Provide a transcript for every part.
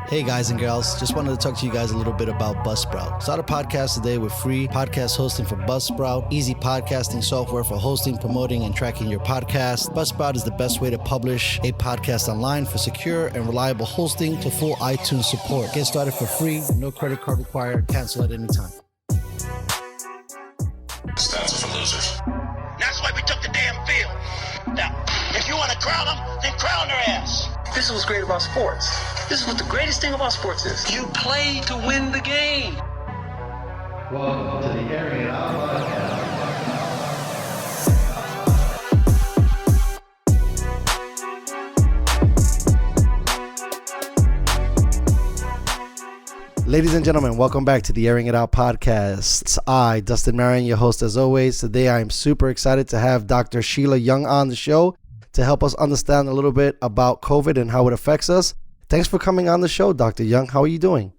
Hey guys and girls, just wanted to talk to you guys a little bit about Buzzsprout. Start a podcast today with free podcast hosting for Buzzsprout, easy podcasting software for hosting, promoting, and tracking your podcast. Buzzsprout is the best way to publish a podcast online for secure and reliable hosting to full iTunes support. Get started for free, no credit card required, cancel at any time. Stats are for losers. That's why we took the damn field. Now, if you want to crown them, then crown their ass. This is what's great about sports. This is what the greatest thing about sports is. You play to win the game. Welcome to the Airin podcast. Ladies and gentlemen, welcome back to the Airing It Out podcast. It's I, Dustin Marion, your host as always. Today I am super excited to have Doctor Sheila Young on the show to help us understand a little bit about COVID and how it affects us. Thanks for coming on the show, Dr. Young. How are you doing?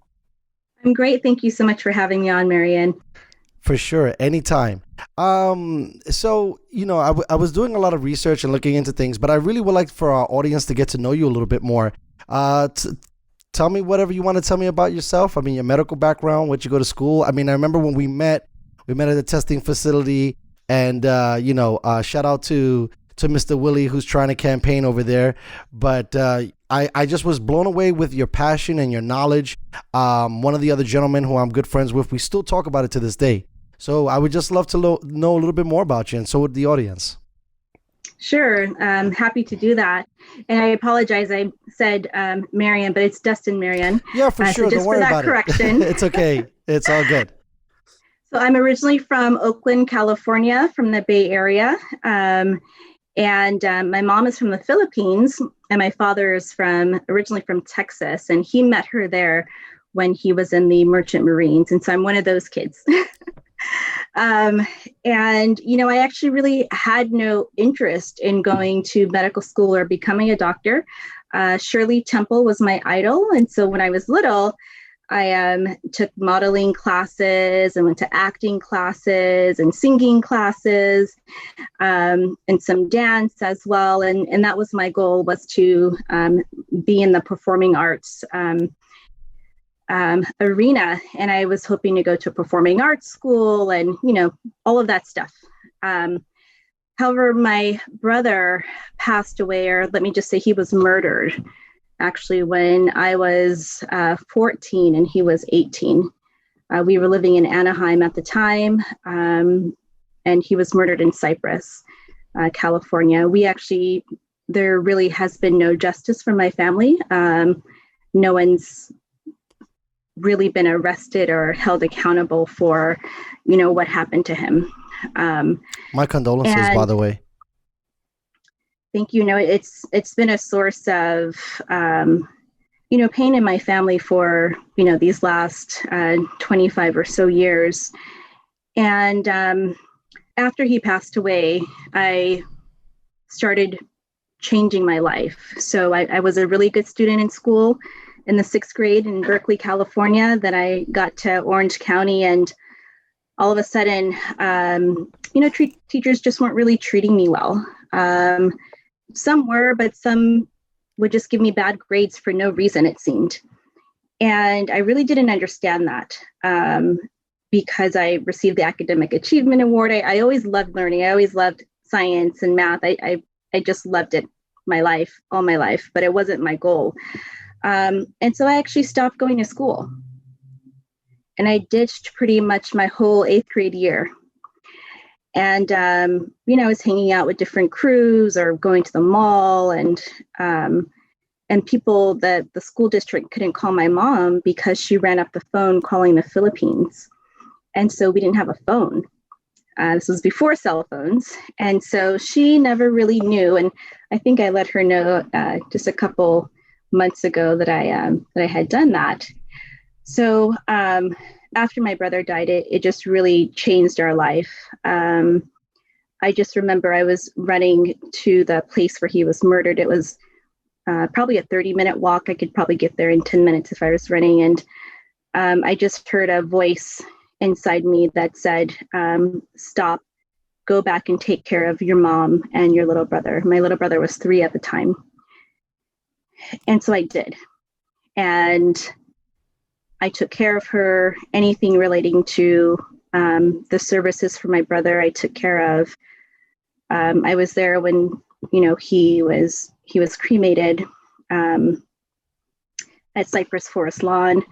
I'm great. Thank you so much for having me on, Marion. For sure. Anytime. I was doing a lot of research and looking into things, but I really would like for our audience to get to know you a little bit more. Tell me whatever you want to tell me about yourself. I mean, your medical background, what you go to school. I mean, I remember when we met at the testing facility, and, shout out to Mr. Willie, who's trying to campaign over there. But I just was blown away with your passion and your knowledge. One of the other gentlemen who I'm good friends with, we still talk about it to this day. So I would just love to know a little bit more about you, and so would the audience. Sure. I'm happy to do that. And I apologize. I said Marion, but it's Dustin Marion. Yeah, for sure. So just Don't worry for that about correction. It's okay. It's all good. So I'm originally from Oakland, California, from the Bay Area. And my mom is from the Philippines, and my father is originally from Texas, and he met her there when he was in the Merchant Marines. And so I'm one of those kids. I actually really had no interest in going to medical school or becoming a doctor. Shirley Temple was my idol. And so when I was little, I took modeling classes and went to acting classes and singing classes, and some dance as well. And that was my goal, was to be in the performing arts arena. And I was hoping to go to a performing arts school and, all of that stuff. However, my brother passed away, or let me just say he was murdered, actually, when I was 14 and he was 18. We were living in Anaheim at the time, and he was murdered in Cypress, California. There really has been no justice for my family. No one's really been arrested or held accountable for, what happened to him. My condolences, by the way. Thank you. It's been a source of, pain in my family for, these last 25 or so years. And after he passed away, I started changing my life. So I was a really good student in school in the 6th grade in Berkeley, California. Then I got to Orange County, and all of a sudden, teachers just weren't really treating me well. Some were, but some would just give me bad grades for no reason, it seemed. And I really didn't understand that, because I received the Academic Achievement Award. I always loved learning. I always loved science and math. I just loved it all my life, but it wasn't my goal. And so I actually stopped going to school. And I ditched pretty much my whole 8th grade year. And, I was hanging out with different crews or going to the mall, and people that the school district couldn't call my mom because she ran up the phone calling the Philippines. And so we didn't have a phone. This was before cell phones. And so she never really knew. And I think I let her know just a couple months ago that I had done that. So after my brother died, it just really changed our life. I just remember I was running to the place where he was murdered. It was probably a 30-minute walk. I could probably get there in 10 minutes if I was running. And I just heard a voice inside me that said, stop, go back and take care of your mom and your little brother. My little brother was 3 at the time. And so I did. and I took care of her. Anything relating to the services for my brother, I took care of. I was there when, he was cremated at Cypress Forest Lawn.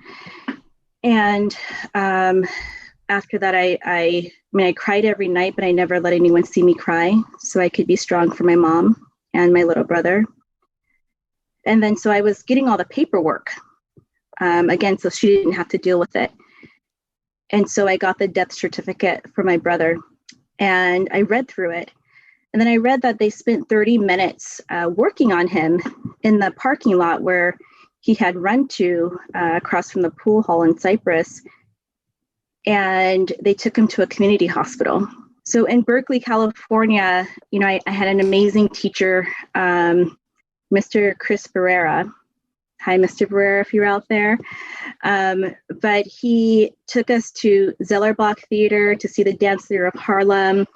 And after that, I cried every night, but I never let anyone see me cry, so I could be strong for my mom and my little brother. And then so I was getting all the paperwork again, so she didn't have to deal with it. And so I got the death certificate for my brother, and I read through it. And then I read that they spent 30 minutes working on him in the parking lot where he had run to across from the pool hall in Cypress. And they took him to a community hospital. So in Berkeley, California, I had an amazing teacher, Mr. Chris Barrera. Hi, Mr. Barrera, if you're out there. But he took us to Zellerbach Theater to see the Dance Theater of Harlem.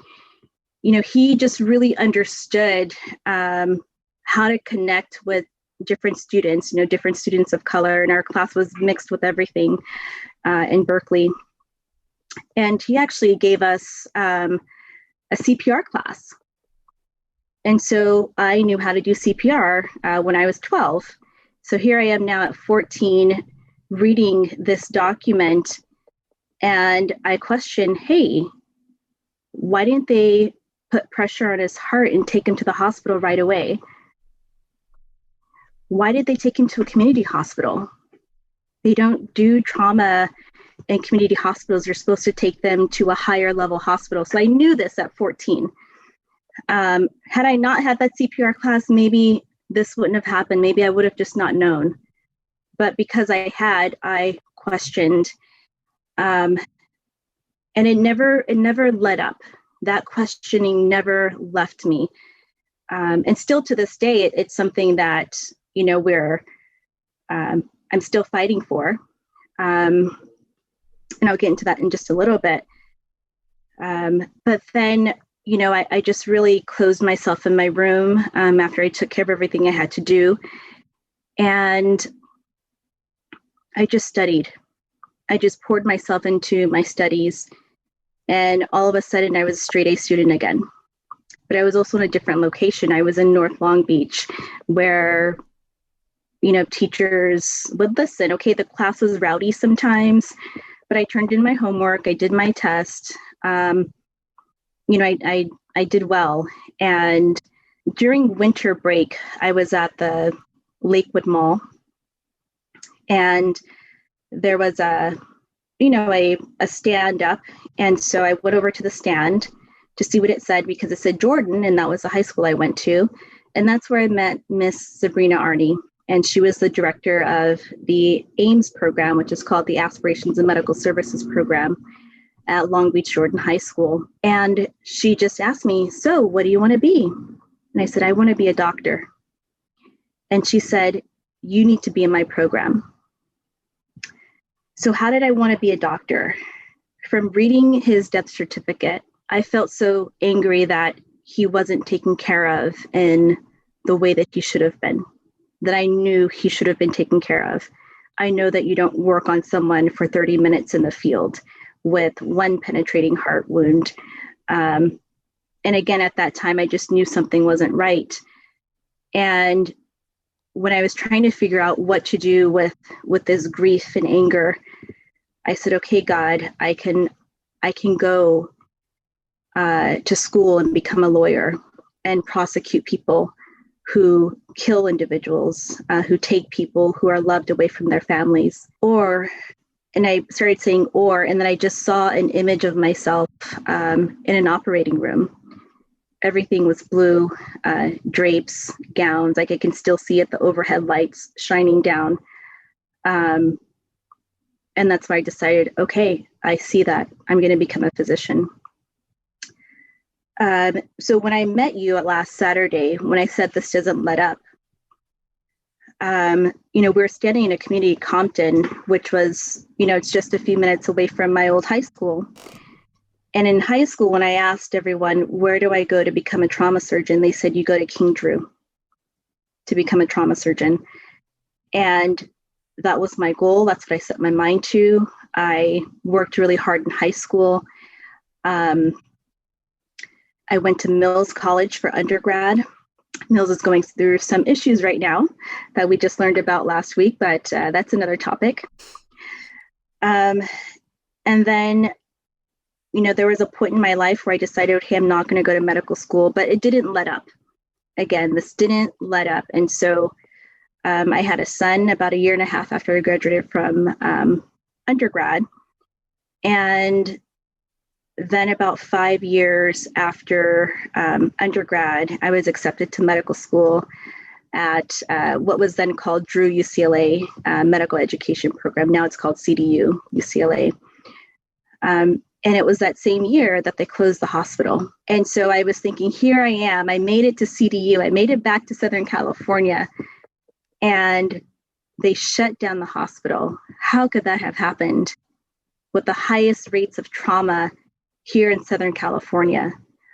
He just really understood how to connect with different students, different students of color. And our class was mixed with everything in Berkeley. And he actually gave us a CPR class. And so I knew how to do CPR when I was 12. So here I am now at 14 reading this document, and I question, hey, why didn't they put pressure on his heart and take him to the hospital right away? Why did they take him to a community hospital? They don't do trauma in community hospitals. You're supposed to take them to a higher level hospital. So I knew this at 14. Had I not had that CPR class, maybe this wouldn't have happened. Maybe I would have just not known. But because I questioned, and it never let up. That questioning never left me. And still to this day, it's something that, I'm still fighting for. And I'll get into that in just a little bit. But then, I just really closed myself in my room after I took care of everything I had to do. And I just studied. I just poured myself into my studies. And all of a sudden, I was a straight A student again. But I was also in a different location. I was in North Long Beach, where teachers would listen. Okay, the class was rowdy sometimes, but I turned in my homework. I did my test. I did well. And during winter break, I was at the Lakewood Mall, and there was a stand up. And so I went over to the stand to see what it said, because it said Jordan, and that was the high school I went to. And that's where I met Miss Sabrina Arney. And she was the director of the AIMS program, which is called the Aspirations in Medical Services program at Long Beach Jordan High School. And she just asked me, so what do you want to be? And I said, I want to be a doctor. And she said, you need to be in my program. So how did I want to be a doctor? From reading his death certificate, I felt so angry that he wasn't taken care of in the way that he should have been, that I knew he should have been taken care of. I know that you don't work on someone for 30 minutes in the field with one penetrating heart wound. And again, at that time, I just knew something wasn't right. And when I was trying to figure out what to do with this grief and anger, I said, okay, God, I can go to school and become a lawyer and prosecute people who kill individuals, who take people who are loved away from their families. And I started saying and then I just saw an image of myself in an operating room. Everything was blue, drapes, gowns. Like I can still see it, the overhead lights shining down. And that's why I decided, okay, I see that. I'm going to become a physician. So when I met you last Saturday, when I said this doesn't let up, we were standing in a community, Compton, which was, it's just a few minutes away from my old high school. And in high school, when I asked everyone, where do I go to become a trauma surgeon? They said, you go to King Drew to become a trauma surgeon. And that was my goal. That's what I set my mind to. I worked really hard in high school. I went to Mills College for undergrad. Mills is going through some issues right now that we just learned about last week, but that's another topic. And then, there was a point in my life where I decided, okay, I'm not going to go to medical school, but it didn't let up. Again, this didn't let up. And so I had a son about a year and a half after I graduated from undergrad. And then about 5 years after undergrad, I was accepted to medical school at what was then called Drew UCLA Medical Education Program. Now it's called CDU UCLA. And it was that same year that they closed the hospital. And so I was thinking, here I am. I made it to CDU. I made it back to Southern California. And they shut down the hospital. How could that have happened with the highest rates of trauma here in Southern California?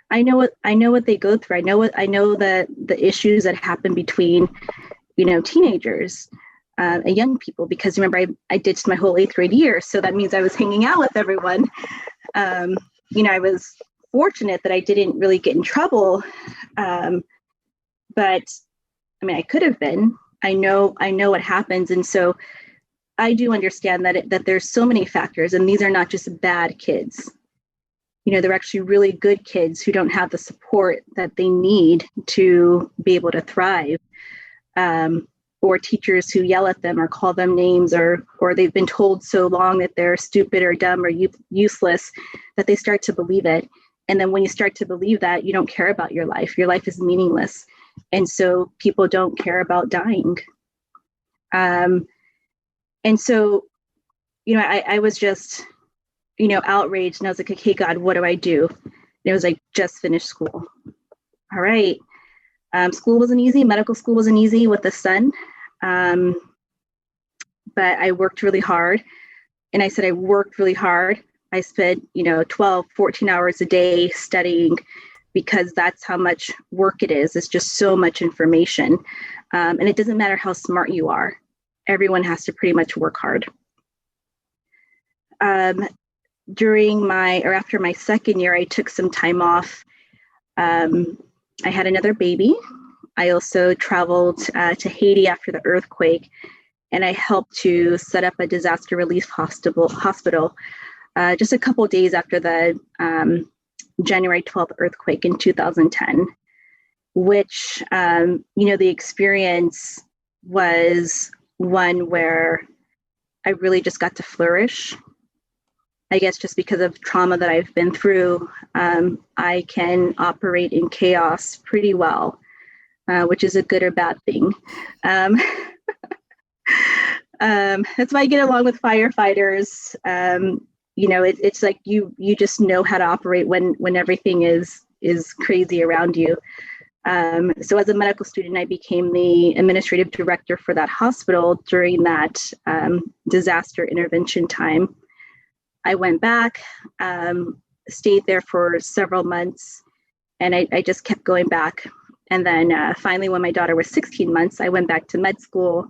I know what they go through. I know the issues that happen between, teenagers and young people, because remember, I ditched my whole 8th grade year. So that means I was hanging out with everyone. I was fortunate that I didn't really get in trouble. But I could have been. I know what happens. And so I do understand that there's so many factors, and these are not just bad kids. They're actually really good kids who don't have the support that they need to be able to thrive. Or teachers who yell at them or call them names, or they've been told so long that they're stupid or dumb or useless that they start to believe it. And then when you start to believe that, you don't care about your life. Your life is meaningless. And so people don't care about dying. And so, I was just, outraged. And I was like, okay, God, what do I do? And it was like, just finish school. All right. School wasn't easy. Medical school wasn't easy with the son. But I worked really hard. And I said, I worked really hard. I spent, 12, 14 hours a day studying, because that's how much work it is. It's just so much information. And it doesn't matter how smart you are. Everyone has to pretty much work hard. After my second year, I took some time off. I had another baby. I also traveled to Haiti after the earthquake, and I helped to set up a disaster relief hospital just a couple of days after the January 12th earthquake in 2010, which, the experience was one where I really just got to flourish. I guess just because of trauma that I've been through, I can operate in chaos pretty well, which is a good or bad thing. That's why I get along with firefighters. It's like you just know how to operate when everything is crazy around you. So as a medical student, I became the administrative director for that hospital during that disaster intervention time. I went back, stayed there for several months, and I just kept going back. And then finally, when my daughter was 16 months, I went back to med school,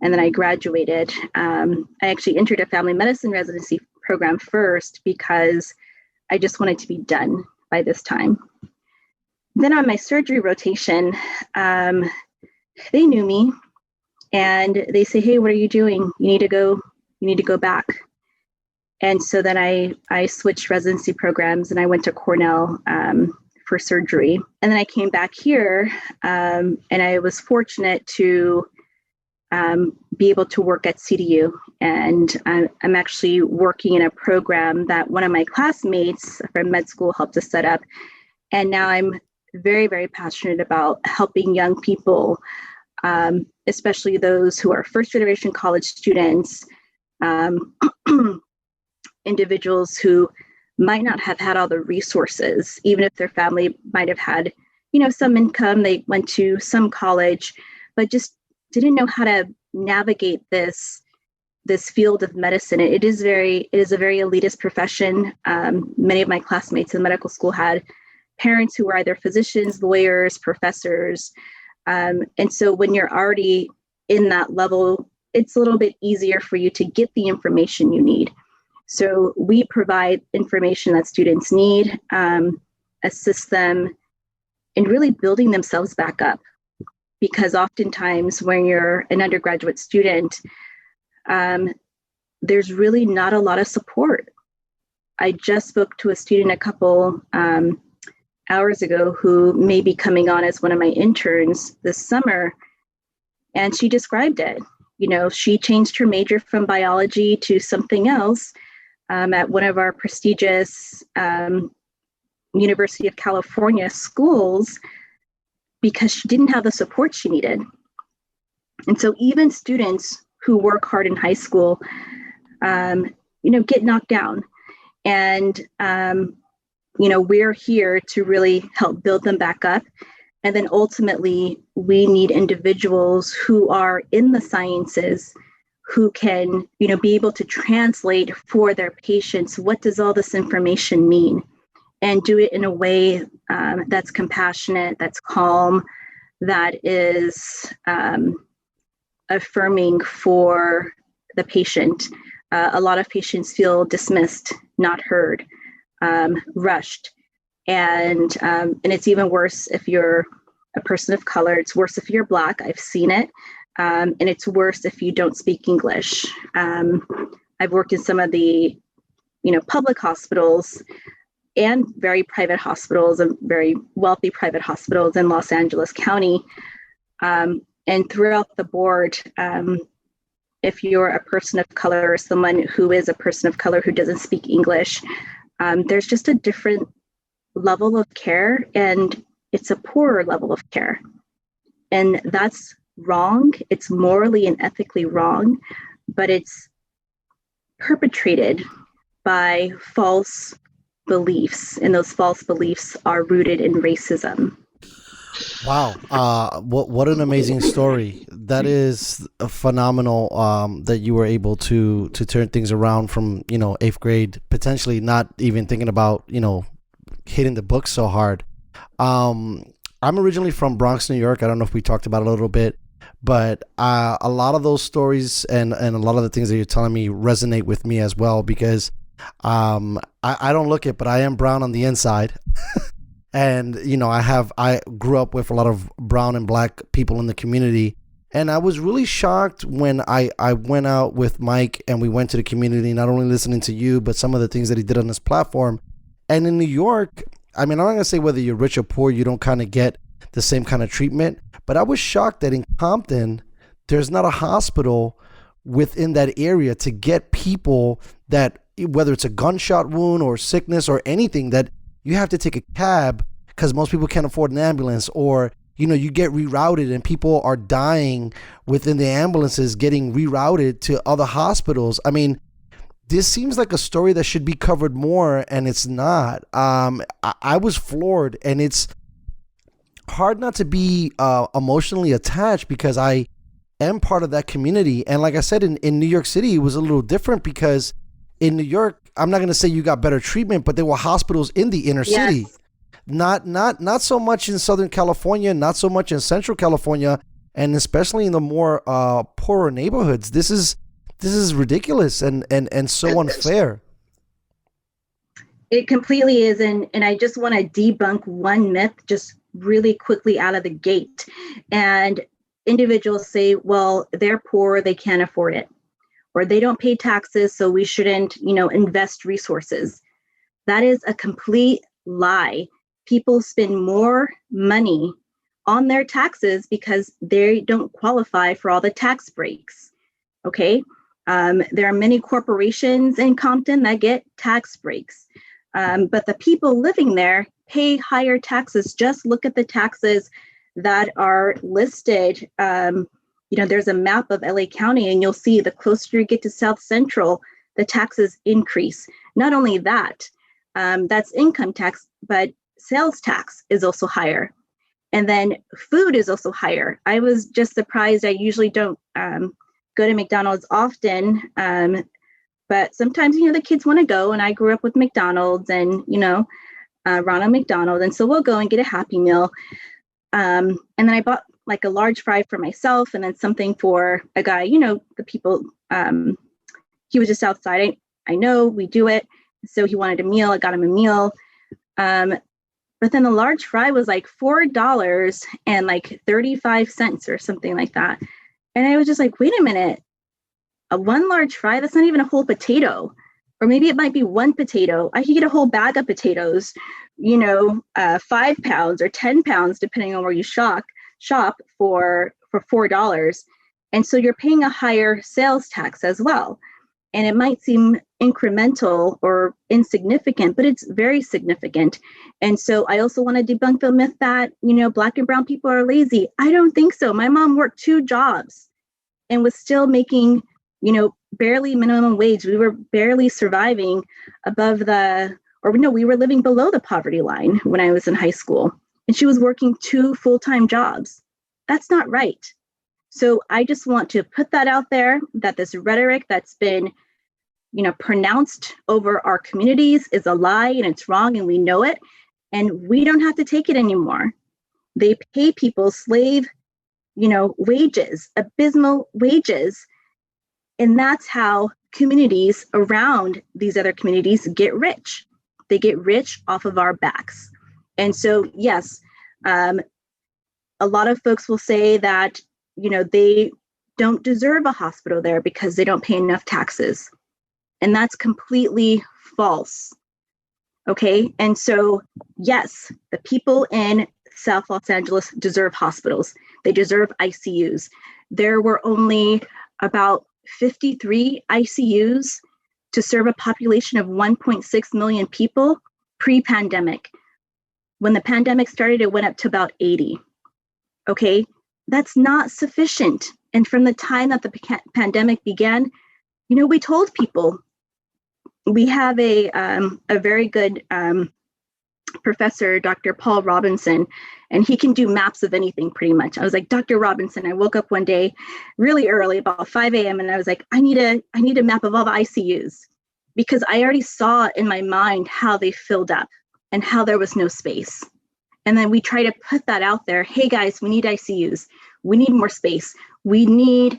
and then I graduated. I actually entered a family medicine residency program first because I just wanted to be done by this time. Then on my surgery rotation, they knew me, and they say, "Hey, what are you doing? You need to go back." And so then I switched residency programs, and I went to Cornell for surgery. And then I came back here, and I was fortunate to be able to work at CDU. And I'm actually working in a program that one of my classmates from med school helped us set up. And now I'm very, very passionate about helping young people, especially those who are first generation college students, individuals who might not have had all the resources, even if their family might have had, some income, they went to some college, but just didn't know how to navigate this field of medicine. It is a very elitist profession. Many of my classmates in medical school had parents who were either physicians, lawyers, professors. And so when you're already in that level it's a little bit easier for you to get the information you need. So we provide information that students need, assist them in really building themselves back up. Because oftentimes when you're an undergraduate student, there's really not a lot of support. I just spoke to a student a couple hours ago who may be coming on as one of my interns this summer, and she described it. You know, she changed her major from biology to something else at one of our prestigious University of California schools because she didn't have the support she needed. And so even students who work hard in high school, get knocked down. And, we're here to really help build them back up. And then ultimately, we need individuals who are in the sciences who can, be able to translate for their patients, what does all this information mean? And do it in a way that's compassionate, that's calm, that is affirming for the patient. A lot of patients feel dismissed, not heard, rushed. And it's even worse if you're a person of color. It's worse if you're Black. I've seen it. And it's worse if you don't speak English. I've worked in some of the, public hospitals and very private hospitals and very wealthy private hospitals in Los Angeles County. And throughout the board, if you're a person of color or someone who is a person of color who doesn't speak English, there's just a different level of care, and it's a poorer level of care. And that's wrong. It's morally and ethically wrong, but it's perpetrated by false beliefs, and those false beliefs are rooted in racism. Wow. What an amazing story. That is a phenomenal that you were able to turn things around from, 8th grade, potentially not even thinking about, hitting the books so hard. I'm originally from Bronx, New York. I don't know if we talked about it a little bit, but a lot of those stories and a lot of the things that you're telling me resonate with me as well, because I don't look it, but I am brown on the inside. And, I grew up with a lot of brown and Black people in the community. And I was really shocked when I went out with Mike and we went to the community, not only listening to you, but some of the things that he did on this platform. And in New York, I'm not going to say whether you're rich or poor, you don't kind of get the same kind of treatment. But I was shocked that in Compton, there's not a hospital within that area to get people that, whether it's a gunshot wound or sickness or anything, that you have to take a cab because most people can't afford an ambulance, or, you get rerouted and people are dying within the ambulances getting rerouted to other hospitals. I mean, this seems like a story that should be covered more, and it's not. I was floored, and it's hard not to be emotionally attached because I am part of that community. And like I said, in New York City, it was a little different because in New York, I'm not going to say you got better treatment, but there were hospitals in the inner city. Not so much in Southern California, not so much in Central California, and especially in the more poorer neighborhoods. This is ridiculous and so unfair. It completely is. And I just want to debunk one myth just really quickly out of the gate. And individuals say, well, they're poor, they can't afford it, or they don't pay taxes, so we shouldn't, invest resources. That is a complete lie. People spend more money on their taxes because they don't qualify for all the tax breaks. Okay. There are many corporations in Compton that get tax breaks, but the people living there pay higher taxes. Just look at the taxes that are listed. There's a map of LA County, and you'll see the closer you get to South Central, the taxes increase. Not only that, that's income tax, but sales tax is also higher. And then food is also higher. I was just surprised. I usually don't go to McDonald's often, but sometimes, the kids want to go, and I grew up with McDonald's and, Ronald McDonald. And so we'll go and get a Happy Meal. And then I bought like a large fry for myself and then something for a guy, the people, he was just outside. I know we do it. So he wanted a meal. I got him a meal. But then the large fry was like $4 and like 35 cents or something like that. And I was just like, wait a minute, one large fry, that's not even a whole potato. Or maybe it might be one potato. I could get a whole bag of potatoes, 5 pounds or 10 pounds, depending on where you shop for $4. And so you're paying a higher sales tax as well. And it might seem incremental or insignificant, but it's very significant. And so I also want to debunk the myth that, Black and brown people are lazy. I don't think so. My mom worked 2 jobs and was still making, barely minimum wage. We were barely surviving we were living below the poverty line when I was in high school. And she was working 2 full-time jobs. That's not right. So I just want to put that out there, that this rhetoric that's been pronounced over our communities is a lie and it's wrong and we know it. And we don't have to take it anymore. They pay people slave, wages, abysmal wages. And that's how communities around these other communities get rich. They get rich off of our backs. And so, yes, a lot of folks will say that, they don't deserve a hospital there because they don't pay enough taxes. And that's completely false. Okay. And so, yes, the people in South Los Angeles deserve hospitals. They deserve ICUs. There were only about 53 ICUs to serve a population of 1.6 million people pre-pandemic. When the pandemic started, it went up to about 80. Okay. That's not sufficient. And from the time that the pandemic began, we told people. We have a very good professor, Dr. Paul Robinson, and he can do maps of anything pretty much. I was like, Dr. Robinson, I woke up one day really early, about 5 a.m. and I was like, I need a map of all the ICUs, because I already saw in my mind how they filled up and how there was no space. And then we try to put that out there. Hey guys, we need ICUs. We need more space. We need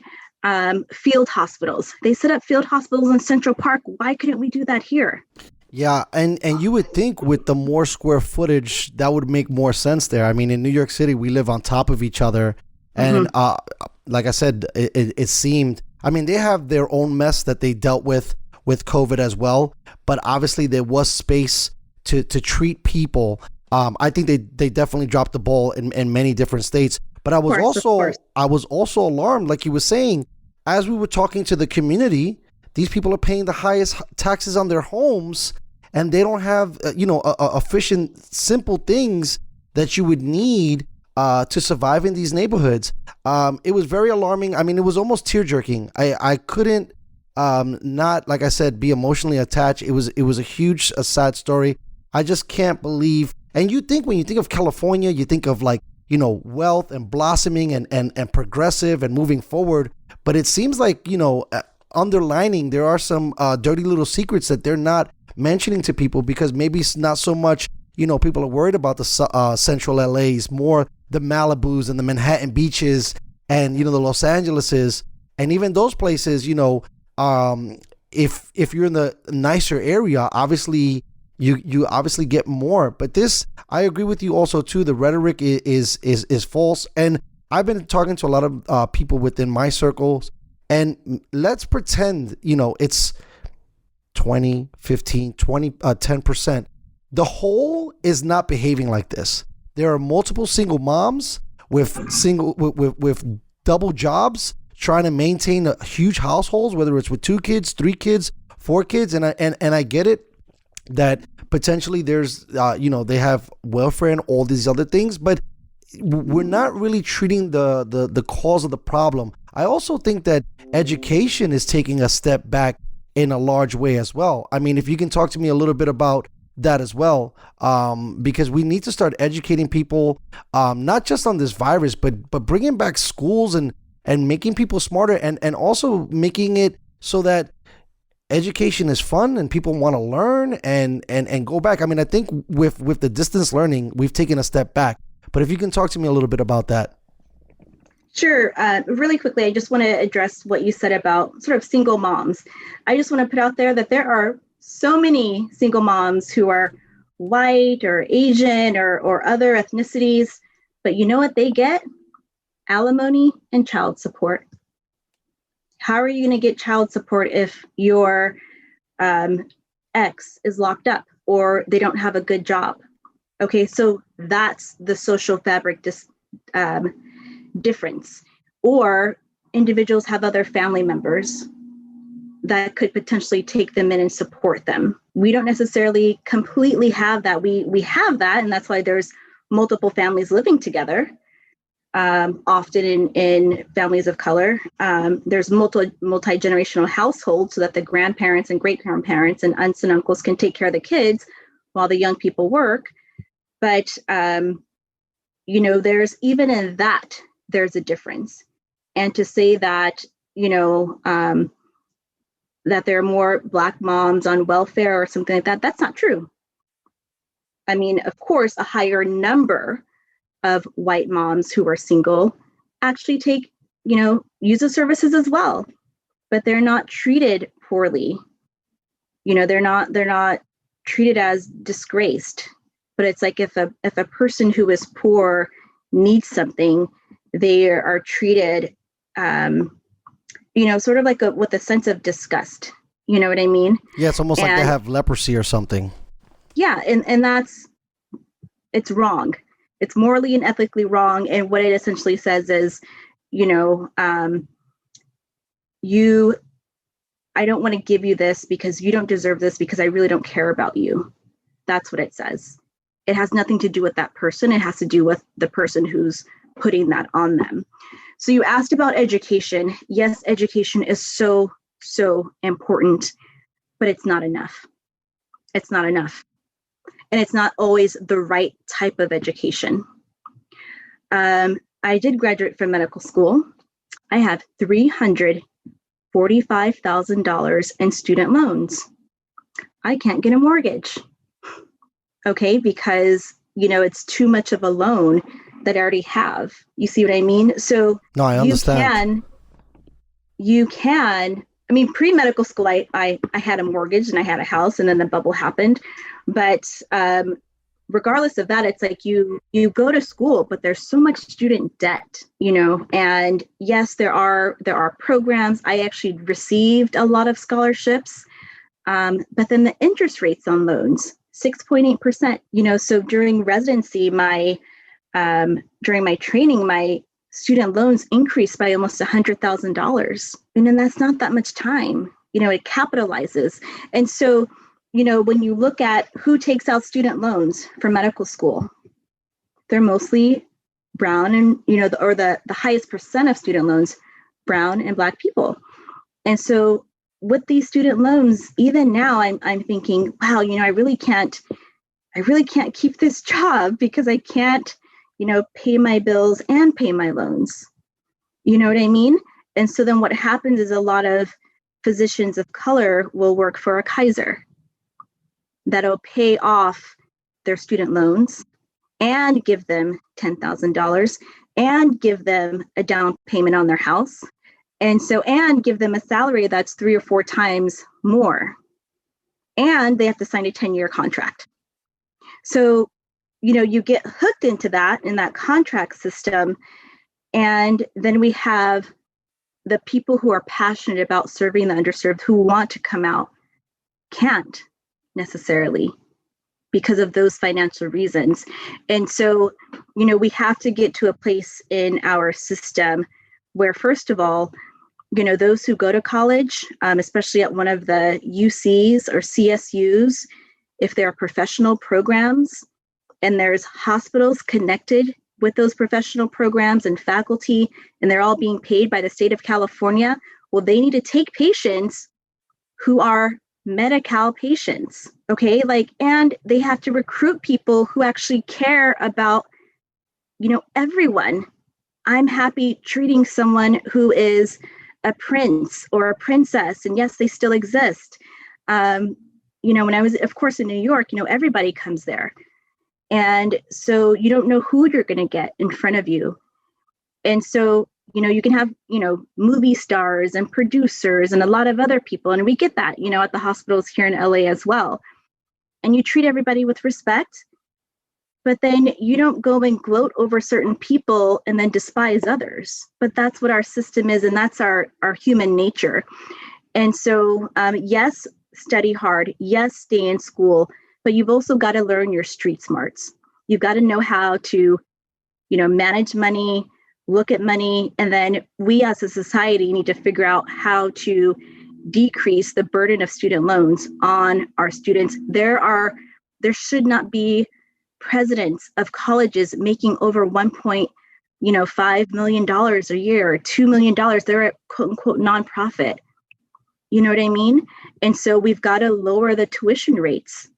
field hospitals. They set up field hospitals in Central Park. Why couldn't we do that here? Yeah, and you would think with the more square footage, that would make more sense there. I mean, in New York City, we live on top of each other. And like I said, it seemed, I mean, they have their own mess that they dealt with COVID as well. But obviously, there was space to treat people. I think they definitely dropped the ball in many different states. But I was also alarmed, like you were saying, as we were talking to the community. These people are paying the highest taxes on their homes, and they don't have, efficient, simple things that you would need to survive in these neighborhoods. It was very alarming. I mean, it was almost tear-jerking. I couldn't not, like I said, be emotionally attached. It was a huge, sad story. I just can't believe. And when you think of California, you think of wealth and blossoming and progressive and moving forward. But it seems like, underlining, there are some dirty little secrets that they're not mentioning to people, because maybe it's not so much, people are worried about the central LAs, more the Malibus and the Manhattan beaches and, the Los Angeleses. And even those places, if you're in the nicer area, obviously you obviously get more. But this, I agree with you also too. The rhetoric is false. And I've been talking to a lot of people within my circles. And let's pretend, it's 20, 15, 20, 10%. The whole is not behaving like this. There are multiple single moms with double jobs trying to maintain huge households, whether it's with 2 kids, 3 kids, 4 kids. And I get it that potentially there's, they have welfare and all these other things, but we're not really treating the cause of the problem. I also think that education is taking a step back in a large way as well. I mean, if you can talk to me a little bit about that as well, because we need to start educating people, not just on this virus, but bringing back schools and making people smarter, and also making it so that education is fun and people want to learn and go back. I mean, I think with the distance learning, we've taken a step back. But if you can talk to me a little bit about that. Sure. Really quickly, I just want to address what you said about sort of single moms. I just want to put out there that there are so many single moms who are white or Asian or other ethnicities, but you know what they get? Alimony and child support. How are you going to get child support if your ex is locked up or they don't have a good job? Okay, so that's the social fabric difference. Or individuals have other family members that could potentially take them in and support them. We don't necessarily completely have that. We have that, and that's why there's multiple families living together. Often in families of color, there's multi-generational households so that the grandparents and great-grandparents and aunts and uncles can take care of the kids while the young people work. But, there's even in that, there's a difference. And to say that, that there are more Black moms on welfare or something like that, that's not true. I mean, of course, a higher number of white moms who are single actually take, use the services as well, but they're not treated poorly. They're not treated as disgraced. But it's like if a person who is poor needs something, they are treated, sort of like with a sense of disgust. You know what I mean? Yeah, it's almost like they have leprosy or something. Yeah, and it's wrong. It's morally and ethically wrong. And what it essentially says is, I don't want to give you this because you don't deserve this because I really don't care about you. That's what it says. It has nothing to do with that person. It has to do with the person who's putting that on them. So you asked about education. Yes, education is so, so important, but it's not enough. It's not enough. And it's not always the right type of education. I did graduate from medical school. I have $345,000 in student loans. I can't get a mortgage. Okay, because, it's too much of a loan that I already have. You see what I mean? So no, I understand. You can, pre-medical school, I had a mortgage and I had a house and then the bubble happened. But regardless of that, it's like you go to school, but there's so much student debt, and yes, there are programs. I actually received a lot of scholarships, but then the interest rates on loans, 6.8%, so during residency, during my training, my student loans increased by almost $100,000. And then that's not that much time, it capitalizes. And so, when you look at who takes out student loans for medical school, they're mostly brown and, the highest percent of student loans, brown and Black people. And so with these student loans, even now I'm thinking, wow, I really can't keep this job because I can't, pay my bills and pay my loans. You know what I mean? And so then what happens is a lot of physicians of color will work for a Kaiser that'll pay off their student loans and give them $10,000 and give them a down payment on their house. And give them a salary that's 3 or 4 times more. And they have to sign a 10-year contract. So, you get hooked into that in that contract system. And then we have the people who are passionate about serving the underserved who want to come out can't necessarily because of those financial reasons. And so, we have to get to a place in our system where, first of all, those who go to college, especially at one of the UCs or CSUs, if there are professional programs and there's hospitals connected with those professional programs and faculty, and they're all being paid by the state of California, well, they need to take patients who are Medi-Cal patients, okay? And they have to recruit people who actually care about, everyone. I'm happy treating someone who is a prince or a princess, and yes, they still exist. When I was, of course, in New York, everybody comes there. And so you don't know who you're going to get in front of you. And so You can have, movie stars and producers and a lot of other people. And we get that, at the hospitals here in LA as well. And you treat everybody with respect, but then you don't go and gloat over certain people and then despise others. But that's what our system is, and that's our human nature. And so, yes, study hard. Yes, stay in school, but you've also got to learn your street smarts. You've got to know how to, manage money, look at money, and then we as a society need to figure out how to decrease the burden of student loans on our students. There should not be presidents of colleges making over $1.5 million a year or $2 million. They're a quote unquote nonprofit. You know what I mean? And so we've got to lower the tuition rates.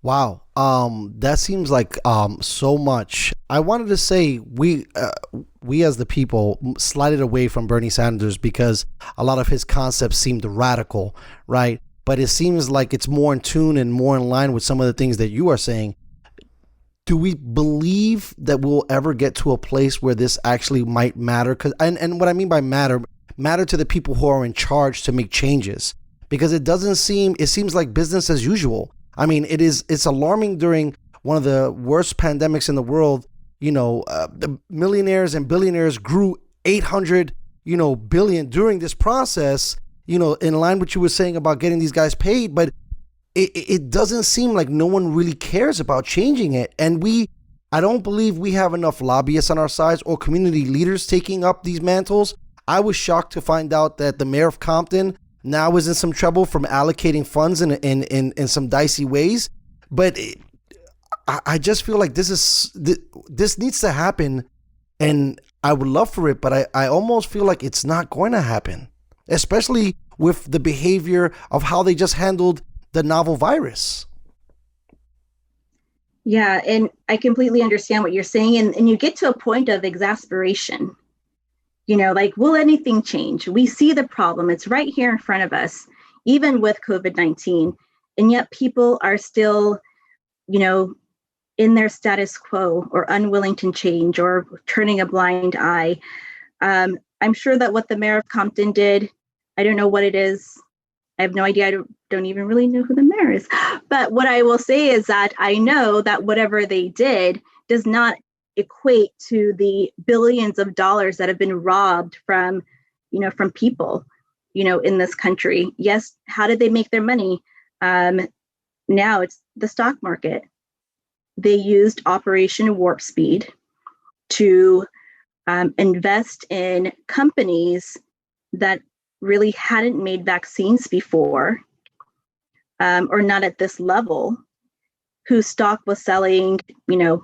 Wow. That seems like so much. I wanted to say we as the people slided away from Bernie Sanders because a lot of his concepts seemed radical, right? But it seems like it's more in tune and more in line with some of the things that you are saying. Do we believe that we'll ever get to a place where this actually might matter? And what I mean by matter to the people who are in charge to make changes, because it seems like business as usual. I mean, it's alarming during one of the worst pandemics in the world. The millionaires and billionaires grew 800, billion during this process, in line with what you were saying about getting these guys paid. But it doesn't seem like no one really cares about changing it. And I don't believe we have enough lobbyists on our sides or community leaders taking up these mantles. I was shocked to find out that the mayor of Compton now is in some trouble from allocating funds in some dicey ways. But I just feel like this needs to happen, and I would love for it, but I almost feel like it's not going to happen, especially with the behavior of how they just handled the novel virus. Yeah, and I completely understand what you're saying, and you get to a point of exasperation. Like, will anything change? We see the problem. It's right here in front of us, even with COVID-19. And yet people are still, in their status quo or unwilling to change or turning a blind eye. I'm sure that what the mayor of Compton did, I don't know what it is. I have no idea. I don't even really know who the mayor is. But what I will say is that I know that whatever they did does not equate to the billions of dollars that have been robbed from people, in this country. Yes. How did they make their money? Now it's the stock market. They used Operation Warp Speed to invest in companies that really hadn't made vaccines before, or not at this level, whose stock was selling, $5,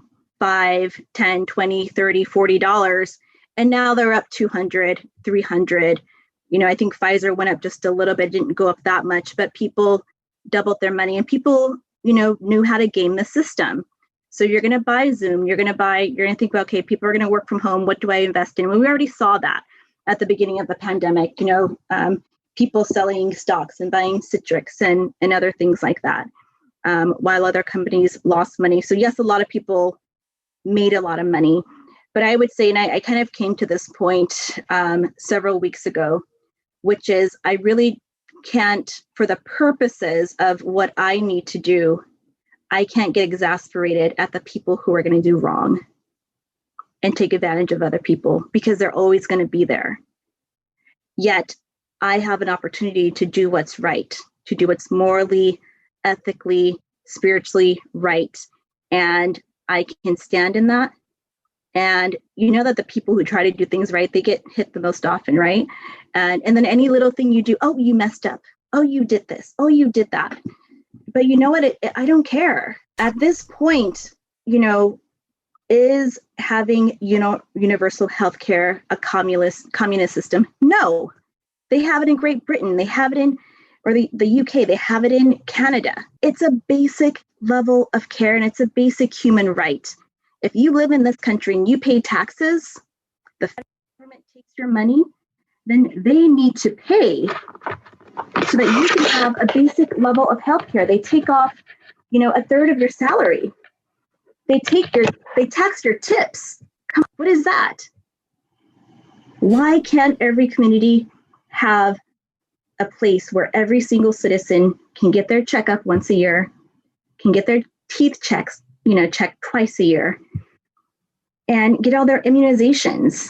$10, $20, $30, $40, and now they're up 200, 300. I think Pfizer went up just a little bit, didn't go up that much, but people doubled their money, and people, knew how to game the system. So you're going to buy Zoom, you're going to think, okay, people are going to work from home. What do I invest in? Well, we already saw that at the beginning of the pandemic, people selling stocks and buying Citrix and other things like that, while other companies lost money. So yes, a lot of people made a lot of money, but I would say, and I kind of came to this point several weeks ago, which is I really can't, for the purposes of what I need to do, I can't get exasperated at the people who are going to do wrong and take advantage of other people, because they're always going to be there. Yet I have an opportunity to do what's right, to do what's morally, ethically, spiritually right. And I can stand in that. And that the people who try to do things right, they get hit the most often, right? And then any little thing you do, oh, you messed up. Oh, you did this. Oh, you did that. But you know what? I don't care. At this point, is having, universal health care a communist system? No. They have it in Great Britain. They have it in, or the UK. They have it in Canada. It's a basic level of care, and it's a basic human right. If you live in this country and you pay taxes, the federal government takes your money, then they need to pay so that you can have a basic level of healthcare. They take off, a third of your salary. They tax your tips. What is that? Why can't every community have a place where every single citizen can get their checkup once a year, can get their teeth checked twice a year, and get all their immunizations?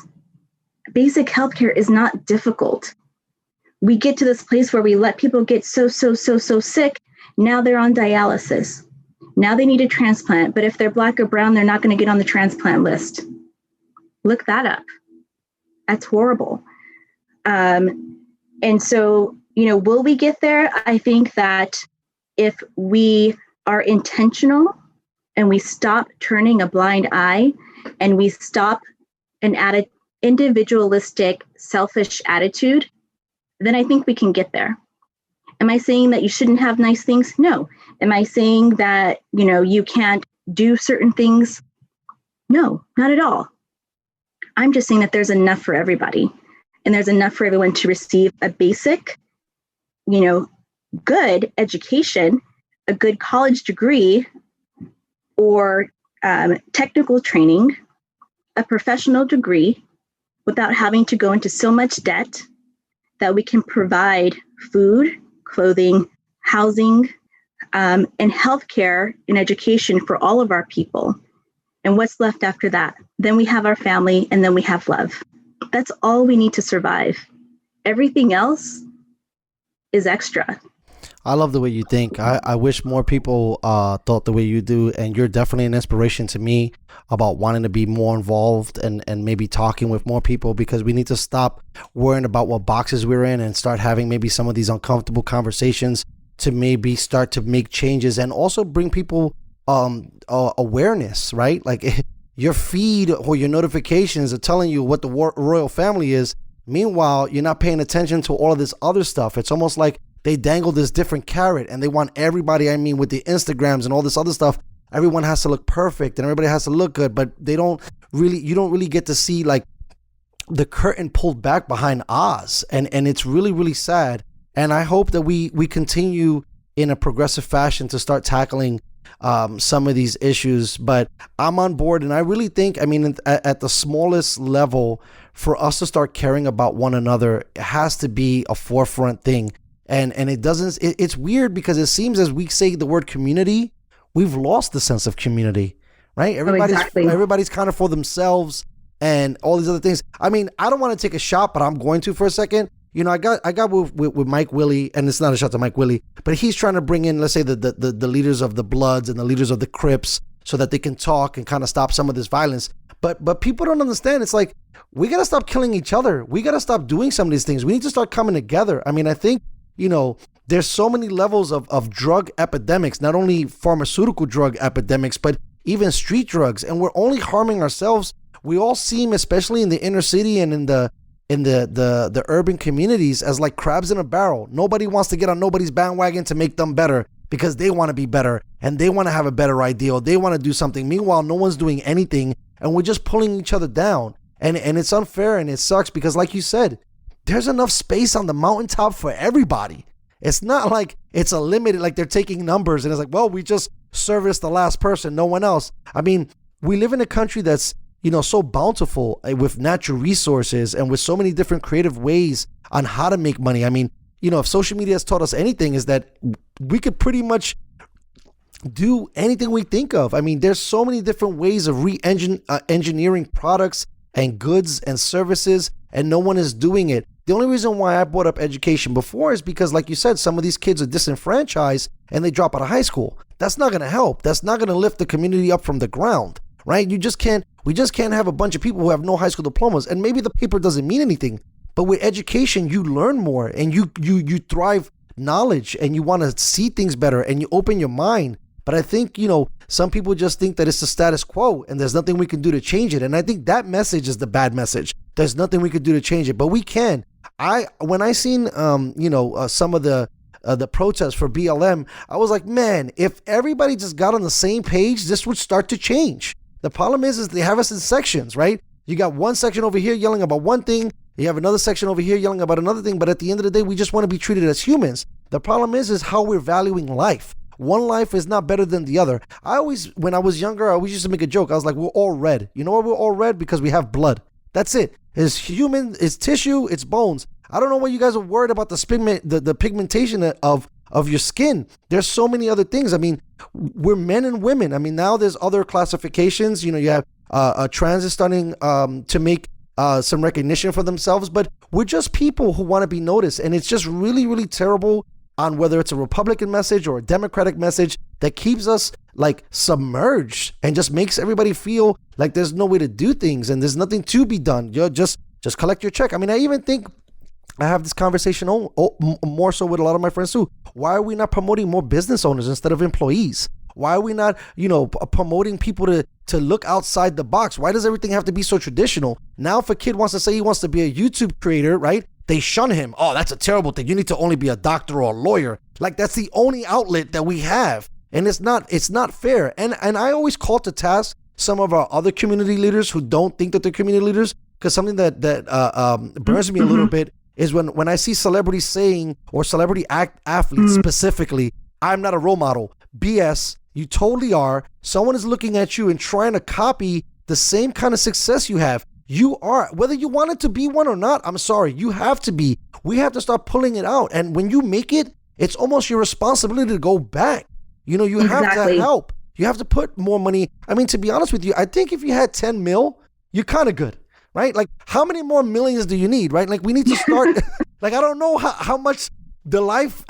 Basic healthcare is not difficult. We get to this place where we let people get so sick. Now they're on dialysis. Now they need a transplant, but if they're Black or brown, they're not going to get on the transplant list. Look that up. That's horrible. And so, will we get there? I think that if we are intentional and we stop turning a blind eye and we stop an individualistic, selfish attitude, then I think we can get there. Am I saying that you shouldn't have nice things? No. Am I saying that, you can't do certain things? No, not at all. I'm just saying that there's enough for everybody, and there's enough for everyone to receive a basic, good education, a good college degree, or technical training, a professional degree, without having to go into so much debt that we can provide food, clothing, housing, and healthcare and education for all of our people. And what's left after that? Then we have our family, and then we have love. That's all we need to survive. Everything else is extra. I love the way you think. I wish more people thought the way you do, and you're definitely an inspiration to me about wanting to be more involved and maybe talking with more people, because we need to stop worrying about what boxes we're in and start having maybe some of these uncomfortable conversations to maybe start to make changes and also bring people awareness, right? Like your feed or your notifications are telling you what the royal family is. Meanwhile, you're not paying attention to all of this other stuff. It's almost like they dangle this different carrot and they want everybody, with the Instagrams and all this other stuff, everyone has to look perfect and everybody has to look good, but you don't really get to see like the curtain pulled back behind Oz. And it's really, really sad. And I hope that we continue in a progressive fashion to start tackling some of these issues. But I'm on board, and I really think, at the smallest level, for us to start caring about one another, it has to be a forefront thing. And it's weird because it seems as we say the word community, we've lost the sense of community, right? Everybody's kind of for themselves and all these other things. I don't want to take a shot, but I'm going to for a second. I got with Mike Willie, and it's not a shot to Mike Willie, but he's trying to bring in, let's say, the leaders of the Bloods and the leaders of the Crips so that they can talk and kind of stop some of this violence. But people don't understand. It's like, we got to stop killing each other. We got to stop doing some of these things. We need to start coming together. I think, there's so many levels of drug epidemics, not only pharmaceutical drug epidemics, but even street drugs. And we're only harming ourselves. We all seem, especially in the inner city and in the urban communities, as like crabs in a barrel. Nobody wants to get on nobody's bandwagon to make them better because they want to be better and they want to have a better ideal. They want to do something. Meanwhile, no one's doing anything, and we're just pulling each other down. And it's unfair, and it sucks because, like you said, there's enough space on the mountaintop for everybody. It's not like it's a limited, like they're taking numbers and it's like, well, we just service the last person, no one else. We live in a country that's, so bountiful with natural resources and with so many different creative ways on how to make money. If social media has taught us anything, is that we could pretty much do anything we think of. There's so many different ways of engineering products and goods and services, and no one is doing it. The only reason why I brought up education before is because, like you said, some of these kids are disenfranchised and they drop out of high school. That's not going to help. That's not going to lift the community up from the ground, right? We just can't have a bunch of people who have no high school diplomas, and maybe the paper doesn't mean anything, but with education, you learn more and you thrive knowledge, and you want to see things better and you open your mind. But I think, some people just think that it's the status quo and there's nothing we can do to change it. And I think that message is the bad message. There's nothing we could do to change it, but we can. When I seen, some of the protests for BLM, I was like, man, if everybody just got on the same page, this would start to change. The problem is they have us in sections, right? You got one section over here yelling about one thing. You have another section over here yelling about another thing. But at the end of the day, we just want to be treated as humans. The problem is how we're valuing life. One life is not better than the other. When I was younger, I always used to make a joke. I was like, we're all red. You know why we're all red? Because we have blood. That's it. It's human, it's tissue, it's bones. I don't know why you guys are worried about the pigmentation of your skin. There's so many other things. I mean, we're men and women. I mean, now there's other classifications. You know, you have trans is starting to make some recognition for themselves, but we're just people who want to be noticed. And it's just really, really terrible on whether it's a Republican message or a Democratic message that keeps us like submerged and just makes everybody feel like there's no way to do things and there's nothing to be done. You're just collect your check. I mean, I even think I have this conversation more so with a lot of my friends too. Why are we not promoting more business owners instead of employees? Why are we not, promoting people to look outside the box? Why does everything have to be so traditional? Now if a kid wants to say he wants to be a YouTube creator, right? They shun him. Oh, that's a terrible thing. You need to only be a doctor or a lawyer. Like that's the only outlet that we have. And it's not fair. And I always call to task some of our other community leaders who don't think that they're community leaders, because something that burns me a little bit is when I see celebrities saying, or celebrity athletes specifically, I'm not a role model. BS, you totally are. Someone is looking at you and trying to copy the same kind of success you have. You are, whether you wanted to be one or not, I'm sorry, you have to be. We have to start pulling it out. And when you make it, it's almost your responsibility to go back. You have to help. You have to put more money. I mean, to be honest with you, I think if you had 10 mil, you're kind of good, right? Like, how many more millions do you need, right? Like, we need to start, like, I don't know how much the life,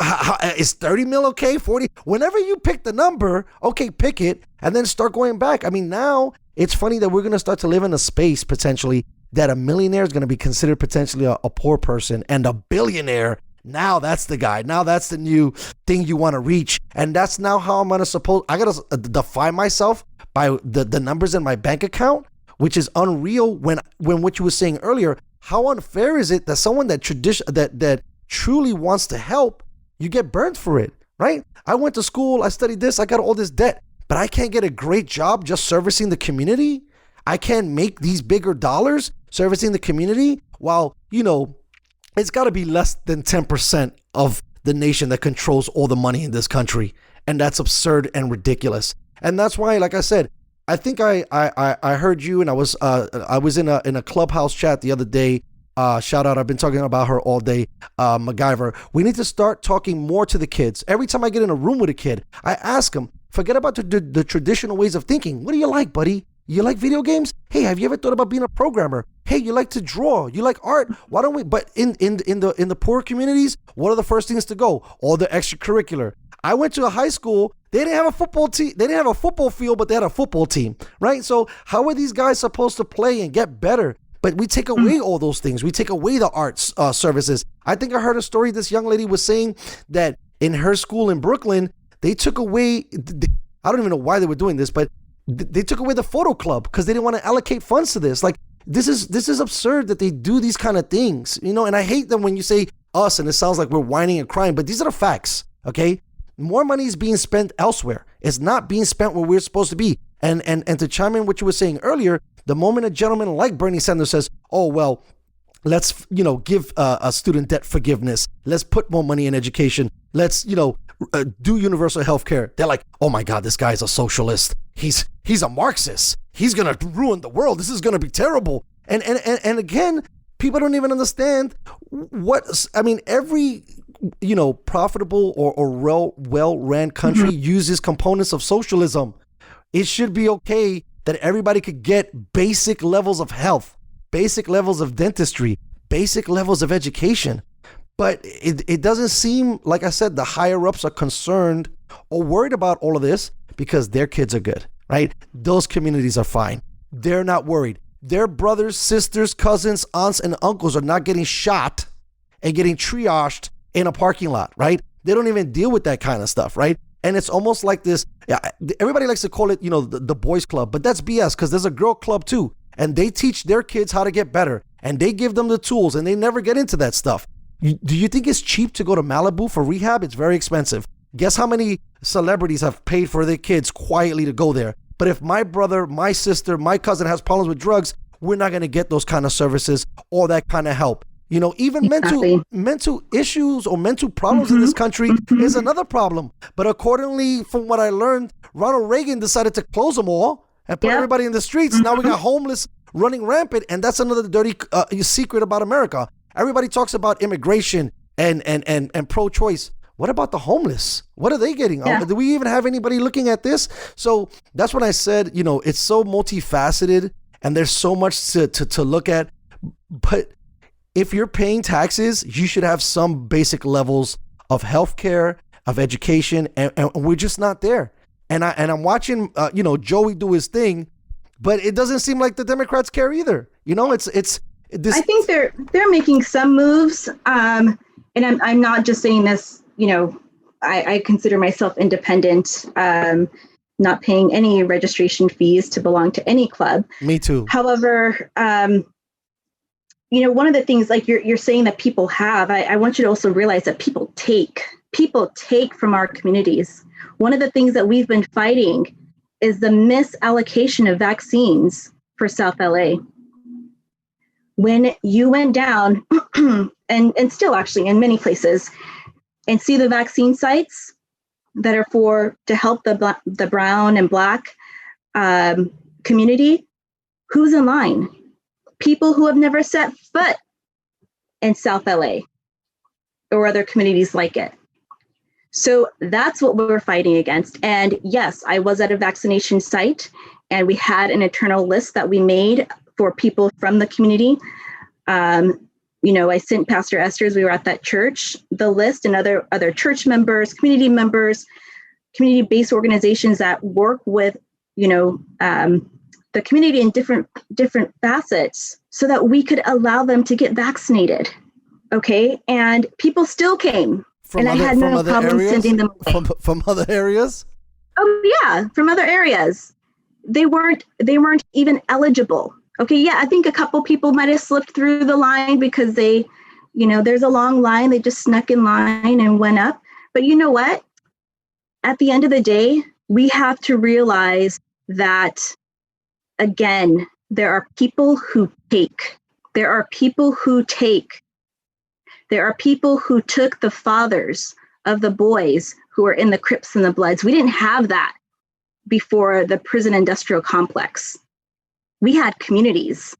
is 30 mil okay, 40? Whenever you pick the number, okay, pick it, and then start going back. I mean, now, it's funny that we're going to start to live in a space, potentially, that a millionaire is going to be considered potentially a poor person, and a billionaire, now that's the guy. Now that's the new thing you want to reach. And that's now how I'm going to I got to define myself by the numbers in my bank account, which is unreal when what you were saying earlier, how unfair is it that someone that truly wants to help, you get burned for it, right? I went to school, I studied this, I got all this debt, but I can't get a great job just servicing the community. I can't make these bigger dollars servicing the community while, it's got to be less than 10% of the nation that controls all the money in this country. And that's absurd and ridiculous. And that's why, like I said, I think I heard you, and I was in a Clubhouse chat the other day. Shout out, I've been talking about her all day, MacGyver. We need to start talking more to the kids. Every time I get in a room with a kid, I ask them, forget about the traditional ways of thinking. What do you like, buddy? You like video games? Hey, have you ever thought about being a programmer? Hey, you like to draw? You like art? Why don't we? But in the poor communities, what are the first things to go? All the extracurricular. I went to a high school. They didn't have a football team. They didn't have a football field, but they had a football team, right? So how are these guys supposed to play and get better? But we take away all those things. We take away the arts services. I think I heard a story. This young lady was saying that in her school in Brooklyn, they took away. I don't even know why they were doing this, but they took away the photo club because they didn't want to allocate funds to this. Like, this is absurd that they do these kind of things, and I hate them when you say us and it sounds like we're whining and crying, but these are the facts, okay? More money is being spent elsewhere. It's not being spent where we're supposed to be. And to chime in what you were saying earlier, the moment a gentleman like Bernie Sanders says, oh, well, let's, give a student debt forgiveness. Let's put more money in education. Let's, do universal health care. They're like, oh my God, this guy's a socialist. He's a Marxist. He's going to ruin the world. This is going to be terrible. And again, people don't even understand every, profitable or well-ran country uses components of socialism. It should be okay that everybody could get basic levels of health, basic levels of dentistry, basic levels of education. But it doesn't seem, like I said, the higher ups are concerned or worried about all of this because their kids are good, right? Those communities are fine. They're not worried. Their brothers, sisters, cousins, aunts, and uncles are not getting shot and getting triaged in a parking lot, right? They don't even deal with that kind of stuff, right? And it's almost like this, everybody likes to call it, the boys club, but that's BS because there's a girl club too. And they teach their kids how to get better and they give them the tools and they never get into that stuff. Do you think it's cheap to go to Malibu for rehab? It's very expensive. Guess how many celebrities have paid for their kids quietly to go there? But if my brother, my sister, my cousin has problems with drugs, we're not going to get those kind of services or that kind of help. Even mental issues or mental problems in this country is another problem. But accordingly, from what I learned, Ronald Reagan decided to close them all and put everybody in the streets. Now we got homeless running rampant. And that's another dirty secret about America. Everybody talks about immigration and pro-choice. What about the homeless? What are they getting? Yeah. Do we even have anybody looking at this? So that's when I said, it's so multifaceted and there's so much to look at. But if you're paying taxes, you should have some basic levels of healthcare, of education, and we're just not there. And I'm watching, Joey do his thing, but it doesn't seem like the Democrats care either. It's this. I think they're making some moves, and I'm not just saying this. I consider myself independent, not paying any registration fees to belong to any club. Me too. However, one of the things like you're saying that people have, I want you to also realize that people take from our communities. One of the things that we've been fighting is the misallocation of vaccines for South LA. When you went down, and still actually in many places, and see the vaccine sites that are to help the brown and black community, who's in line? People who have never set foot in South LA or other communities like it. So that's what we're fighting against. And yes, I was at a vaccination site and we had an internal list that we made for people from the community. I sent Pastor Esther's, we were at that church, the list, and other church members, community-based organizations that work with, the community in different facets so that we could allow them to get vaccinated. Okay. And people still came I had no problem sending them away. From other areas? Oh yeah. From other areas. They weren't even eligible. Okay. Yeah. I think a couple people might've slipped through the line because they, there's a long line. They just snuck in line and went up. But you know what? At the end of the day, we have to realize that, again, there are people who take. There are people who take. There are people who took the fathers of the boys who were in the Crips and the Bloods. We didn't have that before the prison industrial complex. We had communities.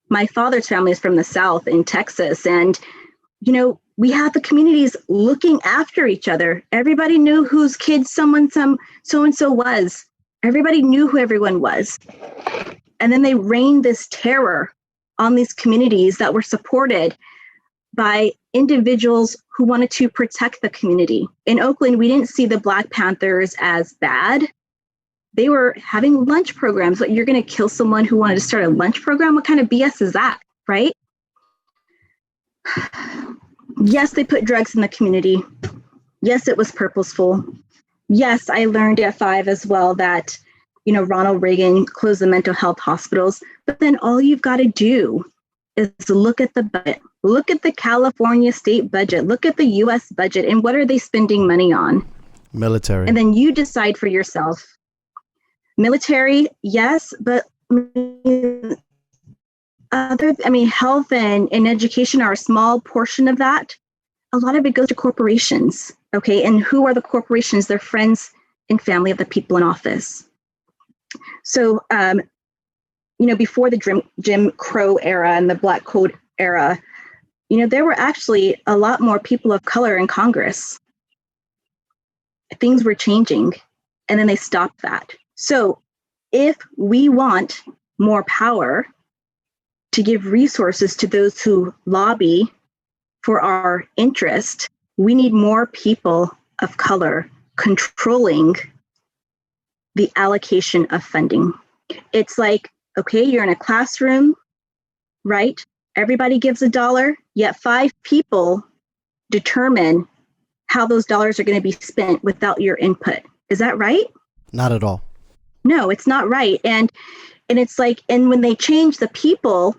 My father's family is from the South in Texas. And, we had the communities looking after each other. Everybody knew whose kid so-and-so was. Everybody knew who everyone was. And then they rained this terror on these communities that were supported by individuals who wanted to protect the community. In Oakland, we didn't see the Black Panthers as bad. They were having lunch programs. But you're going to kill someone who wanted to start a lunch program? What kind of BS is that, right? Yes, they put drugs in the community. Yes, it was purposeful. Yes, I learned at 5 as well that, Ronald Reagan closed the mental health hospitals. But then all you've got to do is look at the budget. Look at the California state budget. Look at the U.S. budget. And what are they spending money on? Military. And then you decide for yourself. Military, yes, but health and education are a small portion of that. A lot of it goes to corporations, okay? And who are the corporations? They're friends and family of the people in office. So, before the Jim Crow era and the Black Code era, there were actually a lot more people of color in Congress. Things were changing, and then they stopped that. So if we want more power to give resources to those who lobby for our interest, we need more people of color controlling the allocation of funding. It's like, okay, you're in a classroom, right? Everybody gives $1, yet 5 people determine how those dollars are going to be spent without your input. Is that right? Not at all. No, it's not right. And it's like, and when they change the people,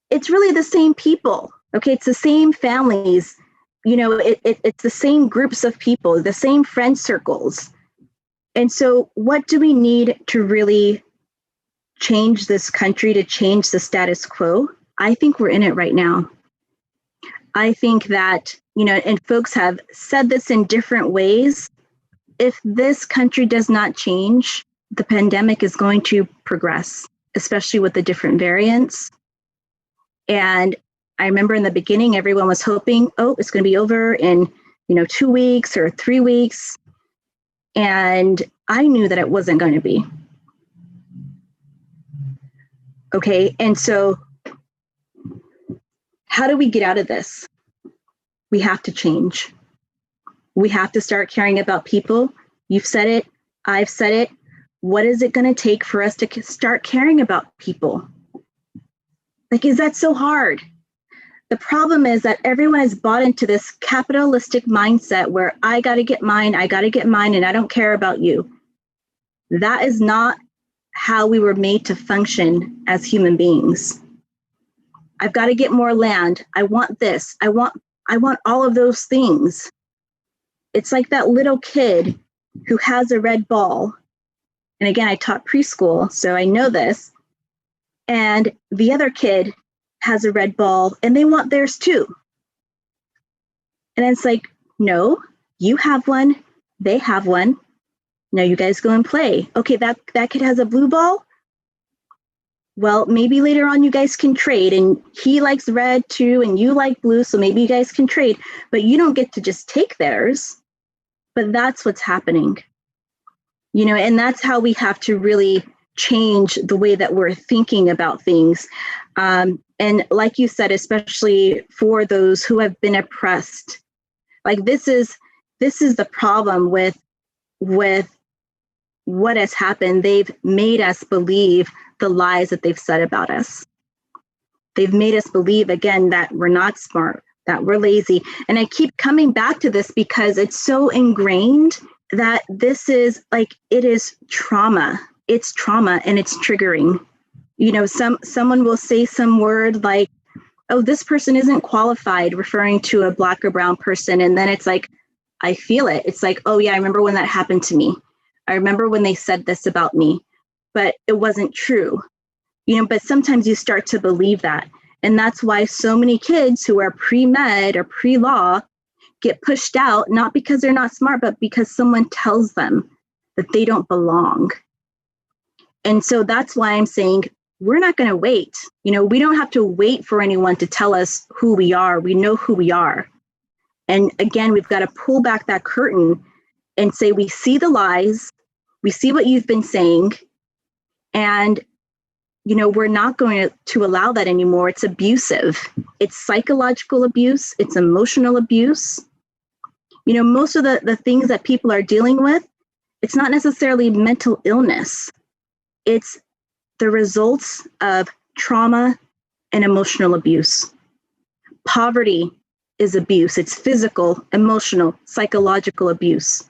it's really the same people. Okay, it's the same families. It's the same groups of people, the same friend circles. And so what do we need to really change this country, to change the status quo? I think we're in it right now. I think that, and folks have said this in different ways. If this country does not change, the pandemic is going to progress. especially with the different variants. And I remember in the beginning, everyone was hoping, oh, it's going to be over in, 2 weeks or 3 weeks. And I knew that it wasn't going to be. Okay. And so how do we get out of this? We have to change. We have to start caring about people. You've said it. I've said it. What is it going to take for us to start caring about people? Like, is that so hard? The problem is that everyone has bought into this capitalistic mindset where I got to get mine, and I don't care about you. That is not how we were made to function as human beings. I've got to get more land. I want this. I want all of those things. It's like that little kid who has a red ball. And again, I taught preschool, so I know this. And the other kid has a red ball and they want theirs too. And it's like, no, you have one, they have one. Now you guys go and play. Okay, that kid has a blue ball. Well, maybe later on you guys can trade, and he likes red too, and you like blue, so maybe you guys can trade, but you don't get to just take theirs. But that's what's happening. And that's how we have to really change the way that we're thinking about things. And like you said, especially for those who have been oppressed, like this is the problem with what has happened. They've made us believe the lies that they've said about us. They've made us believe, again, that we're not smart, that we're lazy. And I keep coming back to this because it's so ingrained that this is like, it is trauma. It's trauma and it's triggering. Someone will say some word like, oh, this person isn't qualified, referring to a Black or brown person. And then it's like, I feel it. It's like, oh yeah, I remember when that happened to me. I remember when they said this about me, but it wasn't true. But sometimes you start to believe that. And that's why so many kids who are pre-med or pre-law get pushed out, not because they're not smart, but because someone tells them that they don't belong. And so that's why I'm saying we're not going to wait. We don't have to wait for anyone to tell us who we are. We know who we are. And again, we've got to pull back that curtain and say, we see the lies, we see what you've been saying, and we're not going to allow that anymore. It's abusive. It's psychological abuse. It's emotional abuse. Most of the things that people are dealing with, it's not necessarily mental illness. It's the results of trauma and emotional abuse. Poverty is abuse. It's physical, emotional, psychological abuse.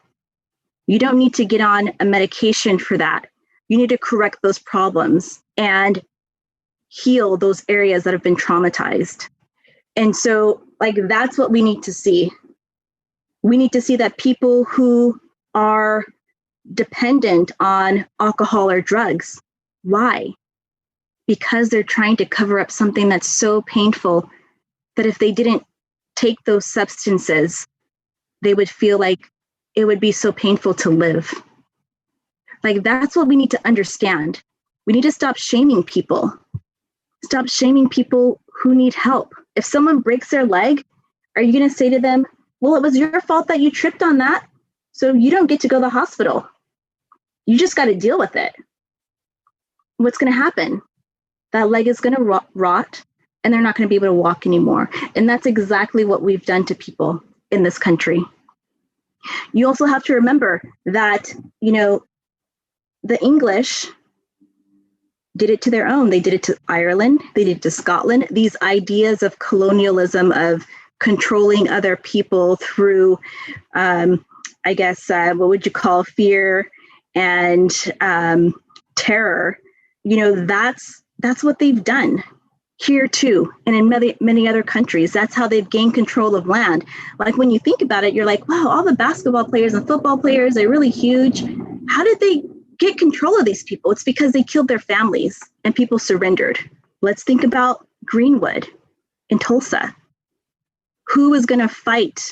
You don't need to get on a medication for that. You need to correct those problems and heal those areas that have been traumatized. And so, that's what we need to see. We need to see that people who are dependent on alcohol or drugs, why? Because they're trying to cover up something that's so painful that if they didn't take those substances, they would feel like it would be so painful to live. That's what we need to understand. We need to stop shaming people. Stop shaming people who need help. If someone breaks their leg, are you going to say to them, well, it was your fault that you tripped on that, so you don't get to go to the hospital. You just got to deal with it. What's going to happen? That leg is going to rot, and they're not going to be able to walk anymore. And that's exactly what we've done to people in this country. You also have to remember that, the English did it to their own. They did it to Ireland. They did it to Scotland. These ideas of colonialism, of controlling other people through, what would you call fear and terror, that's what they've done here too. And in many other countries, that's how they've gained control of land. Like when you think about it, you're like, wow, all the basketball players and football players, they're really huge. How did they get control of these people? It's because they killed their families and people surrendered. Let's think about Greenwood in Tulsa. Who is going to fight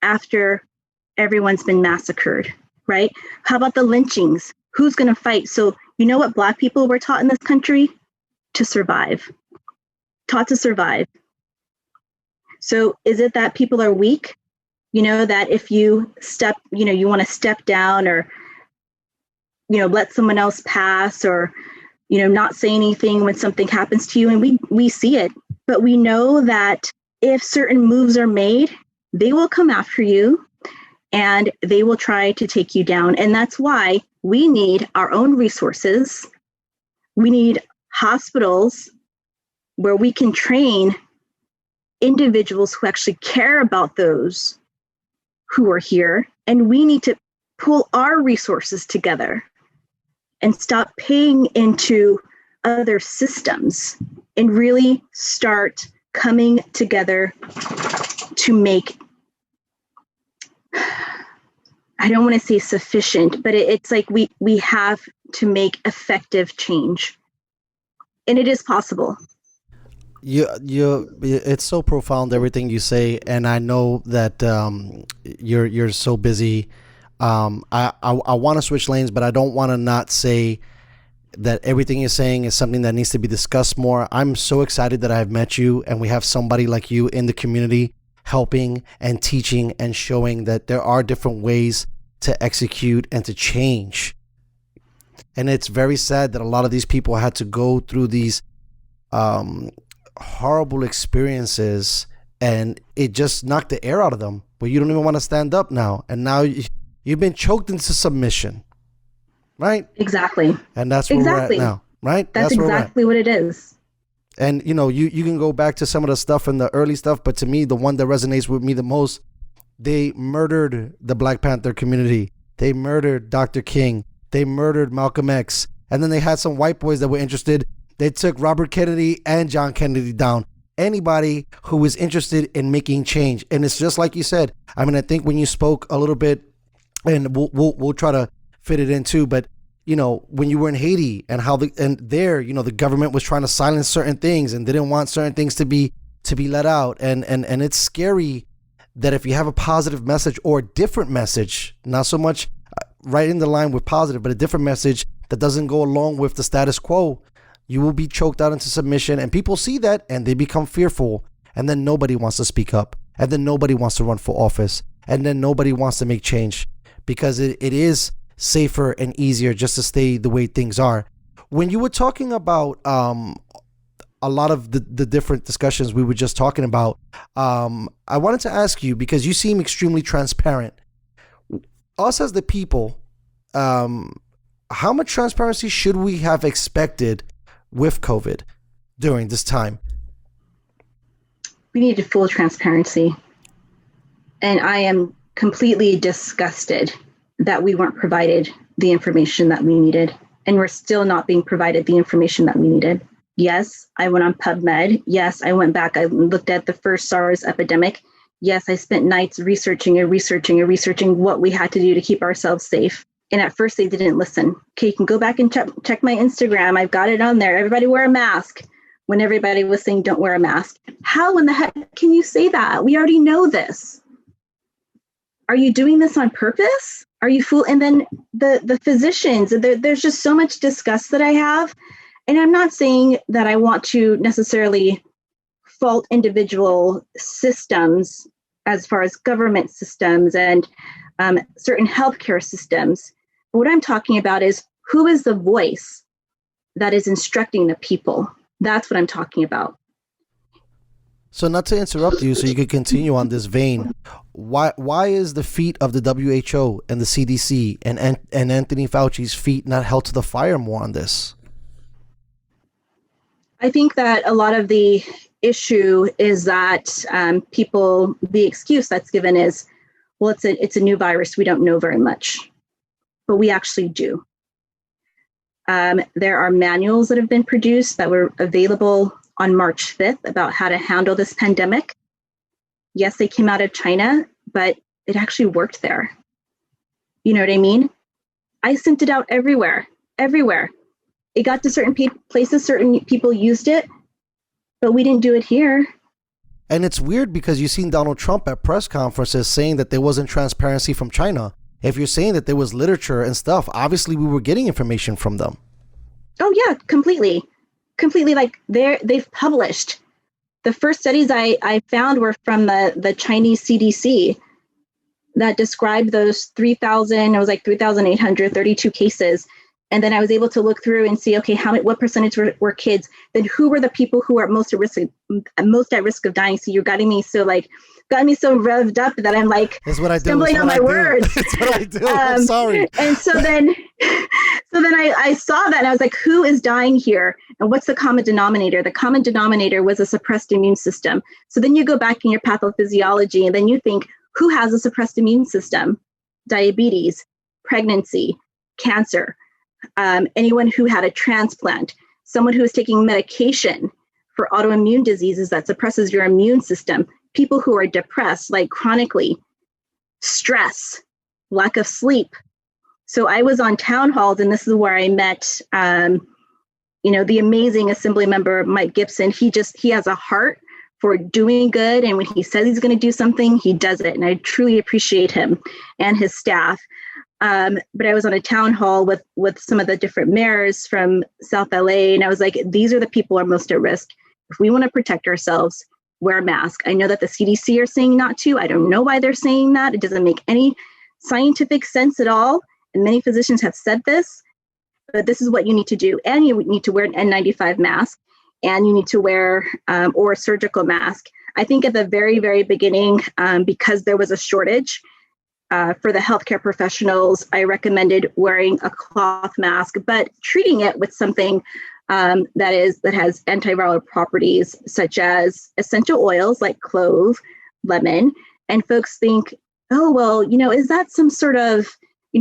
after everyone's been massacred, right? How about the lynchings? Who's going to fight so You know what Black people were taught in this country? To survive. Taught to survive. So is it that people are weak? You know, that if you step, you know, you want to step down or, you know, let someone else pass or, you know, not say anything when something happens to you. And we see it, but we know that if certain moves are made, they will come after you and they will try to take you down. And that's why we need our own resources. We need hospitals where we can train individuals who actually care about those who are here. And we need to pull our resources together and stop paying into other systems and really start coming together to make, I don't want to say sufficient, but it's like we have to make effective change. And it is possible. It's so profound, everything you say, and I know that you're so busy. I want to switch lanes, but I don't want to not say that everything you're saying is something that needs to be discussed more. I'm so excited that I've met you and we have somebody like you in the community helping and teaching and showing that there are different ways to execute and to change. And it's very sad that a lot of these people had to go through these horrible experiences and it just knocked the air out of them, where you don't even want to stand up now. And now you've been choked into submission, right? Exactly. And that's where we're at now, right? That's exactly what it is. And, you know, you can go back to some of the stuff in the early stuff, but to me, the one that resonates with me the most, they murdered the Black Panther community. They murdered Dr. King. They murdered Malcolm X. And then they had some white boys that were interested. They took Robert Kennedy and John Kennedy down. Anybody who was interested in making change. And it's just like you said. I mean, I think when you spoke a little bit, and we'll try to fit it in too, but you know, when you were in Haiti and how the government was trying to silence certain things and didn't want certain things to be let out. And it's scary that if you have a positive message or a different message, not so much right in the line with positive, but a different message that doesn't go along with the status quo, you will be choked out into submission. And people see that and they become fearful. And then nobody wants to speak up. And then nobody wants to run for office. And then nobody wants to make change, because it is safer and easier just to stay the way things are. When you were talking about a lot of the different discussions we were just talking about, I wanted to ask you, because you seem extremely transparent. Us as the people, how much transparency should we have expected with COVID during this time? We needed full transparency. And I am completely disgusted that we weren't provided the information that we needed. And we're still not being provided the information that we needed. Yes, I went on PubMed. Yes, I went back. I looked at the first SARS epidemic. Yes, I spent nights researching what we had to do to keep ourselves safe. And at first they didn't listen. Okay, you can go back and check my Instagram. I've got it on there. Everybody wear a mask. When everybody was saying don't wear a mask. How in the heck can you say that? We already know this. Are you doing this on purpose? Are you fool? And then the physicians, there's just so much disgust that I have. And I'm not saying that I want to necessarily fault individual systems as far as government systems and certain healthcare systems. What I'm talking about is who is the voice that is instructing the people? That's what I'm talking about. So not to interrupt you, so you could continue on this vein, why is the feet of the WHO and the CDC and Anthony Fauci's feet not held to the fire more on this? I think that a lot of the issue is that the excuse that's given is, well, it's a new virus. We don't know very much, but we actually do. There are manuals that have been produced that were available on March 5th about how to handle this pandemic. Yes, they came out of China, but it actually worked there. You know what I mean? I sent it out everywhere. It got to certain places, certain people used it, but we didn't do it here. And it's weird because you've seen Donald Trump at press conferences saying that there wasn't transparency from China. If you're saying that there was literature and stuff, obviously we were getting information from them. Oh yeah, completely. Completely. Like they've published. The first studies I found were from the Chinese CDC that described those 3,000, it was like 3,832 cases. And then I was able to look through and see, okay, what percentage were kids? Then who were the people who are most at risk of dying? So you're got me so revved up that I'm like That's what I do. stumbling on my words. That's what I do. I'm sorry. And so then I saw that and I was like, who is dying here? And what's the common denominator? The common denominator was a suppressed immune system. So then you go back in your pathophysiology and then you think, who has a suppressed immune system? Diabetes, pregnancy, cancer, anyone who had a transplant, someone who is taking medication for autoimmune diseases that suppresses your immune system, people who are depressed, like chronically, stress, lack of sleep. So I was on town halls, and this is where I met, the amazing Assembly member, Mike Gibson. He has a heart for doing good. And when he says he's going to do something, he does it. And I truly appreciate him and his staff. But I was on a town hall with some of the different mayors from South LA. And I was like, these are the people who are most at risk. If we want to protect ourselves, wear a mask. I know that the CDC are saying not to. I don't know why they're saying that. It doesn't make any scientific sense at all. And many physicians have said this, but this is what you need to do. And you need to wear an N95 mask, and you need to wear or a surgical mask. I think at the very, very beginning, because there was a shortage for the healthcare professionals, I recommended wearing a cloth mask, but treating it with something that has antiviral properties, such as essential oils like clove, lemon. And folks think, oh, well, is that some sort of,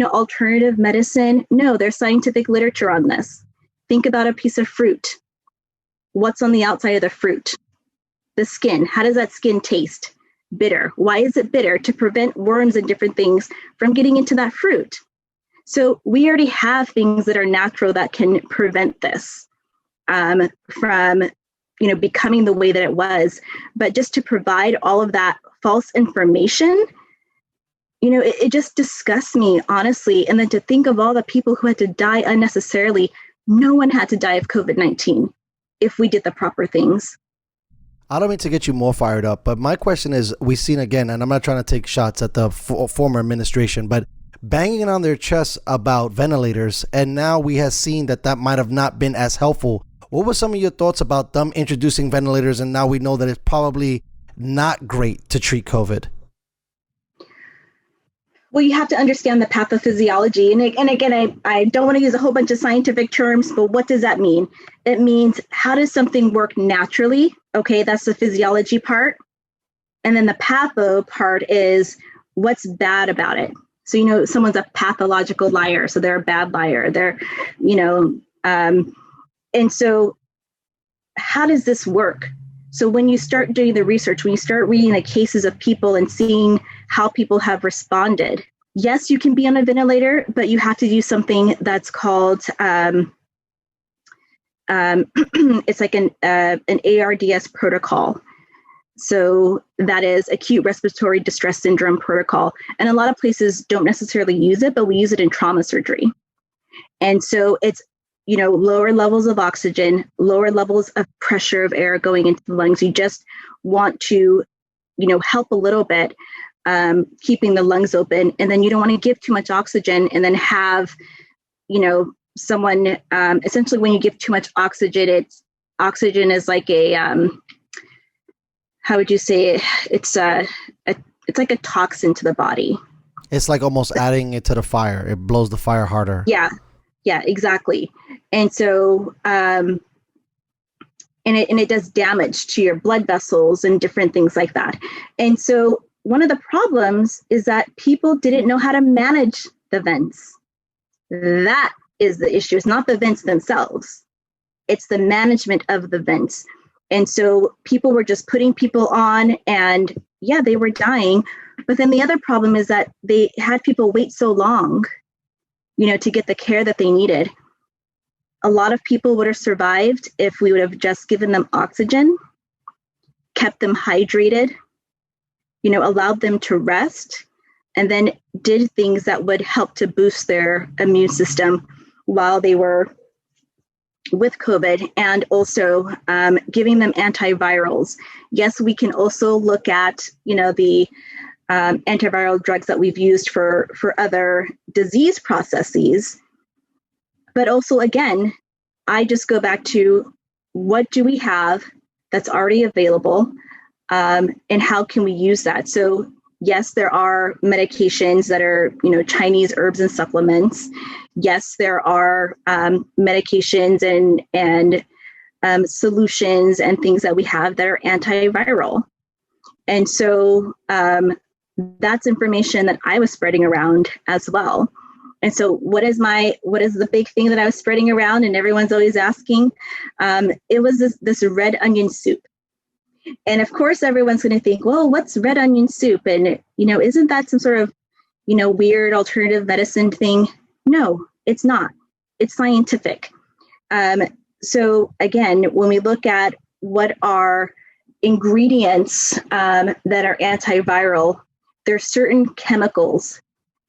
alternative medicine? No, there's scientific literature on this. Think about a piece of fruit. What's on the outside of the fruit? The skin. How does that skin taste? Bitter. Why is it bitter? To prevent worms and different things from getting into that fruit. So we already have things that are natural that can prevent this from, becoming the way that it was. But just to provide all of that false information, it just disgusts me, honestly. And then to think of all the people who had to die unnecessarily. No one had to die of COVID-19 if we did the proper things. I don't mean to get you more fired up, but my question is, we've seen again, and I'm not trying to take shots at the former administration, but banging on their chests about ventilators, and now we have seen that might have not been as helpful. What were some of your thoughts about them introducing ventilators, and now we know that it's probably not great to treat COVID? Well, you have to understand the pathophysiology. And again, I don't want to use a whole bunch of scientific terms, but what does that mean? It means, how does something work naturally? Okay, that's the physiology part. And then the patho part is, what's bad about it? So, someone's a pathological liar, so they're a bad liar. And so how does this work? So when you start doing the research, when you start reading the cases of people and seeing how people have responded, yes, you can be on a ventilator, but you have to do something that's called, it's like an ARDS protocol. So that is acute respiratory distress syndrome protocol. And a lot of places don't necessarily use it, but we use it in trauma surgery. And so it's, lower levels of oxygen, lower levels of pressure of air going into the lungs. You just want to, help a little bit, keeping the lungs open. And then you don't want to give too much oxygen and then have, someone, essentially when you give too much oxygen, oxygen is like a, how would you say it? It's like a toxin to the body. It's like almost adding it to the fire. It blows the fire harder. Yeah, exactly. And so, and it does damage to your blood vessels and different things like that. And so one of the problems is that people didn't know how to manage the vents. That is the issue. It's not the vents themselves. It's the management of the vents. And so people were just putting people on, and yeah, they were dying. But then the other problem is that they had people wait so long, to get the care that they needed. A lot of people would have survived if we would have just given them oxygen, kept them hydrated, allowed them to rest, and then did things that would help to boost their immune system while they were, with COVID, and also giving them antivirals. Yes, we can also look at, the antiviral drugs that we've used for other disease processes. But also, again, I just go back to what do we have that's already available, and how can we use that? So yes, there are medications that are, Chinese herbs and supplements. Yes, there are medications and solutions and things that we have that are antiviral. And so that's information that I was spreading around as well. And so what is the big thing that I was spreading around and everyone's always asking? It was this red onion soup. And of course, everyone's going to think, well, what's red onion soup? And, isn't that some sort of, weird alternative medicine thing? No, it's not. It's scientific. So again, when we look at what are ingredients that are antiviral, there's certain chemicals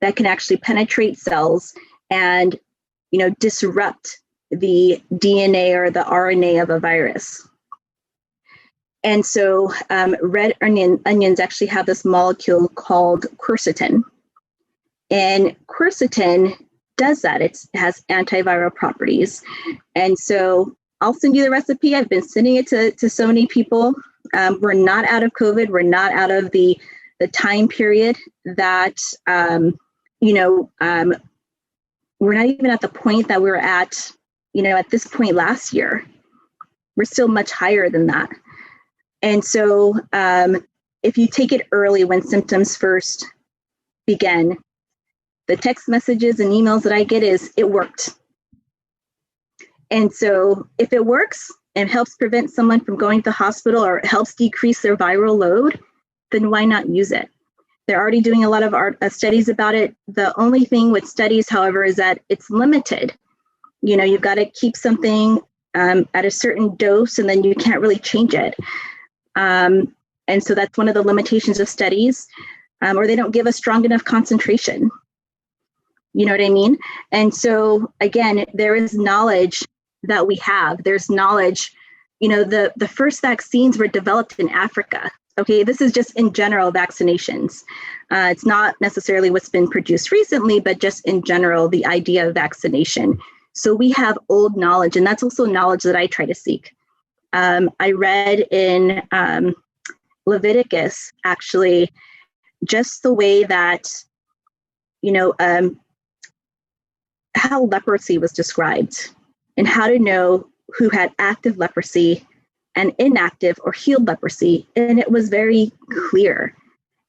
that can actually penetrate cells and, disrupt the DNA or the RNA of a virus. And so red onions actually have this molecule called quercetin. And quercetin does that. It has antiviral properties. And so I'll send you the recipe. I've been sending it to so many people. We're not out of COVID. We're not out of the time period that, we're not even at the point that we were at, at this point last year. We're still much higher than that. And so if you take it early when symptoms first begin, the text messages and emails that I get is, it worked. And so if it works and helps prevent someone from going to the hospital or helps decrease their viral load, then why not use it? They're already doing a lot of studies about it. The only thing with studies, however, is that it's limited. You've got to keep something at a certain dose, and then you can't really change it. And so that's one of the limitations of studies, or they don't give a strong enough concentration. You know what I mean? And so again, there is knowledge that we have. There's knowledge, the first vaccines were developed in Africa. Okay, this is just in general vaccinations. It's not necessarily what's been produced recently, but just in general, the idea of vaccination. So we have old knowledge, and that's also knowledge that I try to seek. I read in Leviticus, actually, just the way that, how leprosy was described and how to know who had active leprosy and inactive or healed leprosy. And it was very clear.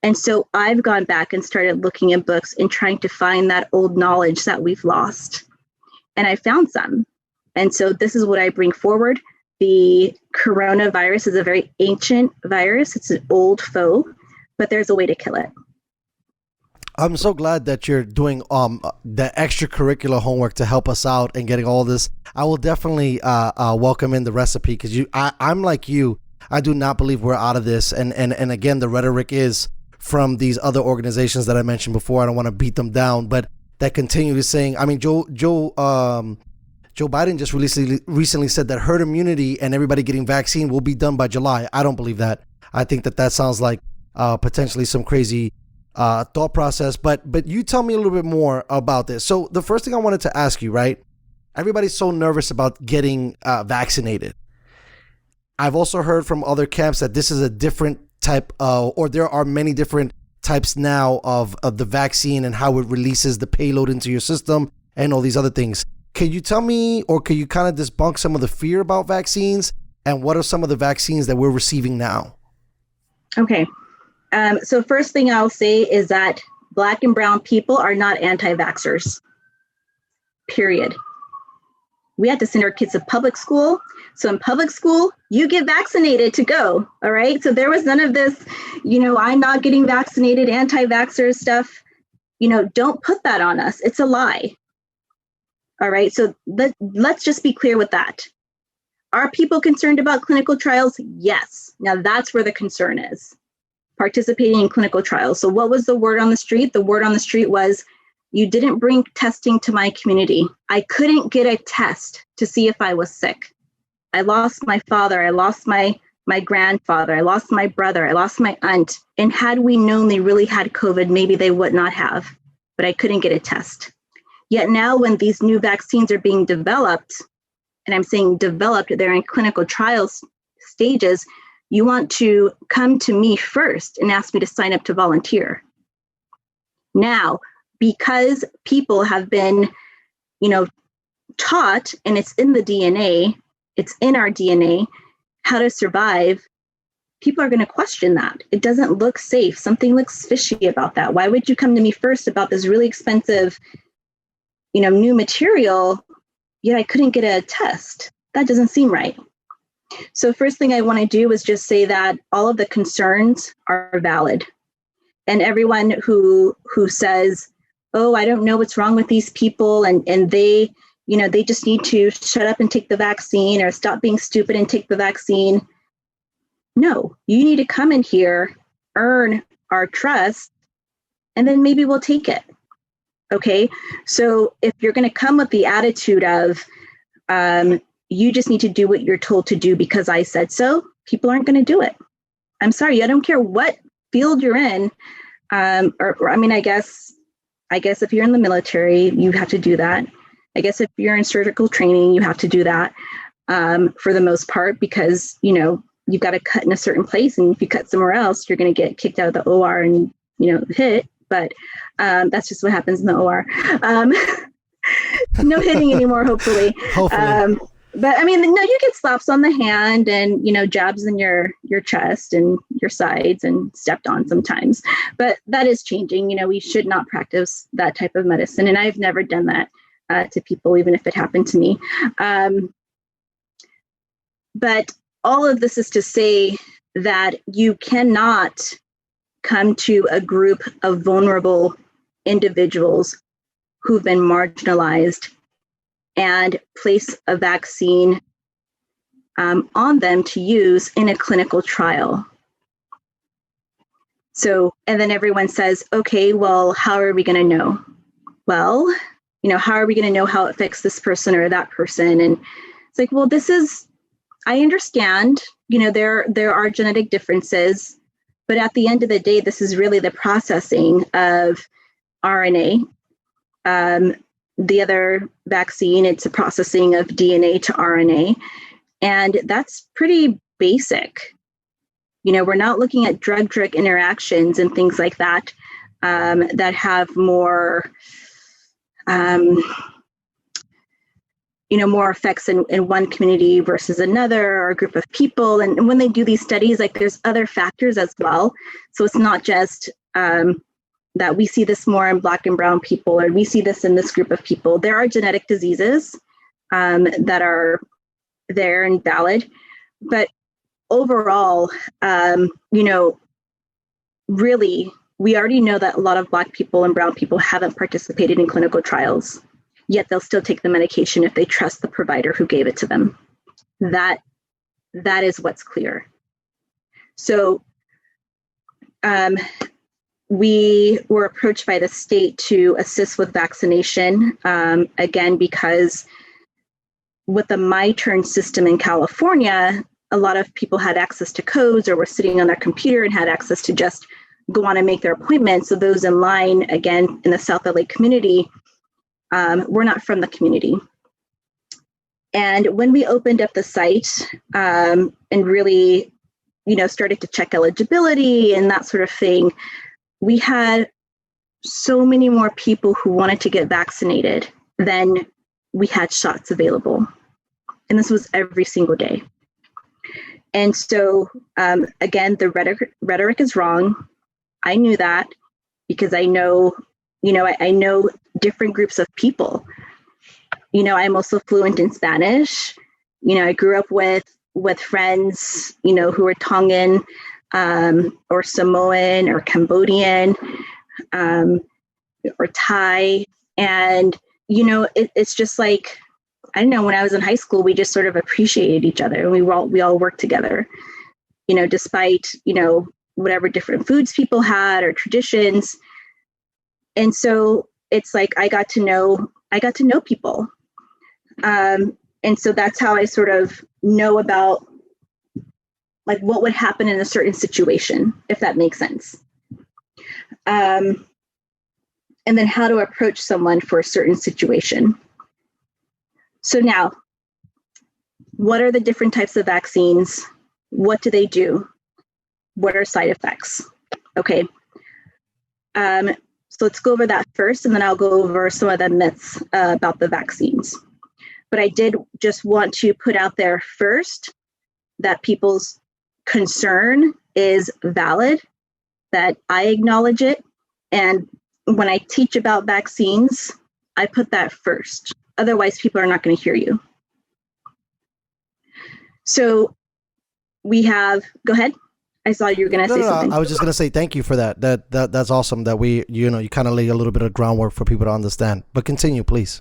And so I've gone back and started looking in books and trying to find that old knowledge that we've lost. And I found some. And so this is what I bring forward. The coronavirus is a very ancient virus. It's an old foe, but there's a way to kill it. I'm so glad that you're doing the extracurricular homework to help us out and getting all this. I will definitely welcome in the recipe, because I'm like you. I do not believe we're out of this. And again, the rhetoric is from these other organizations that I mentioned before. I don't want to beat them down, but that continue saying, I mean, Joe Biden just recently said that herd immunity and everybody getting vaccine will be done by July. I don't believe that. I think that sounds like potentially some crazy thought process. But you tell me a little bit more about this. So the first thing I wanted to ask you, right? Everybody's so nervous about getting vaccinated. I've also heard from other camps that this is a different type or there are many different types now of the vaccine and how it releases the payload into your system and all these other things. Can you tell me, or can you kind of debunk some of the fear about vaccines, and what are some of the vaccines that we're receiving now? Okay. So first thing I'll say is that Black and brown people are not anti-vaxxers, period. We had to send our kids to public school. So in public school, you get vaccinated to go, all right? So there was none of this, I'm not getting vaccinated, anti-vaxxer stuff. Don't put that on us. It's a lie. All right, so let's just be clear with that. Are people concerned about clinical trials? Yes. Now that's where the concern is, participating in clinical trials. So what was the word on the street? The word on the street was You didn't bring testing to my community. I couldn't get a test to see if I was sick. I lost my father. I lost my grandfather. I lost my brother. I lost my aunt. And had we known they really had COVID, maybe they would not have. But I couldn't get a test. Yet now when these new vaccines are being developed, and I'm saying developed, they're in clinical trials stages, you want to come to me first and ask me to sign up to volunteer. Now, because people have been, taught, and it's in the DNA, it's in our DNA, how to survive, people are going to question that. It doesn't look safe. Something looks fishy about that. Why would you come to me first about this really expensive, new material, yet I couldn't get a test? That doesn't seem right. So first thing I want to do is just say that all of the concerns are valid. And everyone who says, oh, I don't know what's wrong with these people, and they, they just need to shut up and take the vaccine, or stop being stupid and take the vaccine. No, you need to come in here, earn our trust, and then maybe we'll take it. Okay, so if you're going to come with the attitude of, you just need to do what you're told to do because I said so, people aren't going to do it. I'm sorry, I don't care what field you're in. I guess if you're in the military, you have to do that. I guess if you're in surgical training, you have to do that for the most part, because, you've got to cut in a certain place. And if you cut somewhere else, you're going to get kicked out of the OR and, hit. But that's just what happens in the OR. No hitting anymore, hopefully. But you get slaps on the hand and, jabs in your chest and your sides and stepped on sometimes. But that is changing. We should not practice that type of medicine. And I've never done that to people, even if it happened to me. But all of this is to say that you cannot come to a group of vulnerable individuals who've been marginalized and place a vaccine on them to use in a clinical trial. So, and then everyone says, okay, well, how are we going to know? Well, how are we going to know how it affects this person or that person? And it's like, well, I understand, there are genetic differences, but at the end of the day, this is really the processing of RNA. The other vaccine, it's a processing of DNA to RNA. And that's pretty basic. We're not looking at drug-drug interactions and things like that, that have more, more effects in one community versus another, or a group of people. And when they do these studies, there's other factors as well. So it's not just that we see this more in Black and brown people, or we see this in this group of people. There are genetic diseases that are there and valid. But overall, really, we already know that a lot of Black people and brown people haven't participated in clinical trials, yet they'll still take the medication if they trust the provider who gave it to them. That is what's clear. So we were approached by the state to assist with vaccination, again, because with the My Turn system in California, a lot of people had access to codes or were sitting on their computer and had access to just go on and make their appointments. So those in line, again, in the South LA community, were not from the community. And when we opened up the site and really, started to check eligibility and that sort of thing, we had so many more people who wanted to get vaccinated than we had shots available. And this was every single day. And so, again, the rhetoric is wrong. I knew that because I know different groups of people. I'm also fluent in Spanish. I grew up with friends, who were Tongan, or Samoan or Cambodian, or Thai. And, it's just like, I don't know, when I was in high school, we just sort of appreciated each other, and we all worked together, despite, whatever different foods people had or traditions. And so it's like I got to know people. And so that's how I sort of know about like what would happen in a certain situation, if that makes sense. And then how to approach someone for a certain situation. So now, what are the different types of vaccines? What do they do? What are side effects? Okay. So let's go over that first, and then I'll go over some of the myths about the vaccines. But I did just want to put out there first that people's concern is valid, that I acknowledge it. And when I teach about vaccines, I put that first. Otherwise, people are not going to hear you. So we have, go ahead. I saw you were going to say something. I was just going to say thank you for that. That's awesome that you kind of lay a little bit of groundwork for people to understand. But continue, please.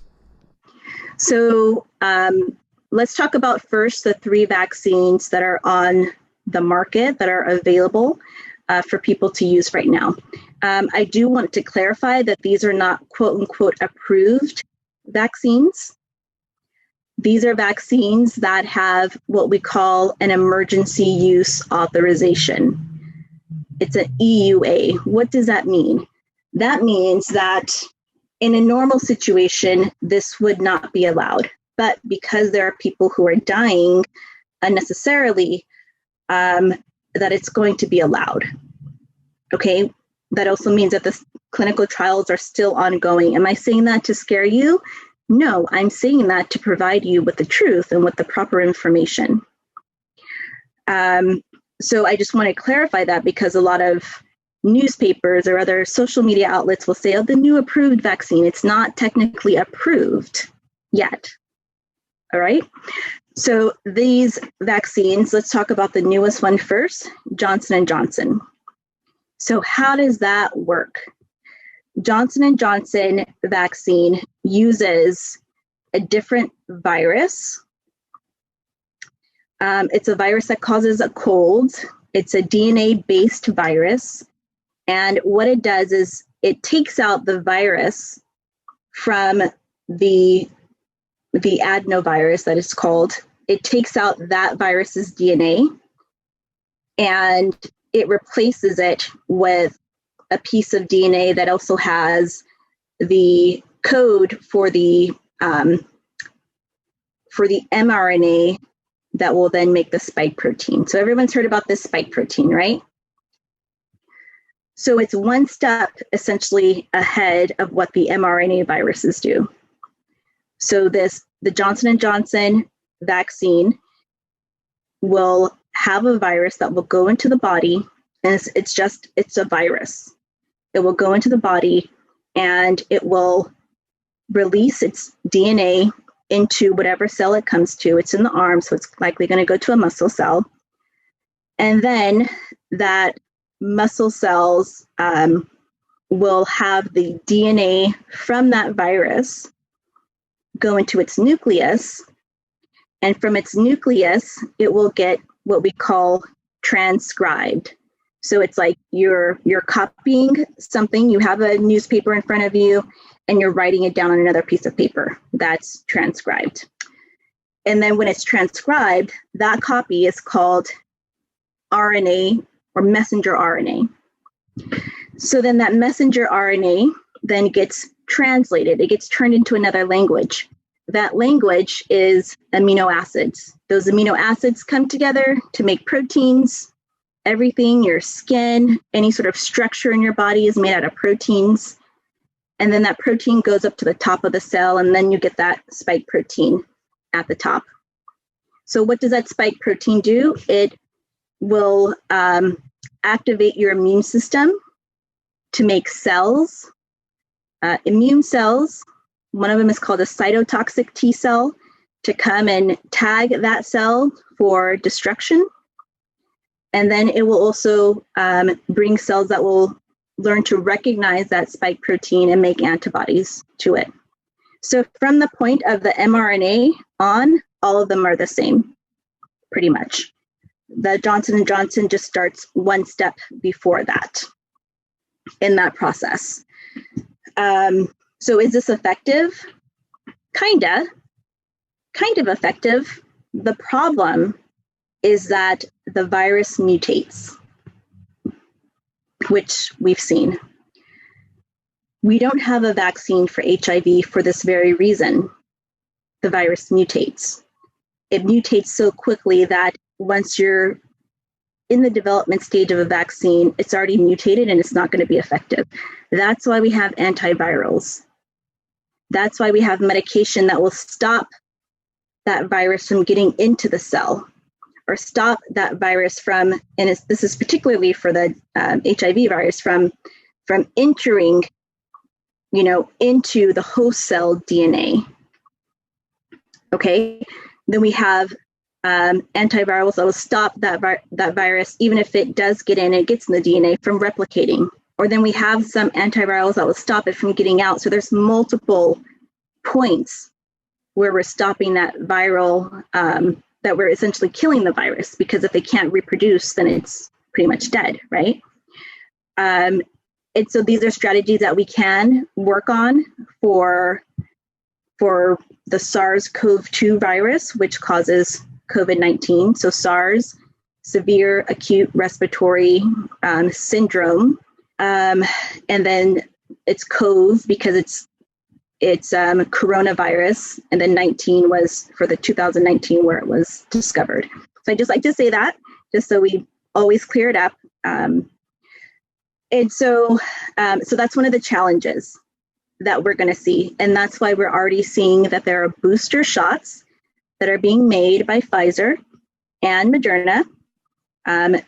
So let's talk about first the 3 vaccines that are on the market that are available for people to use right now. I do want to clarify that these are not quote unquote approved vaccines. These are vaccines that have what we call an emergency use authorization. It's an EUA. What does that mean? That means that in a normal situation, this would not be allowed. But because there are people who are dying unnecessarily, that it's going to be allowed. Okay, that also means that the clinical trials are still ongoing. Am I saying that to scare you? No, I'm saying that to provide you with the truth and with the proper information. So I just want to clarify that because a lot of newspapers or other social media outlets will say, oh, the new approved vaccine, it's not technically approved yet. All right. So these vaccines, let's talk about the newest one first, Johnson & Johnson. So how does that work? Johnson & Johnson vaccine uses a different virus. It's a virus that causes a cold. It's a DNA-based virus. And what it does is it takes out the virus from the adenovirus that it's called. It takes out that virus's DNA and it replaces it with a piece of DNA that also has the code for the mRNA that will then make the spike protein. So everyone's heard about this spike protein, right? So it's one step essentially ahead of what the mRNA viruses do. So the Johnson & Johnson vaccine will have a virus that will go into the body, and it's a virus. It will go into the body and it will release its DNA into whatever cell it comes to. It's in the arm, so it's likely going to go to a muscle cell. And then that muscle cells will have the DNA from that virus go into its nucleus. And from its nucleus, it will get what we call transcribed. So it's like you're copying something, you have a newspaper in front of you, and you're writing it down on another piece of paper. That's transcribed. And then when it's transcribed, that copy is called RNA or messenger RNA. So then that messenger RNA then gets translated. It gets turned into another language. That language is amino acids. Those amino acids come together to make proteins. Everything, your skin, any sort of structure in your body is made out of proteins. And then that protein goes up to the top of the cell, and then you get that spike protein at the top. So what does that spike protein do? It will activate your immune system to make cells, immune cells. One of them is called a cytotoxic T cell, to come and tag that cell for destruction. And then it will also bring cells that will learn to recognize that spike protein and make antibodies to it. So from the point of the mRNA on, all of them are the same, pretty much. The Johnson & Johnson just starts one step before that in that process. So is this effective? Kind of effective. The problem is that the virus mutates, which we've seen. We don't have a vaccine for HIV for this very reason. The virus mutates. It mutates so quickly that once you're in the development stage of a vaccine, it's already mutated and it's not going to be effective. That's why we have antivirals. That's why we have medication that will stop that virus from getting into the cell, or stop that virus from, and this is particularly for the HIV virus, from entering, into the host cell DNA. Okay, then we have antivirals that will stop that virus, even if it does get in, it gets in the DNA, from replicating. Or then we have some antivirals that will stop it from getting out. So there's multiple points where we're stopping that viral, that we're essentially killing the virus, because if they can't reproduce, then it's pretty much dead, right? And so these are strategies that we can work on for the SARS-CoV-2 virus, which causes COVID-19. So SARS, severe acute respiratory syndrome, and then it's CoV because it's coronavirus, and then 19 was for the 2019 where it was discovered. So I just like to say that, just so we always clear it up. And so that's one of the challenges that we're going to see, and that's why we're already seeing that there are booster shots that are being made by Pfizer and Moderna.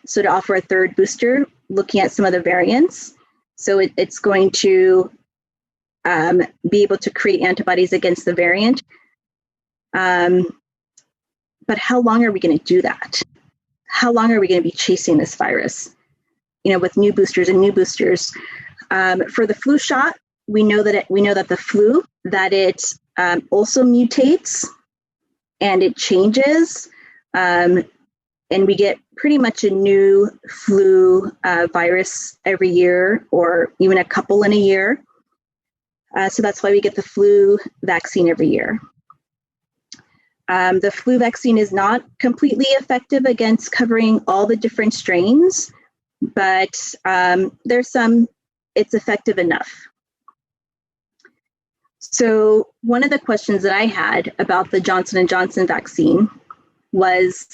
So to offer a third booster, looking at some of the variants, so it's going to be able to create antibodies against the variant. But how long are we going to do that? How long are we going to be chasing this virus, with new boosters and new boosters? For the flu shot, we know that the flu, that it also mutates and it changes, and we get pretty much a new flu virus every year, or even a couple in a year. So that's why we get the flu vaccine every year. The flu vaccine is not completely effective against covering all the different strains, but it's effective enough. So one of the questions that I had about the Johnson & Johnson vaccine was,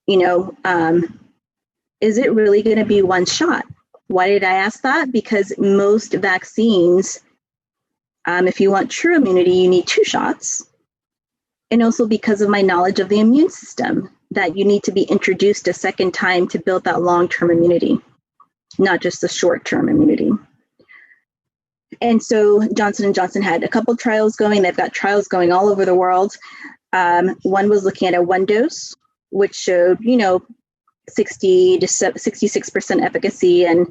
is it really going to be one shot? Why did I ask that? Because most vaccines, if you want true immunity, you need 2 shots. And also because of my knowledge of the immune system, that you need to be introduced a second time to build that long-term immunity, not just the short-term immunity. And so Johnson & Johnson had a couple trials going. They've got trials going all over the world. One was looking at a 1 dose, which showed, 60 to 66% efficacy in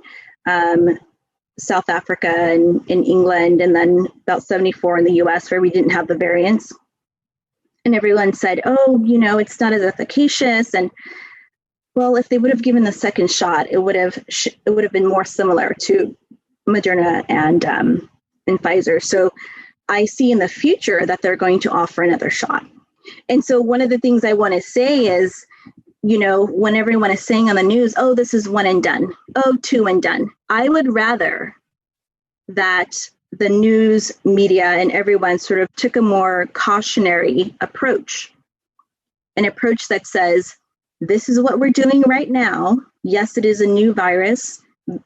South Africa and in England, and then about 74 in the US, where we didn't have the variants. And everyone said, it's not as efficacious. And well, if they would have given the second shot, it would have been more similar to Moderna and Pfizer. So I see in the future that they're going to offer another shot. And so one of the things I want to say is, when everyone is saying on the news, oh, this is 1 and done, oh, 2 and done, I would rather that the news media and everyone sort of took a more cautionary approach, an approach that says, this is what we're doing right now. Yes, it is a new virus.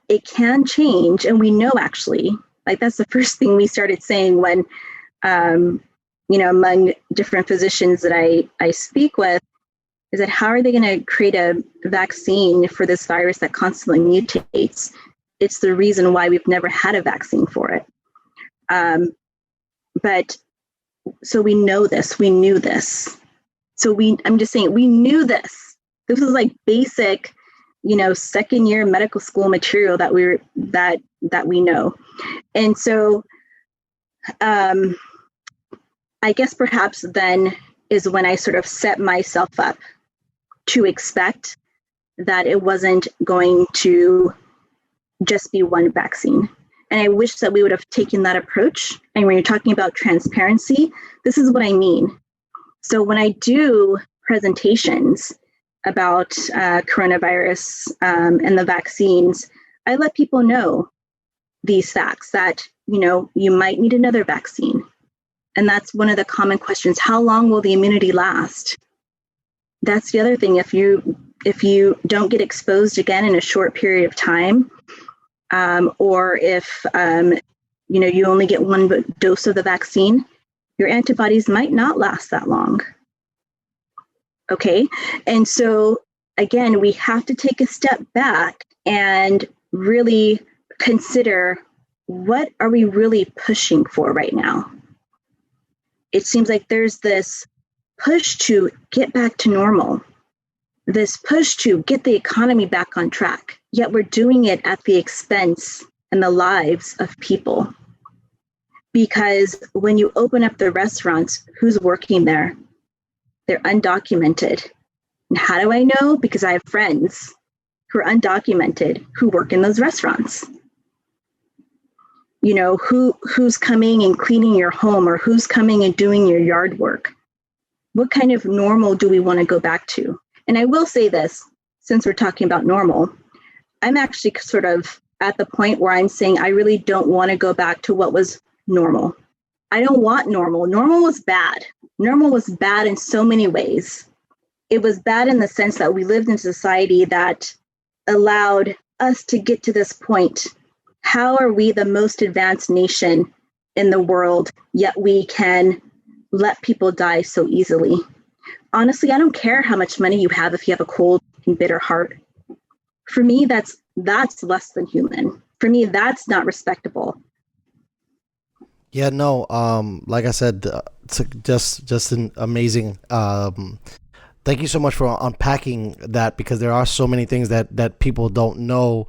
It can change. And we know, actually, like, that's the first thing we started saying when, among different physicians that I speak with, is that how are they going to create a vaccine for this virus that constantly mutates? It's the reason why we've never had a vaccine for it. But so we know this, we knew this. So I'm just saying, we knew this. This was like basic, second year medical school material that we know. And so, I guess perhaps then is when I sort of set myself up to expect that it wasn't going to just be one vaccine, And I wish that we would have taken that approach. And when you're talking about transparency, this is what I mean. So when I do presentations about coronavirus and the vaccines, I let people know these facts that, you might need another vaccine. And that's one of the common questions. How long will the immunity last? That's the other thing. If you don't get exposed again in a short period of time, or if you only get one dose of the vaccine, your antibodies might not last that long. Okay, and so again, we have to take a step back and really consider, what are we really pushing for right now? It seems like there's this push to get back to normal, this push to get the economy back on track, yet we're doing it at the expense and the lives of people. Because when you open up the restaurants, who's working there? They're undocumented. And how do I know? Because I have friends who are undocumented who work in those restaurants. Who's coming and cleaning your home, or who's coming and doing your yard work? What kind of normal do we want to go back to? And I will say this, since we're talking about normal, I'm actually sort of at the point where I'm saying I really don't want to go back to what was normal. I don't want normal. Normal was bad. Normal was bad in so many ways. It was bad in the sense that we lived in a society that allowed us to get to this point. How are we the most advanced nation in the world, yet we can let people die so easily? Honestly, I don't care how much money you have if you have a cold and bitter heart. For me, that's less than human. For me, that's not respectable. Yeah, no. Like I said, it's just an amazing. Thank you so much for unpacking that, because there are so many things that people don't know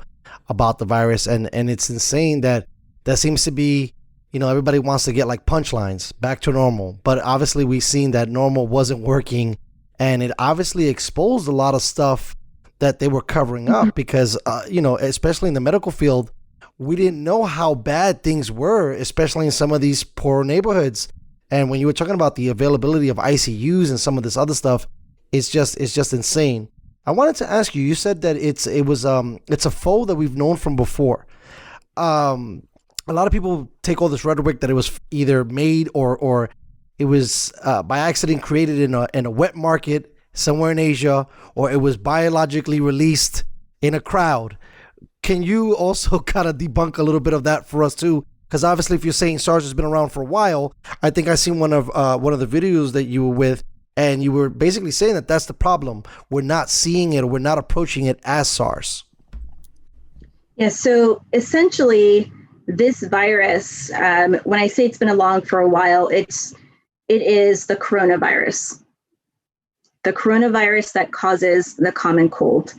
about the virus, and it's insane that seems to be, everybody wants to get like punchlines back to normal, but obviously we've seen that normal wasn't working, and it obviously exposed a lot of stuff that they were covering up, because especially in the medical field, we didn't know how bad things were, especially in some of these poor neighborhoods. And when you were talking about the availability of ICUs and some of this other stuff, it's just insane. I wanted to ask you, you said that it's a foe that we've known from before. A lot of people take all this rhetoric that it was either made or it was by accident created in a wet market somewhere in Asia, or it was biologically released in a crowd. Can you also kind of debunk a little bit of that for us too? Because obviously, if you're saying SARS has been around for a while, I think I seen one of the videos that you were with, and you were basically saying that that's the problem. We're not seeing it, or we're not approaching it as SARS. Yeah. So essentially, this virus, when I say it's been along for a while, it is the coronavirus. The coronavirus that causes the common cold.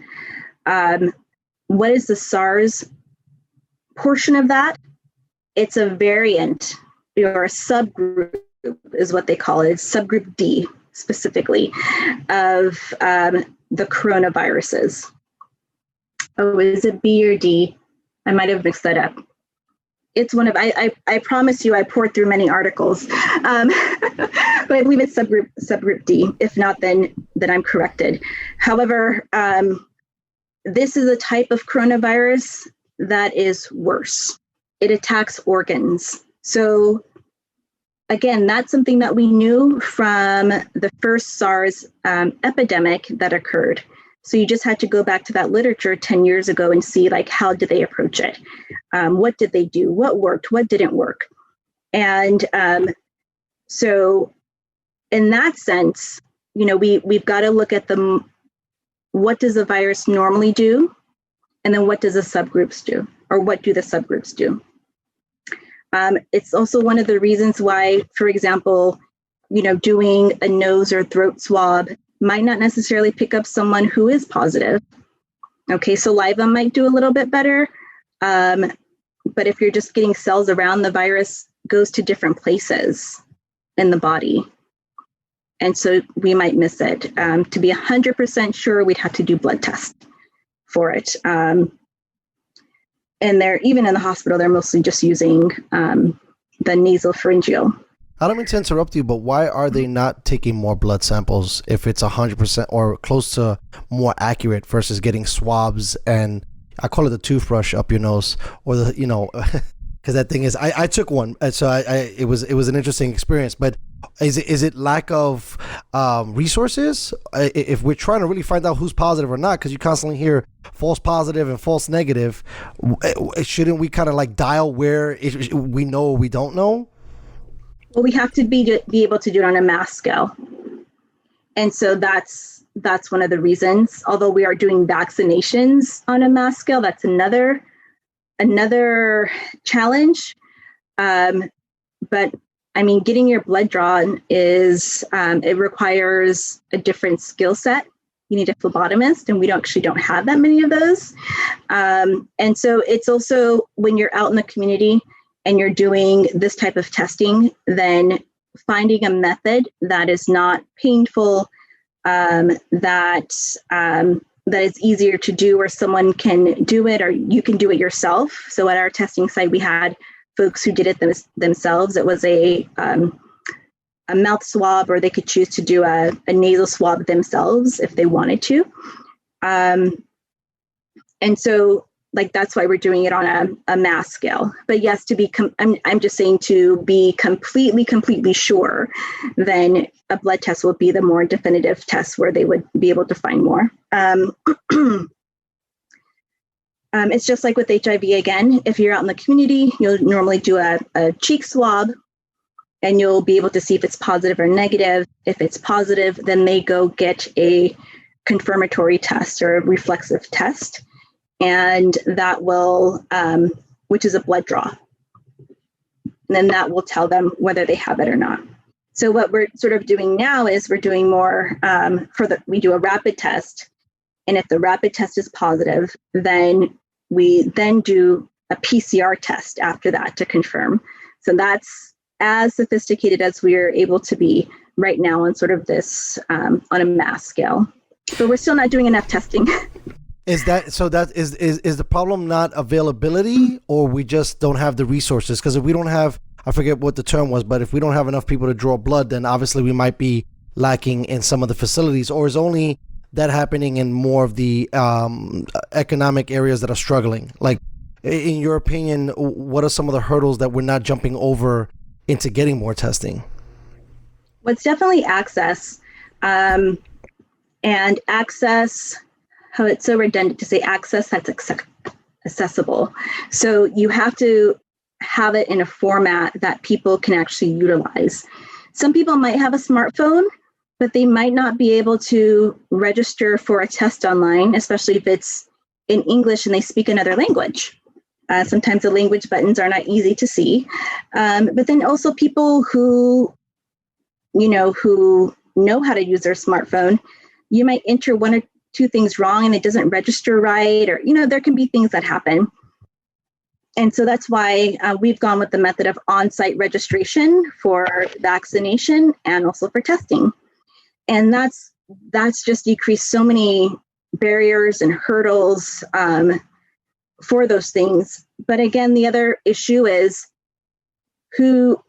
What is the SARS portion of that? It's a variant, or a subgroup is what they call it. It's subgroup D specifically of the coronaviruses. Oh, is it B or D? I might have mixed that up. It's one of, I promise you, I poured through many articles, but I believe it's subgroup D. If not, then I'm corrected. However, this is a type of coronavirus that is worse. It attacks organs. So again, that's something that we knew from the first SARS epidemic that occurred. So you just had to go back to that literature 10 years ago and see, like, how did they approach it? What did they do? What worked? What didn't work? And so in that sense, we've got to look at what does the virus normally do? And then what does the subgroups do? Or what do the subgroups do? It's also one of the reasons why, for example, doing a nose or throat swab might not necessarily pick up someone who is positive. Okay, saliva might do a little bit better. But if you're just getting cells around, the virus goes to different places in the body. And so we might miss it. To be 100% sure, we'd have to do blood tests for it. and they're even in the hospital, they're mostly just using the nasal pharyngeal. I don't mean to interrupt you, but why are they not taking more blood samples if it's 100% or close to more accurate versus getting swabs and I call it the toothbrush up your nose or the, you know, because that thing is, I took one, so it was an interesting experience. But is it lack of resources? If we're trying to really find out who's positive or not, because you constantly hear false positive and false negative, shouldn't we kind of like dial where we know or we don't know? Well, we have to be able to do it on a mass scale. And so that's one of the reasons, although we are doing vaccinations on a mass scale, that's another challenge. But I mean, getting your blood drawn is, it requires a different skill set. You need a phlebotomist, and we don't have that many of those. And so it's also when you're out in the community and you're doing this type of testing, then finding a method that is not painful, that is easier to do, or someone can do it, or you can do it yourself. So at our testing site, we had folks who did it themselves. It was a mouth swab, or they could choose to do a nasal swab themselves if they wanted to. And so, like, that's why we're doing it on a mass scale. But yes, I'm just saying, to be completely sure, then a blood test will be the more definitive test where they would be able to find more. It's just like with HIV again. If you're out in the community, you'll normally do a cheek swab, and you'll be able to see if it's positive or negative. If it's positive, then they go get a confirmatory test or a reflexive test. And that will, which is a blood draw. And then that will tell them whether they have it or not. So what we're sort of doing now is we're doing more we do a rapid test. And if the rapid test is positive, then we then do a PCR test after that to confirm. So that's as sophisticated as we are able to be right now on sort of this, on a mass scale. But we're still not doing enough testing. Is the problem not availability, or we just don't have the resources? Because if we don't have, I forget what the term was, but if we don't have enough people to draw blood, then obviously we might be lacking in some of the facilities. Or is only that happening in more of the economic areas that are struggling? Like, in your opinion, what are some of the hurdles that we're not jumping over into getting more testing? Well, it's definitely access, and access. Oh, it's so redundant to say access that's accessible. So you have to have it in a format that people can actually utilize. Some people might have a smartphone, but they might not be able to register for a test online, especially if it's in English and they speak another language. Sometimes the language buttons are not easy to see. But then also people who know how to use their smartphone, you might enter one or two things wrong and it doesn't register right, or, there can be things that happen. And so that's why we've gone with the method of on-site registration for vaccination and also for testing. And that's just decreased so many barriers and hurdles for those things. But again, the other issue is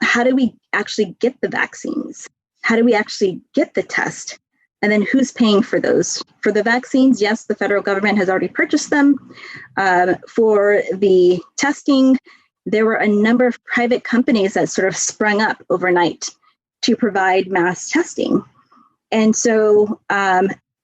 how do we actually get the vaccines? How do we actually get the test? And then who's paying for those? For the vaccines, yes, the federal government has already purchased them. For the testing, there were a number of private companies that sort of sprung up overnight to provide mass testing. And so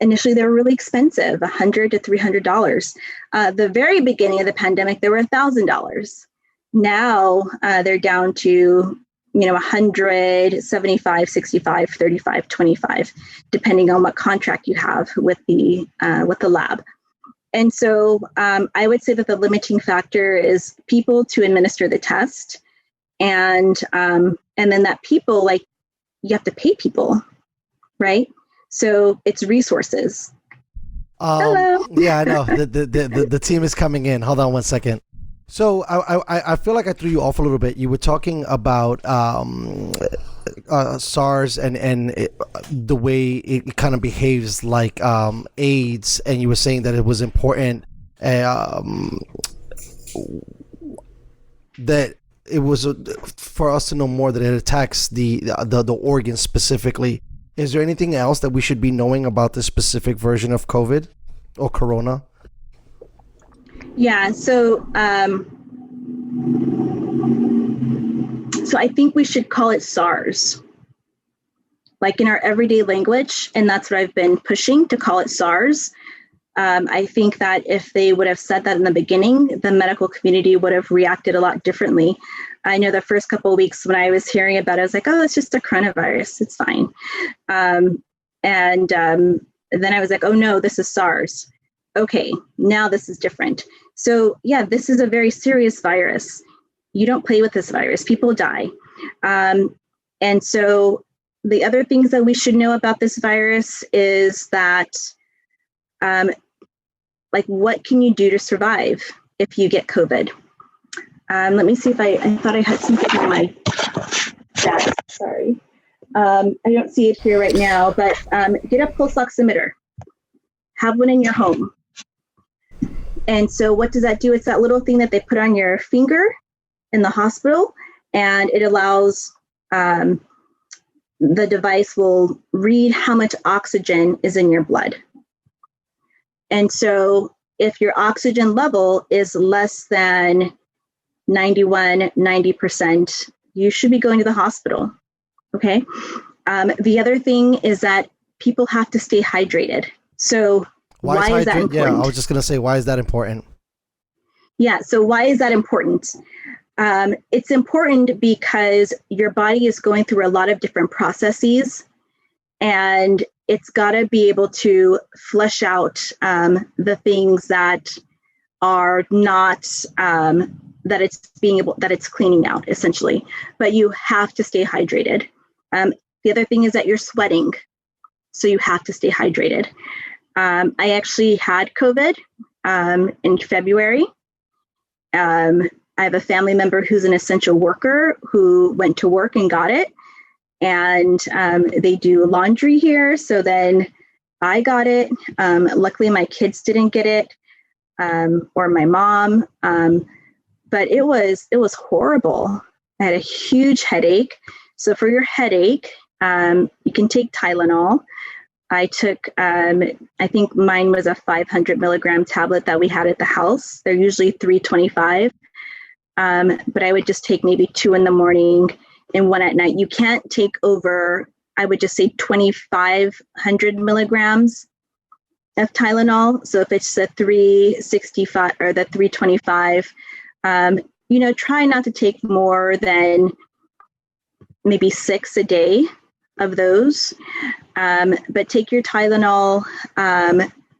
initially they were really expensive, $100 to $300. The very beginning of the pandemic, they were $1,000. Now they're down to $100, $75, $65, $35, $25, depending on what contract you have with the lab. And so I would say that the limiting factor is people to administer the test, and then that people, like, you have to pay people, right? So it's resources. Hello. Yeah, I know. The team is coming in. Hold on one second. So I feel like I threw you off a little bit. You were talking about SARS and the way it kind of behaves like AIDS, and you were saying that it was important that it was for us to know more that it attacks the organs specifically. Is there anything else that we should be knowing about this specific version of COVID or corona? Yeah, so so I think we should call it SARS, like in our everyday language, and that's what I've been pushing, to call it SARS. I think that if they would have said that in the beginning, the medical community would have reacted a lot differently. I know the first couple of weeks when I was hearing about it, I was like, oh, it's just a coronavirus, it's fine. And then I was like, oh no, this is SARS. Okay, now this is different. So yeah, this is a very serious virus. You don't play with this virus, people die. And so the other things that we should know about this virus is that, like, what can you do to survive if you get COVID? Let me see if I thought I had something on my desk, sorry. I don't see it here right now, but get a pulse oximeter. Have one in your home. And so what does that do? It's that little thing that they put on your finger in the hospital, and it allows, the device will read how much oxygen is in your blood. And so if your oxygen level is less than 90%, you should be going to the hospital, okay? The other thing is that people have to stay hydrated. So why is that important? Yeah, I was just going to say, why is that important? Yeah, so why is that important? It's important because your body is going through a lot of different processes, and it's got to be able to flush out the things that are not, that it's cleaning out, essentially. But you have to stay hydrated. The other thing is that you're sweating, so you have to stay hydrated. I actually had COVID in February. I have a family member who's an essential worker who went to work and got it. And they do laundry here. So then I got it. Luckily, my kids didn't get it, or my mom. But it was horrible. I had a huge headache. So for your headache, you can take Tylenol. I took, I think mine was a 500 milligram tablet that we had at the house. They're usually 325. But I would just take maybe 2 in the morning and 1 at night. You can't take over, I would just say 2,500 milligrams of Tylenol. So if it's the 365 or the 325, try not to take more than maybe 6 a day of those. But take your Tylenol,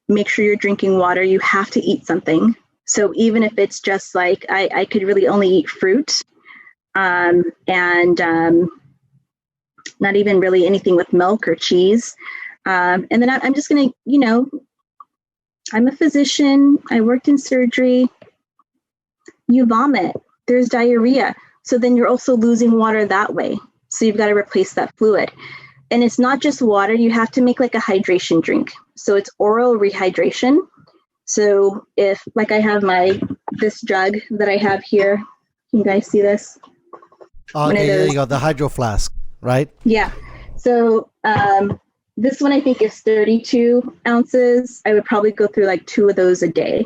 make sure you're drinking water. You have to eat something. So even if it's just like, I could really only eat fruit, and not even really anything with milk or cheese. And then I'm just going to, I'm a physician. I worked in surgery. You vomit. There's diarrhea. So then you're also losing water that way. So you've got to replace that fluid. And it's not just water. You have to make like a hydration drink. So it's oral rehydration. So if, like, I have this jug that I have here, can you guys see this? Okay, there you go, the hydro flask, right? Yeah. So this one I think is 32 ounces. I would probably go through like 2 of those a day.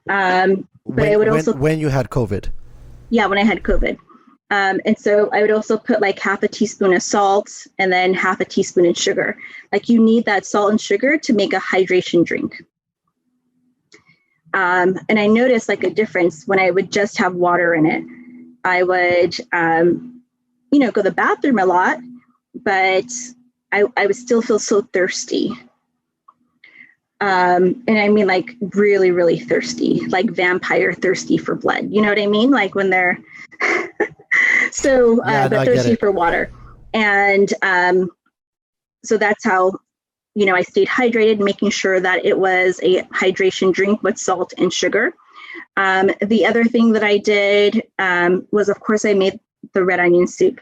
But I would also... When you had COVID? Yeah, when I had COVID. And so I would also put like half a teaspoon of salt and then half a teaspoon of sugar. Like, you need that salt and sugar to make a hydration drink. And I noticed like a difference when I would just have water in it. I would, go to the bathroom a lot, but I would still feel so thirsty. And I mean, like, really, really thirsty, like vampire thirsty for blood. You know what I mean? Like when they're but thirsty for water. And so that's how, I stayed hydrated, making sure that it was a hydration drink with salt and sugar. The other thing that I did was, of course, I made the red onion soup.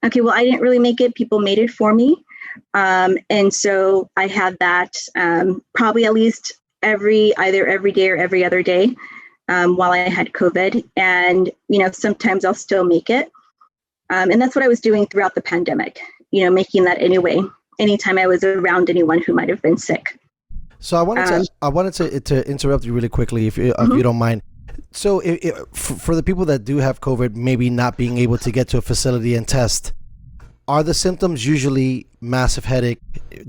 Okay, well, I didn't really make it. People made it for me. And so I had that probably at least either every day or every other day. while I had COVID. And, sometimes I'll still make it. And that's what I was doing throughout the pandemic, making that anyway, anytime I was around anyone who might have been sick. So I wanted to interrupt you really quickly, if you don't mind. So for the people that do have COVID, maybe not being able to get to a facility and test, are the symptoms usually massive headache,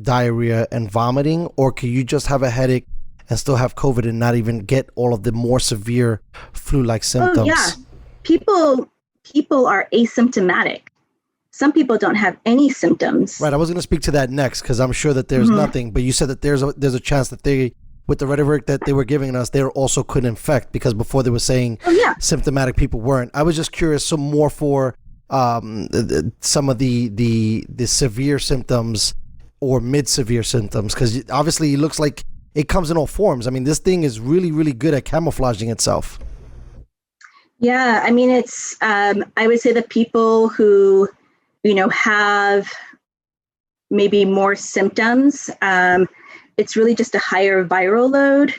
diarrhea, and vomiting, or can you just have a headache and still have COVID and not even get all of the more severe flu-like symptoms? Oh, yeah. People are asymptomatic. Some people don't have any symptoms. Right. I was going to speak to that next, because I'm sure that there's nothing. But you said that there's a chance that they, with the rhetoric that they were giving us, they also could infect, because before they were saying symptomatic people weren't. I was just curious, some more for some of the severe symptoms or mid-severe symptoms, because obviously it looks like it comes in all forms. I mean, this thing is really, really good at camouflaging itself. Yeah, I mean, it's I would say the people who have maybe more symptoms, it's really just a higher viral load,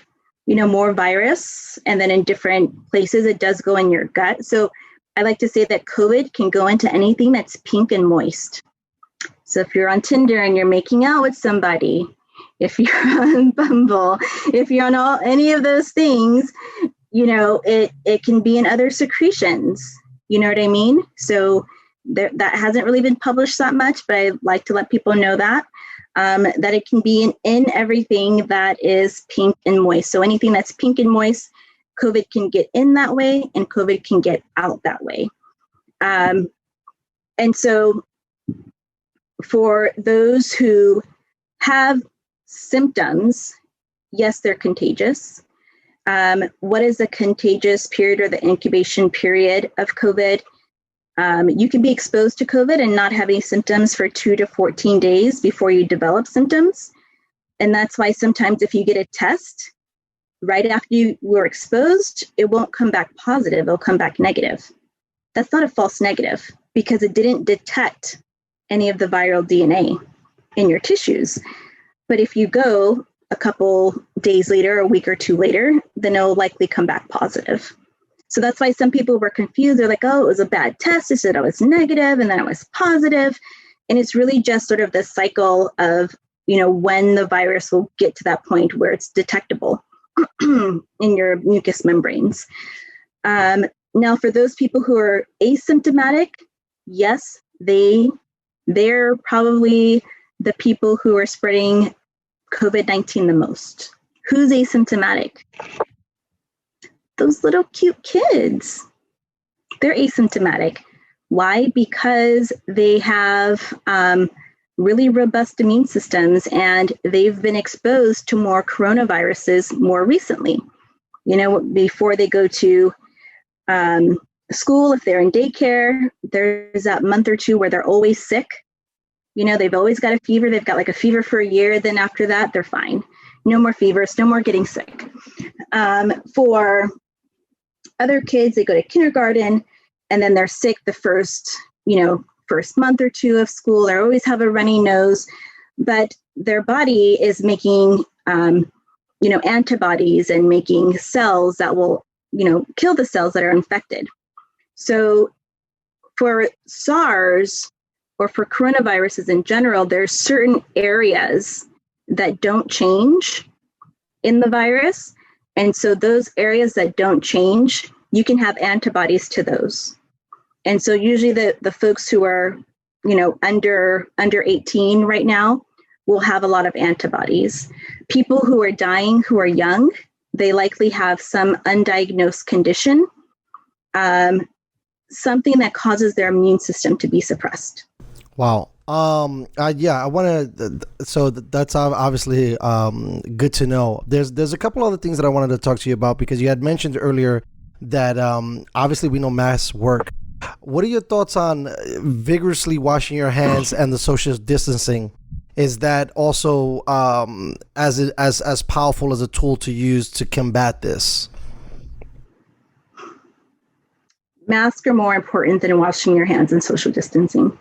more virus, and then in different places it does go in your gut. So I like to say that COVID can go into anything that's pink and moist. So if you're on Tinder and you're making out with somebody, if you're on Bumble, if you're on any of those things, it can be in other secretions. You know what I mean? So that hasn't really been published that much, but I like to let people know that it can be in everything that is pink and moist. So anything that's pink and moist, COVID can get in that way, and COVID can get out that way. And so for those who have symptoms, yes, they're contagious. What is the contagious period or the incubation period of COVID? You can be exposed to COVID and not have any symptoms for 2 to 14 days before you develop symptoms. And that's why sometimes if you get a test right after you were exposed, it won't come back positive, it'll come back negative. That's not a false negative, because it didn't detect any of the viral DNA in your tissues. But if you go a couple days later, a week or two later, then it'll likely come back positive. So that's why some people were confused. They're like, oh, it was a bad test. They said I was negative, and then I was positive. And it's really just sort of the cycle of, when the virus will get to that point where it's detectable in your mucous membranes. Now, for those people who are asymptomatic, yes, they're probably the people who are spreading COVID-19 the most. Who's asymptomatic? Those little cute kids. They're asymptomatic. Why? Because they have really robust immune systems, and they've been exposed to more coronaviruses more recently. Before they go to school, if they're in daycare, there's that month or two where they're always sick. They've always got a fever. They've got like a fever for a year. Then after that, they're fine. No more fevers, no more getting sick. For other kids, they go to kindergarten and then they're sick the first month or two of school. They always have a runny nose, but their body is making, antibodies and making cells that will, kill the cells that are infected. So for SARS, or for coronaviruses in general, there's certain areas that don't change in the virus. And so those areas that don't change, you can have antibodies to those. And so usually the folks who are, under 18 right now will have a lot of antibodies. People who are dying, who are young, they likely have some undiagnosed condition, something that causes their immune system to be suppressed. Wow. I want to. So that's obviously good to know. There's a couple other things that I wanted to talk to you about, because you had mentioned earlier that obviously we know masks work. What are your thoughts on vigorously washing your hands and the social distancing? Is that also as powerful as a tool to use to combat this? Masks are more important than washing your hands and social distancing.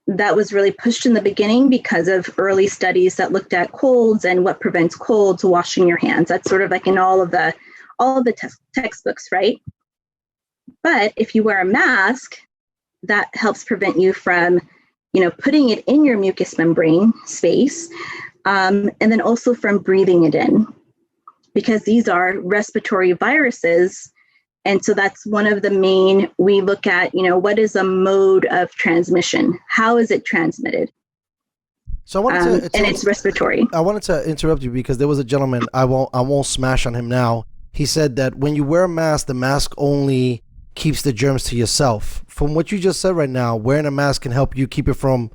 that was really pushed in the beginning because of early studies that looked at colds and what prevents colds, washing your hands. That's sort of like in all of the textbooks, right? But if you wear a mask, that helps prevent you from, putting it in your mucous membrane space, and then also from breathing it in, because these are respiratory viruses. And so that's one of the main, we look at, what is a mode of transmission? How is it transmitted? So I wanted to, and it's respiratory. I wanted to interrupt you because there was a gentleman, I won't smash on him now. He said that when you wear a mask, the mask only keeps the germs to yourself. From what you just said right now, wearing a mask can help you keep it from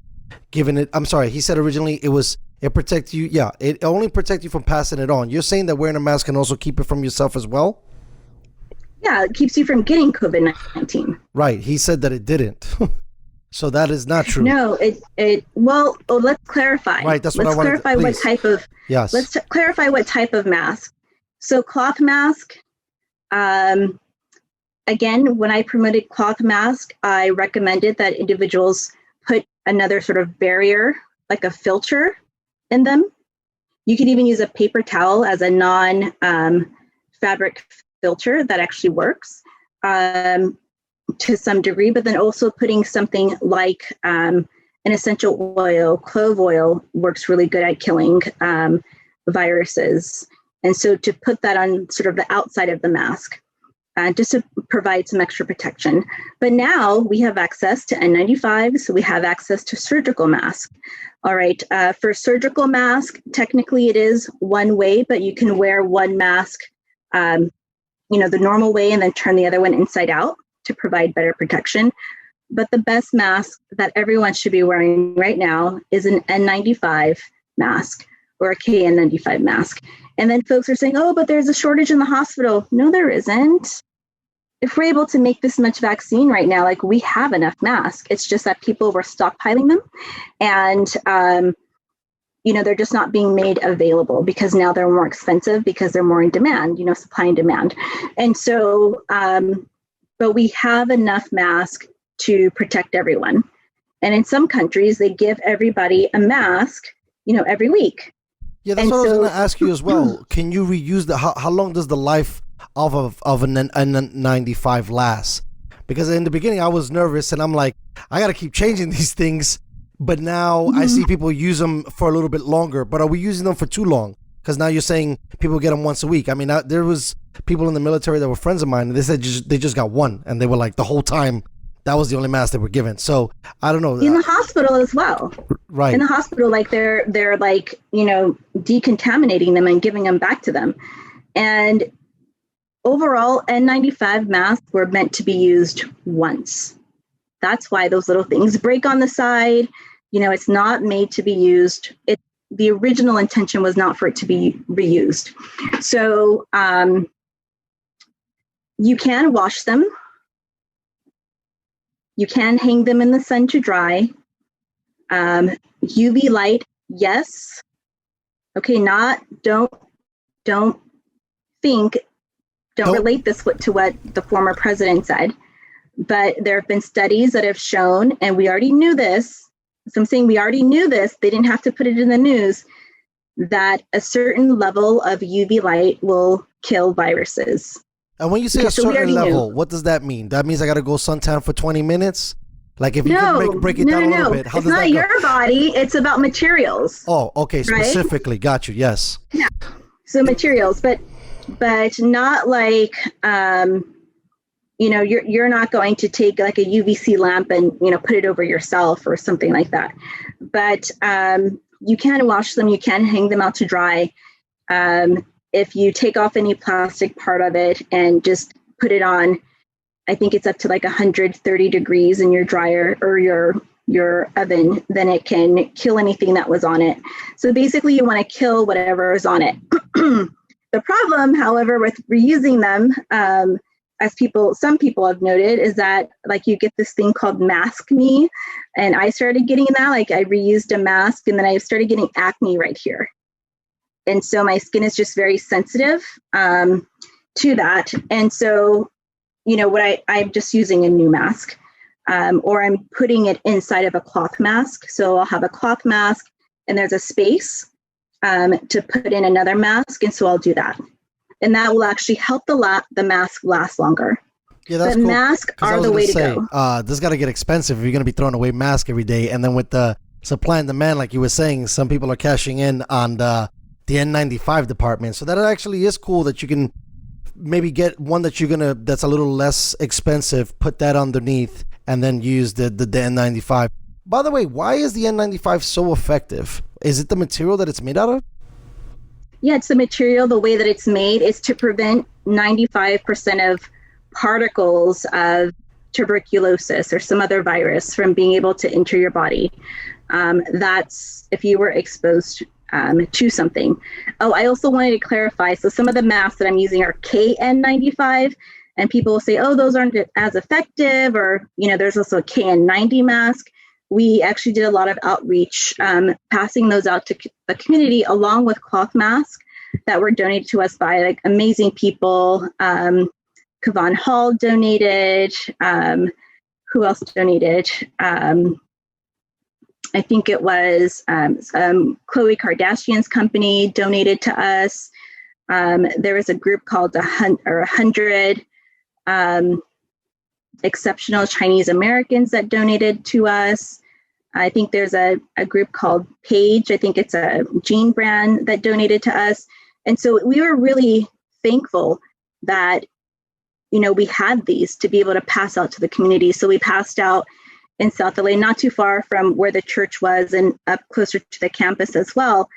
giving it. I'm sorry, he said originally it protects you. Yeah, it only protects you from passing it on. You're saying that wearing a mask can also keep it from yourself as well? Yeah, it keeps you from getting COVID-19. Right. He said that it didn't. So that is not true. No, let's clarify. Right, that's what I wanted. Let's clarify what type of. Yes. Let's clarify what type of mask. So cloth mask. Again, when I promoted cloth mask, I recommended that individuals put another sort of barrier, like a filter, in them. You could even use a paper towel as a non-fabric filter that actually works to some degree, but then also putting something like an essential oil, clove oil, works really good at killing viruses. And so to put that on sort of the outside of the mask, just to provide some extra protection. But now we have access to N95, so we have access to surgical mask. All right, for surgical mask, technically it is one way, but you can wear one mask the normal way and then turn the other one inside out to provide better protection. But the best mask that everyone should be wearing right now is an N95 mask or a KN95 mask. And then folks are saying, oh, but there's a shortage in the hospital. No, there isn't. If we're able to make this much vaccine right now, like we have enough masks. It's just that people were stockpiling them and they're just not being made available because now they're more expensive because they're more in demand, supply and demand. And so, but we have enough masks to protect everyone. And in some countries, they give everybody a mask, every week. Yeah, that's what I was going to ask you as well. Can you reuse how long does the life of an N95 last? Because in the beginning, I was nervous and I'm like, I got to keep changing these things. But now I see people use them for a little bit longer. But are we using them for too long? Because now you're saying people get them once a week. I mean, there was people in the military that were friends of mine, and they said they just got one, and they were like the whole time that was the only mask they were given. So I don't know. In the hospital as well. Right. In the hospital, like they're like decontaminating them and giving them back to them. And overall, N95 masks were meant to be used once. That's why those little things break on the side. It's not made to be used. The original intention was not for it to be reused. So you can wash them. You can hang them in the sun to dry. UV light, yes. Okay, don't relate this to what the former president said. But there have been studies that have shown, and we already knew this. So I'm saying we already knew this. They didn't have to put it in the news, that a certain level of UV light will kill viruses. And when you say a certain level, what does that mean? That means I got to go suntan for 20 minutes? Like if you can break it down a little bit, how does that go? It's not your body. It's about materials. Oh, okay. Specifically. Right? Got you. Yes. Yeah. So materials, but not like, you're not going to take like a UVC lamp and, put it over yourself or something like that. But you can wash them. You can hang them out to dry. If you take off any plastic part of it and just put it on, I think it's up to like 130 degrees in your dryer or your oven, then it can kill anything that was on it. So basically you want to kill whatever is on it. The problem, however, with reusing them, as some people have noted, is that like you get this thing called mask me. And I started getting that, like I reused a mask and then I started getting acne right here. And so my skin is just very sensitive to that. And so, I'm just using a new mask. or I'm putting it inside of a cloth mask. So I'll have a cloth mask and there's a space to put in another mask. And so I'll do that. And that will actually help the mask last longer. Yeah, that's but cool. masks are the way to go. This got to get expensive if you're going to be throwing away masks every day. And then with the supply and demand, like you were saying, some people are cashing in on the N95 department. So that actually is cool that you can maybe get one that's a little less expensive, put that underneath, and then use the N95. By the way, why is the N95 so effective? Is it the material that it's made out of? Yeah, it's the material. The way that it's made is to prevent 95% of particles of tuberculosis or some other virus from being able to enter your body. That's if you were exposed to something. Oh, I also wanted to clarify. So some of the masks that I'm using are KN95, and people will say, oh, those aren't as effective, or, there's also a KN90 mask. We actually did a lot of outreach, passing those out to the community along with cloth masks that were donated to us by like amazing people. Kavan Hall donated. Who else donated? I think it was Khloe Kardashian's company donated to us. There was a group called 100 Exceptional Chinese Americans that donated to us. I think there's a group called Page. I think it's a jean brand that donated to us. And so we were really thankful that, we had these to be able to pass out to the community. So we passed out in South LA, not too far from where the church was and up closer to the campus as well,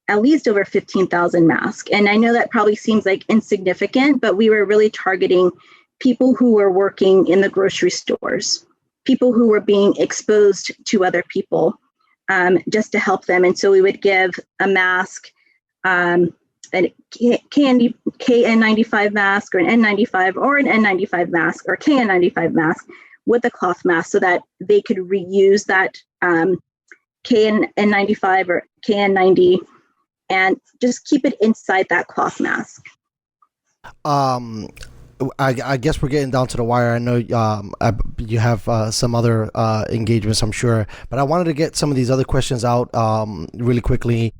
at least over 15,000 masks. And I know that probably seems like insignificant, but we were really targeting people who were working in the grocery stores, people who were being exposed to other people, just to help them. And so we would give a mask, a KN95 mask or an N95 or an N95 mask or KN95 mask with a cloth mask so that they could reuse that KN95 or KN90 and just keep it inside that cloth mask. I guess we're getting down to the wire. I know you have some other engagements, I'm sure, but I wanted to get some of these other questions out really quickly,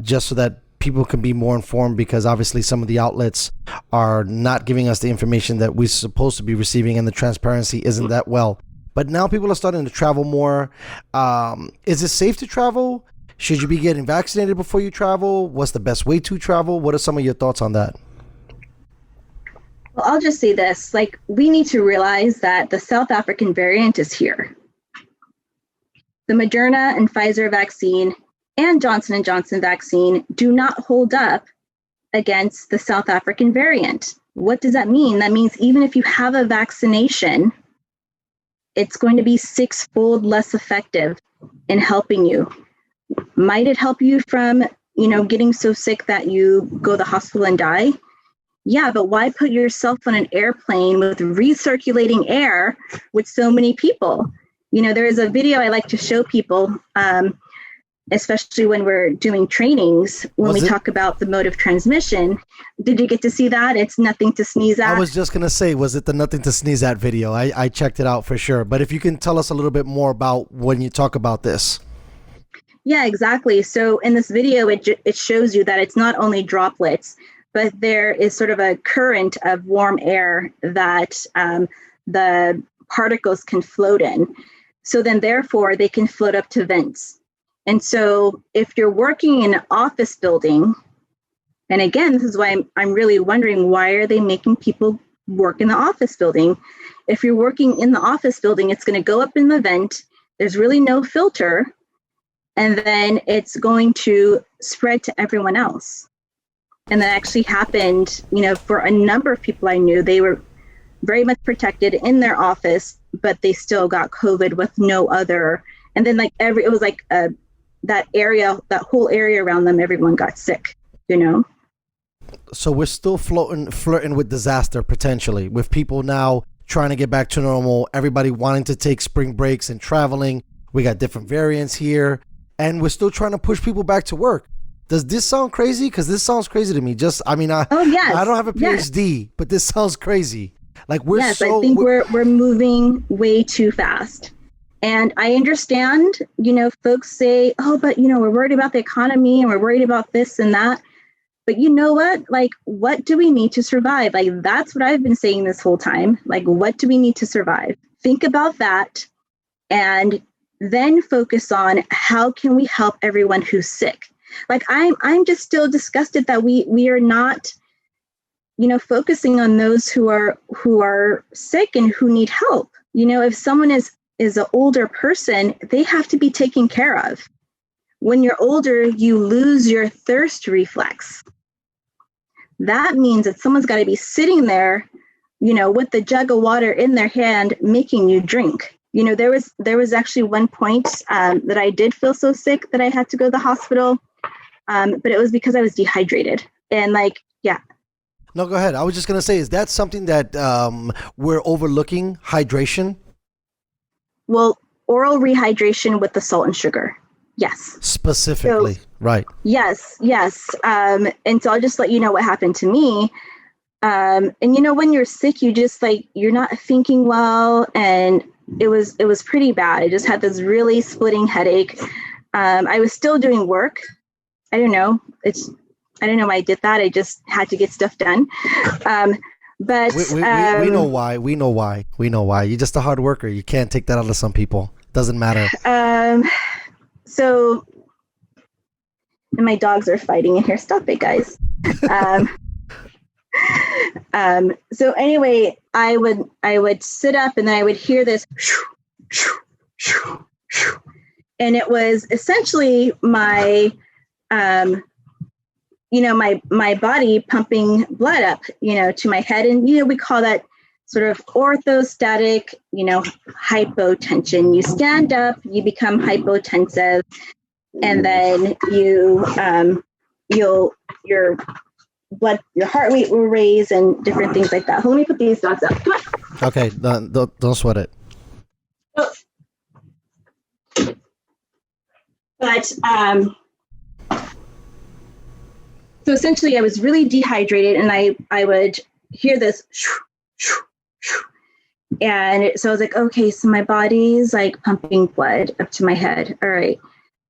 just so that people can be more informed, because obviously some of the outlets are not giving us the information that we're supposed to be receiving, and the transparency isn't that well. But now people are starting to travel more. Is it safe to travel? Should you be getting vaccinated before you travel? What's the best way to travel? What are some of your thoughts on that? Well, I'll just say this, we need to realize that the South African variant is here. The Moderna and Pfizer vaccine and Johnson & Johnson vaccine do not hold up against the South African variant. What does that mean? That means even if you have a vaccination, it's going to be 6-fold less effective in helping you. Might it help you from, getting so sick that you go to the hospital and die? Yeah, but why put yourself on an airplane with recirculating air with so many people? There is a video I like to show people, especially when we're doing trainings, when we talk about the mode of transmission. Did you get to see that? It's nothing to sneeze at. I was just going to say, was it the nothing to sneeze at video? I checked it out for sure. But if you can tell us a little bit more about when you talk about this. Yeah, exactly. So in this video, it shows you that it's not only droplets, but there is sort of a current of warm air that the particles can float in. So then therefore, they can float up to vents. And so if you're working in an office building, and again, this is why I'm really wondering, why are they making people work in the office building? If you're working in the office building, it's going to go up in the vent. There's really no filter. And then it's going to spread to everyone else. And that actually happened, for a number of people I knew. They were very much protected in their office, but they still got COVID with no other. And then it was like that whole area around them, everyone got sick, So we're still flirting with disaster potentially, with people now trying to get back to normal, everybody wanting to take spring breaks and traveling. We got different variants here, and we're still trying to push people back to work. Does this sound crazy? Because this sounds crazy to me. I don't have a PhD, but this sounds crazy. Like we're Yes, so I think we're moving way too fast. And I understand, folks say, oh, but, we're worried about the economy and we're worried about this and that. But you know what? Like, what do we need to survive? Like, that's what I've been saying this whole time. Like, what do we need to survive? Think about that and then focus on how can we help everyone who's sick. Like, I'm just still disgusted that we are not, focusing on those who are sick and who need help. If someone is an older person, they have to be taken care of. When you're older, you lose your thirst reflex. That means that someone's got to be sitting there, with the jug of water in their hand, making you drink. There was actually one point that I did feel so sick that I had to go to the hospital, but it was because I was dehydrated. And yeah. No, go ahead. I was just gonna say, is that something that we're overlooking? Hydration. Well, oral rehydration with the salt and sugar. Yes. Specifically, right. Yes. And so I'll just let you know what happened to me. And when you're sick, you just you're not thinking well. And it was pretty bad. I just had this really splitting headache. I was still doing work. I don't know why I did that. I just had to get stuff done. But we know why. We know why. You're just a hard worker. You can't take that out of some people. Doesn't matter. So, and my dogs are fighting in here. Stop it, guys. So anyway, I would sit up and then I would hear this, and it was essentially my, my body pumping blood up, to my head. And, we call that sort of orthostatic, hypotension. You stand up, you become hypotensive, and then your heart rate will raise and different things like that. Let me put these dots up. Come on. Okay, don't sweat it. Oh. But so essentially, I was really dehydrated, and I would hear this, and so I was like, okay, so my body's pumping blood up to my head. All right,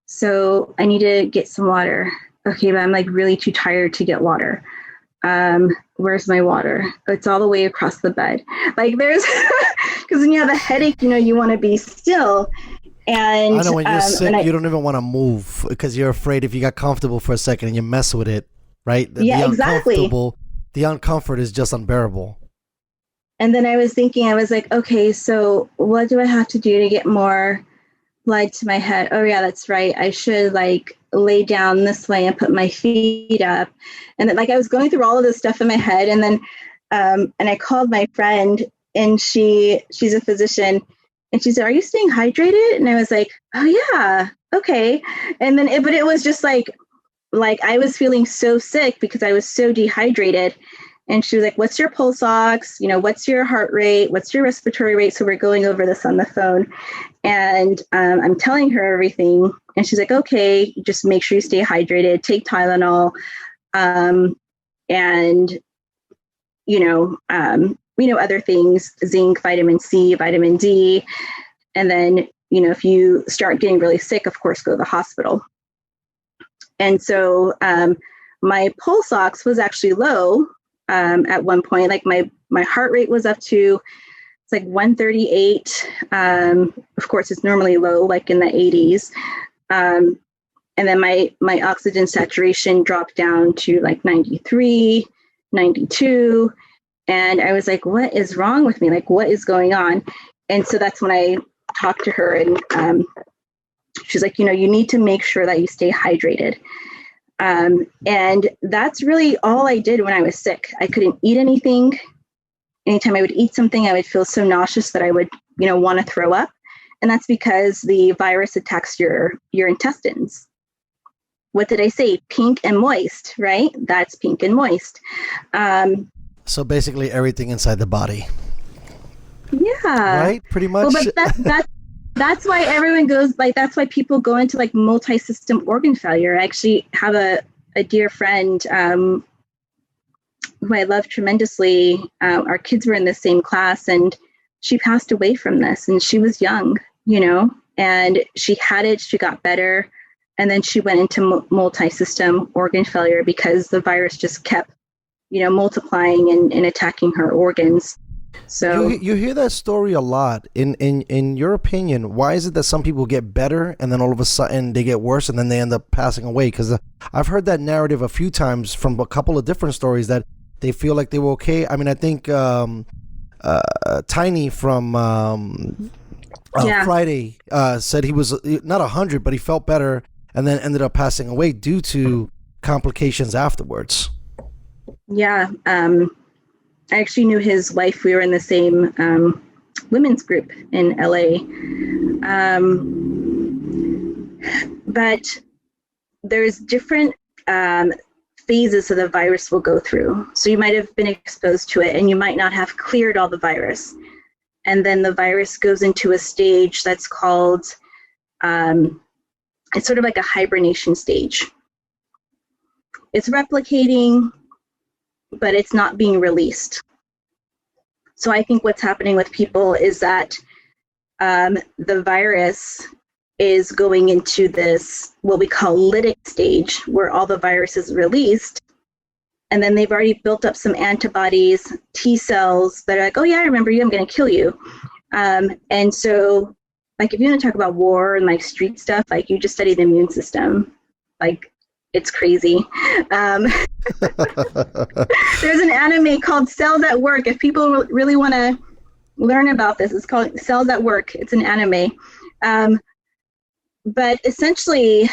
so I need to get some water. Okay, but I'm really too tired to get water. Where's my water? It's all the way across the bed. There's, because when you have a headache, you want to be still. And I know when you're sick, you don't even want to move because you're afraid if you got comfortable for a second and you mess with it, right? Yeah, exactly. The uncomfort is just unbearable. And then I was thinking, okay, so what do I have to do to get more blood to my head? Oh yeah, that's right. I should lay down this way and put my feet up. And then I was going through all of this stuff in my head. And then, and I called my friend, and she's a physician, and she said, "Are you staying hydrated?" And I was like, "Oh yeah, okay." And then, but it was just I was feeling so sick because I was so dehydrated. And she was like, "What's your pulse ox? What's your heart rate? What's your respiratory rate?" So we're going over this on the phone, and I'm telling her everything. And she's like, "Okay, just make sure you stay hydrated. Take Tylenol, and other things: zinc, vitamin C, vitamin D. And then if you start getting really sick, of course, go to the hospital." And so my pulse ox was actually low. At one point, my heart rate was up to, it's 138. Of course, it's normally low, in the 80s. And then my oxygen saturation dropped down to 93, 92. And I was like, what is wrong with me? What is going on? And so that's when I talked to her, and she's like, you need to make sure that you stay hydrated. And that's really all I did when I was sick. I couldn't eat anything. Anytime I would eat something, I would feel so nauseous that I would, want to throw up. And that's because the virus attacks your intestines. What did I say? Pink and moist, right? That's pink and moist. So basically everything inside the body. Yeah. Right? Pretty much. Well, but that's why everyone goes, that's why people go into multi-system organ failure. I actually have a dear friend who I love tremendously, our kids were in the same class, and she passed away from this, and she was young, and she had it, she got better, and then she went into multi-system organ failure because the virus just kept, multiplying and attacking her organs. So you hear that story a lot. In your opinion, why is it that some people get better and then all of a sudden they get worse and then they end up passing away? Because I've heard that narrative a few times from a couple of different stories that they feel like they were okay. I mean, I think Tiny from Friday said he was not 100, but he felt better and then ended up passing away due to complications afterwards. Yeah. I actually knew his wife. We were in the same women's group in LA. But there's different phases that the virus will go through. So you might have been exposed to it and you might not have cleared all the virus. And then the virus goes into a stage that's called, it's sort of like a hibernation stage. It's replicating, but it's not being released. So I think what's happening with people is that the virus is going into this, what we call lytic stage, where all the virus is released. And then they've already built up some antibodies, T cells that are like, oh yeah, I remember you, I'm gonna kill you. And so like, if you want to talk about war and like street stuff, like you just study the immune system, like it's crazy. There's an anime called Cells at Work. If people really want to learn about this, it's called Cells at Work. It's an anime. But essentially,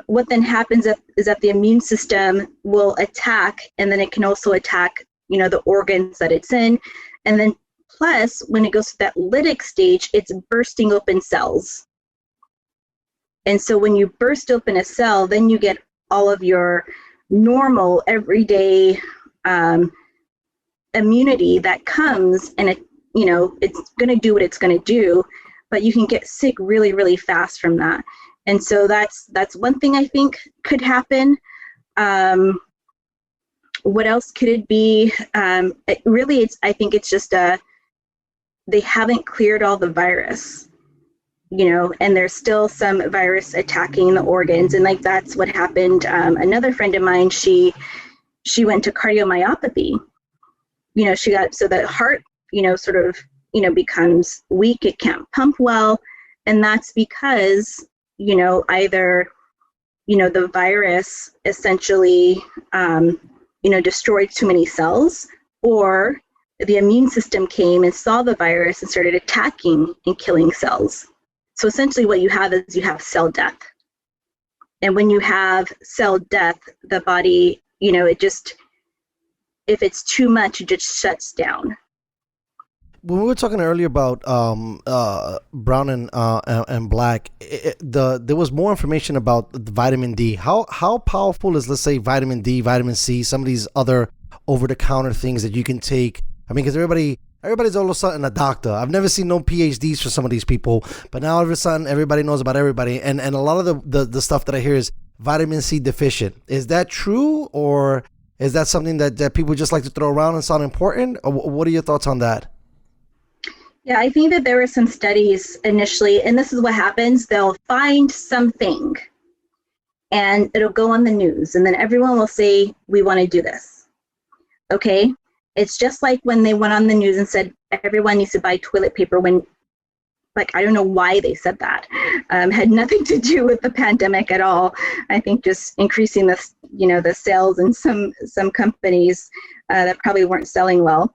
what then happens is that the immune system will attack, and then it can also attack, the organs that it's in. And then plus, when it goes to that lytic stage, it's bursting open cells. And so when you burst open a cell, then you get all of your normal everyday immunity that comes, and it's going to do what it's going to do, but you can get sick really, really fast from that. And so that's one thing I think could happen. What else could it be? I think it's just they haven't cleared all the virus. And there's still some virus attacking the organs. And like, that's what happened. Another friend of mine, she went to cardiomyopathy. She got, so the heart, sort of, becomes weak. It can't pump well. And that's because, either, the virus essentially, destroyed too many cells, or the immune system came and saw the virus and started attacking and killing cells. So essentially what you have is you have cell death. And when you have cell death, the body, if it's too much, it just shuts down. When we were talking earlier about brown and black, there was more information about the vitamin D. How powerful is, let's say, vitamin D, vitamin C, some of these other over-the-counter things that you can take? I mean, because everybody's all of a sudden a doctor. I've never seen no PhDs for some of these people, but now all of a sudden everybody knows about everybody. And a lot of the stuff that I hear is vitamin C deficient. Is that true, or is that something that people just like to throw around and sound important? Or what are your thoughts on that? Yeah, I think that there were some studies initially, and this is what happens. They'll find something and it'll go on the news, and then everyone will say, we want to do this. Okay. It's just like when they went on the news and said everyone needs to buy toilet paper, when, like, I don't know why they said that. Had nothing to do with the pandemic at all. I think just increasing the sales in some companies that probably weren't selling well,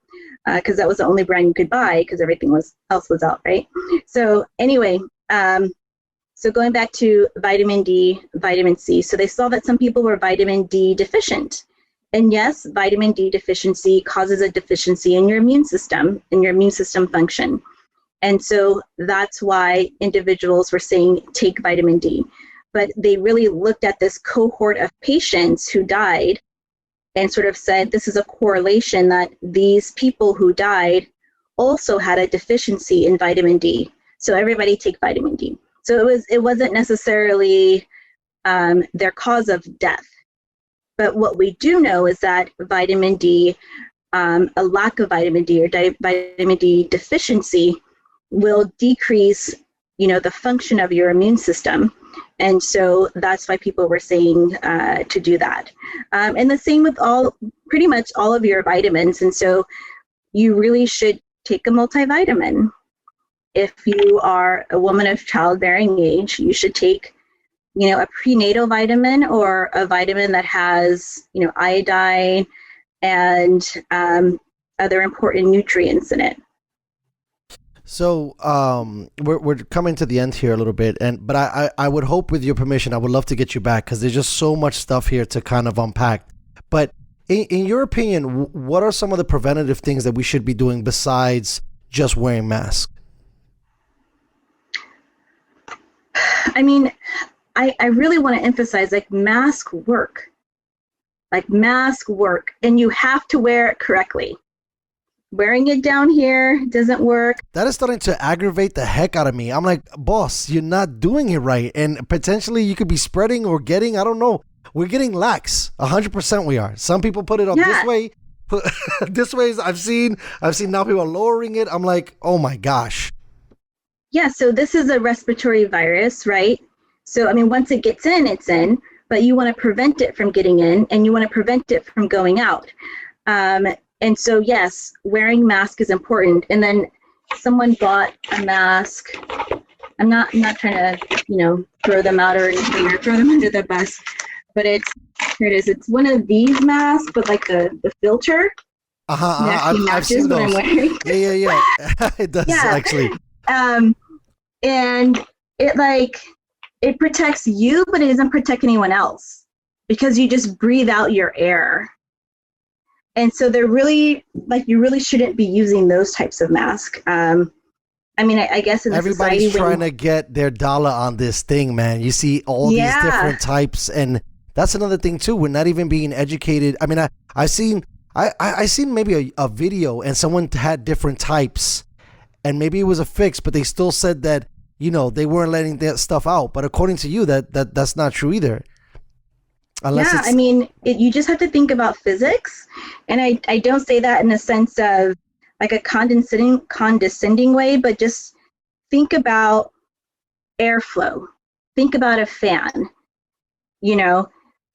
because that was the only brand you could buy because everything else was out, right? So anyway, so going back to vitamin D, vitamin C. So they saw that some people were vitamin D deficient. And yes, vitamin D deficiency causes a deficiency in your immune system function. And so that's why individuals were saying, take vitamin D. But they really looked at this cohort of patients who died and sort of said, this is a correlation that these people who died also had a deficiency in vitamin D. So everybody take vitamin D. So it wasn't necessarily their cause of death. But what we do know is that vitamin D, a lack of vitamin D or vitamin D deficiency will decrease, the function of your immune system. And so that's why people were saying to do that. And the same with pretty much all of your vitamins. And so you really should take a multivitamin. If you are a woman of childbearing age, you should take, a prenatal vitamin or a vitamin that has, iodine and other important nutrients in it. So we're coming to the end here a little bit, but I would hope, with your permission, I would love to get you back, because there's just so much stuff here to kind of unpack. But in your opinion, what are some of the preventative things that we should be doing besides just wearing masks? I mean, I really want to emphasize, masks work. Masks work, and you have to wear it correctly. Wearing it down here doesn't work. That is starting to aggravate the heck out of me. I'm like, boss, you're not doing it right. And potentially you could be spreading or getting, I don't know. We're getting lax. 100% we are. Some people put it up this way. This way, I've seen now people are lowering it. I'm like, oh my gosh. Yeah, so this is a respiratory virus, right? So, once it gets in, it's in. But you want to prevent it from getting in, and you want to prevent it from going out. And so, yes, wearing mask is important. And then someone bought a mask. I'm not trying to, throw them out or anything, or throw them under the bus. But here it is. It's one of these masks, but the filter. I've seen those. What I'm wearing. Yeah. It does, actually. And it protects you, but it doesn't protect anyone else, because you just breathe out your air. And so they're really, you really shouldn't be using those types of masks. I guess in the everybody's society, trying to get their dollar on this thing, man. You see all these different types, and that's another thing too. We're not even being educated. I seen maybe a video, and someone had different types, and maybe it was a fix, but they still said that, they weren't letting that stuff out. But according to you, that's not true either. You just have to think about physics. And I don't say that in a sense of a condescending way, but just think about airflow. Think about a fan,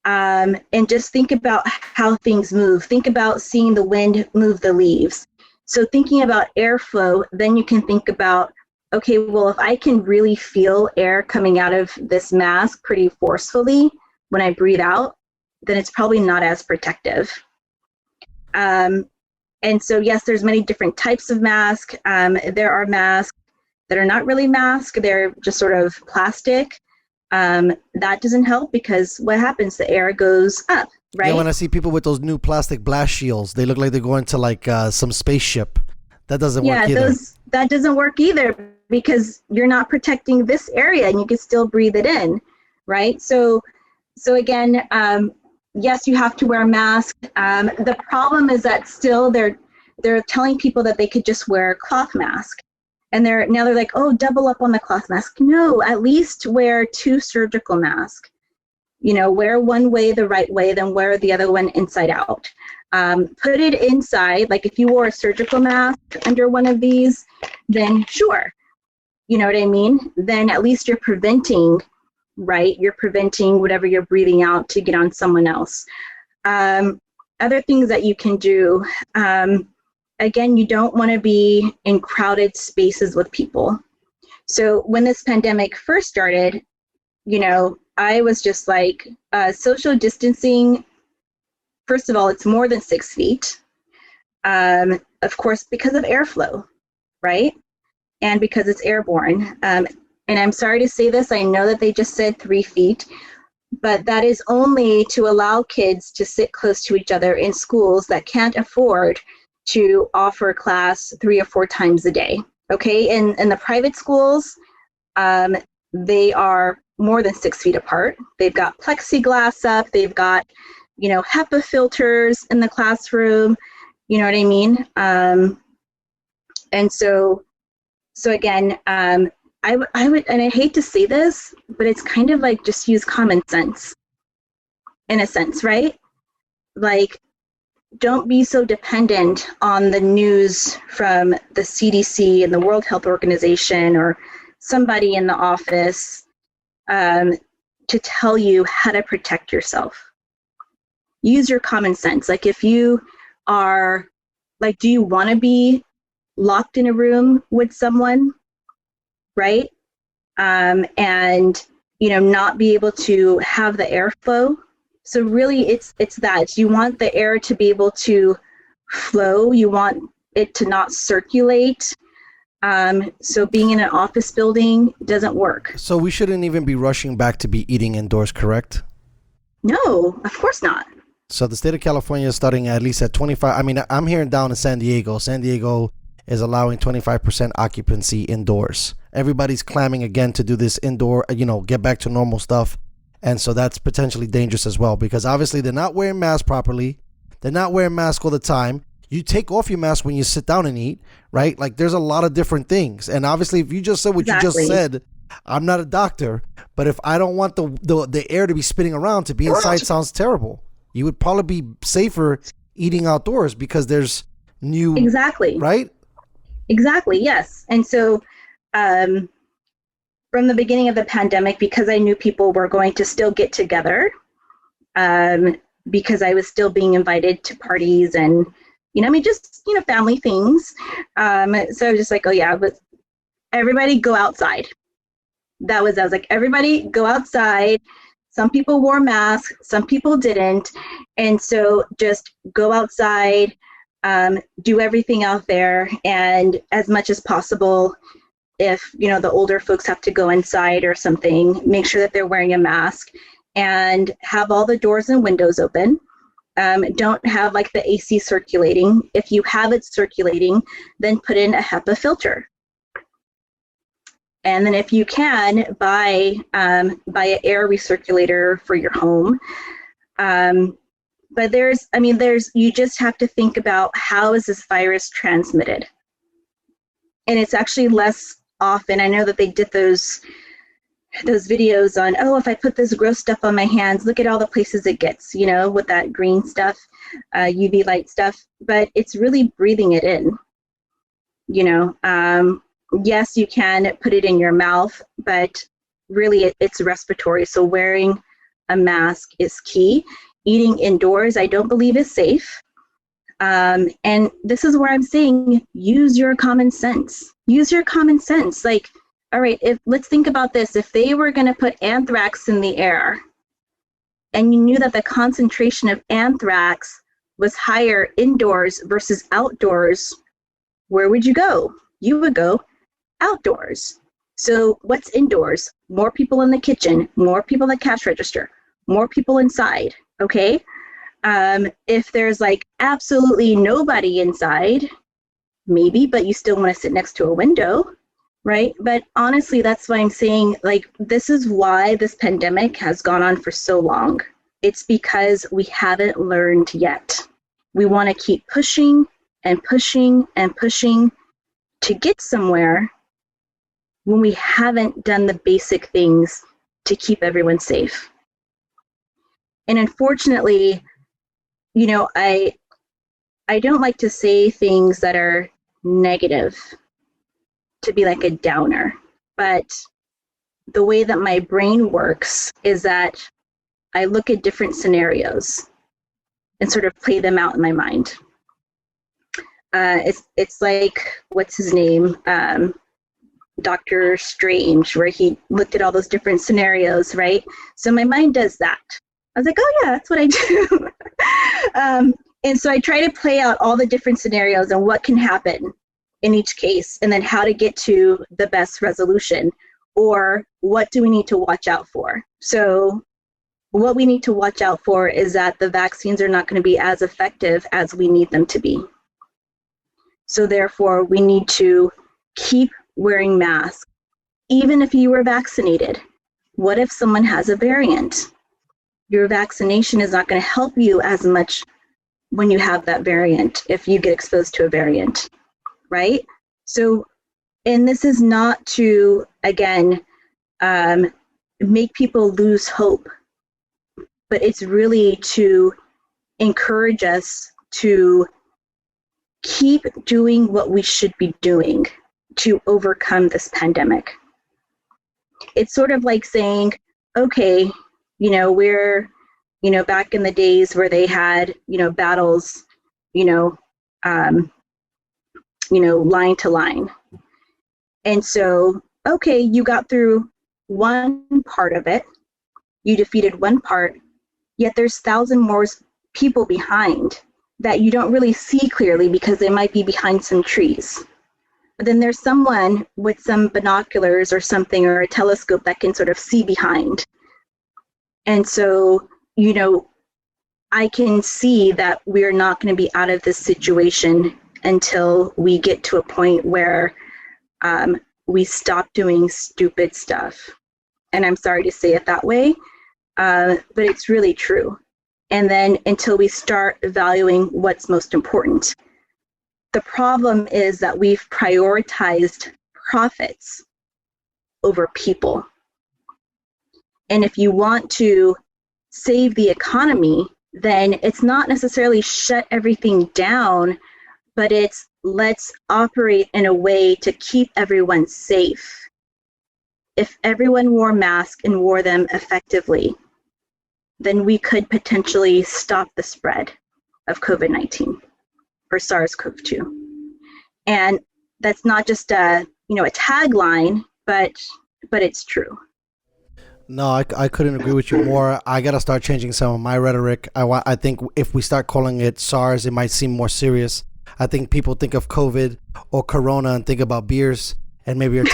and just think about how things move. Think about seeing the wind move the leaves. So thinking about airflow, then you can think about, okay, well, if I can really feel air coming out of this mask pretty forcefully when I breathe out, then it's probably not as protective. And so, yes, there's many different types of masks. There are masks that are not really masks. They're just sort of plastic. That doesn't help, because what happens? The air goes up, right? Yeah, when I see people with those new plastic blast shields, they look like they're going to some spaceship. That doesn't work either. That doesn't work either, because you're not protecting this area, and you can still breathe it in, right? So again, yes, you have to wear a mask. The problem is that still they're telling people that they could just wear a cloth mask. And they're like, oh, double up on the cloth mask. No, at least wear 2 surgical masks. Wear one way the right way, then wear the other one inside out. Put it inside. If you wore a surgical mask under one of these, then sure. You know what I mean? Then at least you're preventing, right? You're preventing whatever you're breathing out to get on someone else. Other things that you can do, again, you don't want to be in crowded spaces with people. So when this pandemic first started, I was just social distancing. First of all, it's more than 6 feet. Of course, because of airflow, right? And because it's airborne. And I'm sorry to say this, I know that they just said 3 feet, but that is only to allow kids to sit close to each other in schools that can't afford to offer class 3 or 4 times a day. Okay, in the private schools, they are more than 6 feet apart. They've got plexiglass up, they've got, HEPA filters in the classroom, you know what I mean? And so again, I would, and I hate to say this, but it's kind of just use common sense in a sense, right? like, don't be so dependent on the news from the CDC and the World Health Organization or somebody in the office to tell you how to protect yourself. Use your common sense. Like, if you are, like, do you want to be locked in a room with someone, right? And, you know, not be able to have the airflow. So really it's that you want the air to be able to flow. You want it to not circulate. So being in an office building doesn't work. So we shouldn't even be rushing back to be eating indoors, correct? No, of course not. So the state of California is starting at least at 25. I mean, I'm hearing down in San Diego. San Diego is allowing 25% occupancy indoors. Everybody's clamming again to do this indoor, you know, get back to normal stuff. And so that's potentially dangerous as well, because obviously they're not wearing masks properly. They're not wearing masks all the time. You take off your mask when you sit down and eat, right? Like, there's a lot of different things. And obviously, if you just said what you just said, I'm not a doctor, but if I don't want the air to be spinning around, to be inside sounds terrible. You would probably be safer eating outdoors because there's new... Exactly. Right? Exactly, yes. And so from the beginning of the pandemic, because I knew people were going to still get together, because I was still being invited to parties and, you know, I mean, just, you know, family things. So I was just like, oh yeah, but everybody go outside. I was like, everybody go outside. Some people wore masks, some people didn't. And so just go outside, do everything out there. And as much as possible, if, you know, the older folks have to go inside or something, make sure that they're wearing a mask and have all the doors and windows open. Don't have like the AC circulating. If you have it circulating, then put in a HEPA filter. And then if you can, buy an air recirculator for your home. But you just have to think about, how is this virus transmitted? And it's actually less often. I know that they did those videos on, oh, if I put this gross stuff on my hands, look at all the places it gets, you know, with that green stuff, UV light stuff, but it's really breathing it in, you know. Yes, you can put it in your mouth, but really it's respiratory. So wearing a mask is key. Eating indoors, I don't believe is safe. And this is where I'm saying, use your common sense. Use your common sense. Like, all right, let's think about this. If they were going to put anthrax in the air, and you knew that the concentration of anthrax was higher indoors versus outdoors, where would you go? You would go outdoors. So what's indoors? More people in the kitchen, more people at cash register, more people inside, okay? If there's like absolutely nobody inside, maybe, but you still want to sit next to a window, right? But honestly, that's why I'm saying, like, this is why this pandemic has gone on for so long. It's because we haven't learned yet. We want to keep pushing and pushing and pushing to get somewhere when we haven't done the basic things to keep everyone safe. And unfortunately, you know, I don't like to say things that are negative, to be like a downer, but the way that my brain works is that I look at different scenarios and sort of play them out in my mind. It's like, what's his name? Dr. Strange, where he looked at all those different scenarios, right? So my mind does that. I was like, oh yeah, that's what I do. And so I try to play out all the different scenarios and what can happen in each case, and then how to get to the best resolution, or what do we need to watch out for. So what we need to watch out for is that the vaccines are not going to be as effective as we need them to be. So therefore, we need to keep wearing masks, even if you were vaccinated. What if someone has a variant? Your vaccination is not going to help you as much when you have that variant, if you get exposed to a variant, right? So, and this is not to, again, make people lose hope, but it's really to encourage us to keep doing what we should be doing to overcome this pandemic. It's sort of like saying, okay, we're, back in the days where they had, battles, line to line. And so, okay, you got through one part of it, you defeated one part, yet there's 1,000 more people behind that you don't really see clearly because they might be behind some trees. But then there's someone with some binoculars or something, or a telescope, that can sort of see behind. And so, I can see that we're not going to be out of this situation until we get to a point where we stop doing stupid stuff. And I'm sorry to say it that way, but it's really true. And then until we start valuing what's most important. The problem is that we've prioritized profits over people. And if you want to save the economy, then it's not necessarily shut everything down, but it's let's operate in a way to keep everyone safe. If everyone wore masks and wore them effectively, then we could potentially stop the spread of COVID-19 or SARS-CoV-2. And that's not just a tagline, but it's true. No, I couldn't agree with you more. I got to start changing some of my rhetoric. I think if we start calling it SARS, it might seem more serious. I think people think of COVID or Corona and think about beers, and maybe are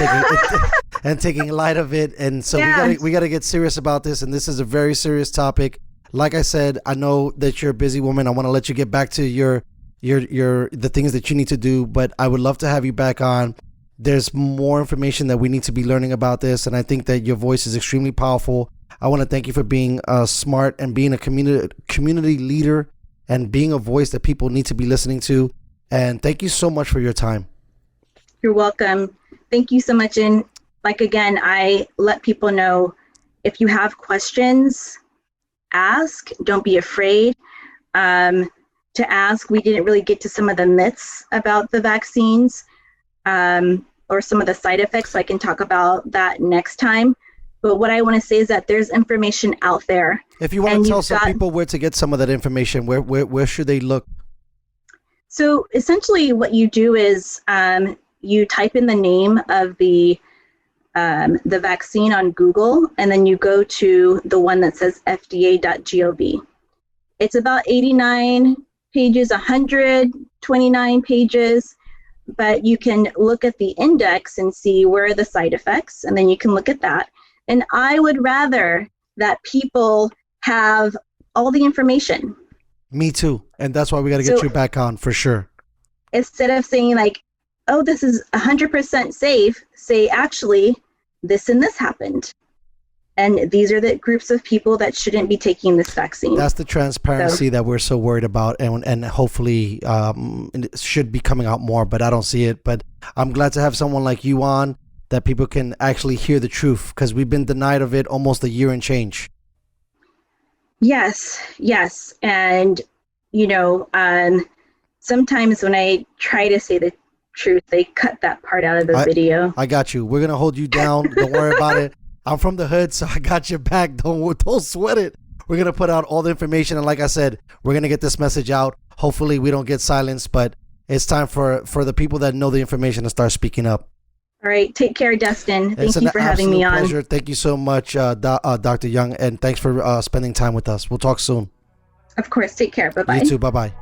taking light of it. And so we got to get serious about this. And this is a very serious topic. Like I said, I know that you're a busy woman. I want to let you get back to your the things that you need to do, but I would love to have you back on. There's more information that we need to be learning about this, and I think that your voice is extremely powerful. I want to thank you for being smart and being a community leader and being a voice that people need to be listening to. And thank you so much for your time. You're welcome. Thank you so much. And again, I let people know, if you have questions, ask. Don't be afraid to ask. We didn't really get to some of the myths about the vaccines. Or some of the side effects, so I can talk about that next time. But what I want to say is that there's information out there. If you want to tell some people where to get some of that information, where should they look? So essentially what you do is you type in the name of the vaccine on Google, and then you go to the one that says fda.gov. It's about 89 pages, 129 pages. But you can look at the index and see where are the side effects, and then you can look at that. And I would rather that people have all the information. Me too. And that's why we got to get you back on for sure. Instead of saying oh, this is 100% safe, say actually this and this happened. And these are the groups of people that shouldn't be taking this vaccine. That's the transparency that we're so worried about, and hopefully it should be coming out more, but I don't see it. But I'm glad to have someone like you on, that people can actually hear the truth, because we've been denied of it almost a year and change. Yes. And, sometimes when I try to say the truth, they cut that part out of the video. I got you. We're going to hold you down. Don't worry about it. I'm from the hood, so I got your back. Don't sweat it. We're going to put out all the information. And like I said, we're going to get this message out. Hopefully we don't get silenced, but it's time for the people that know the information to start speaking up. All right. Take care, Dustin. Thank you for having me on. Pleasure. Thank you so much, Dr. Young. And thanks for spending time with us. We'll talk soon. Of course. Take care. Bye-bye. You too. Bye-bye.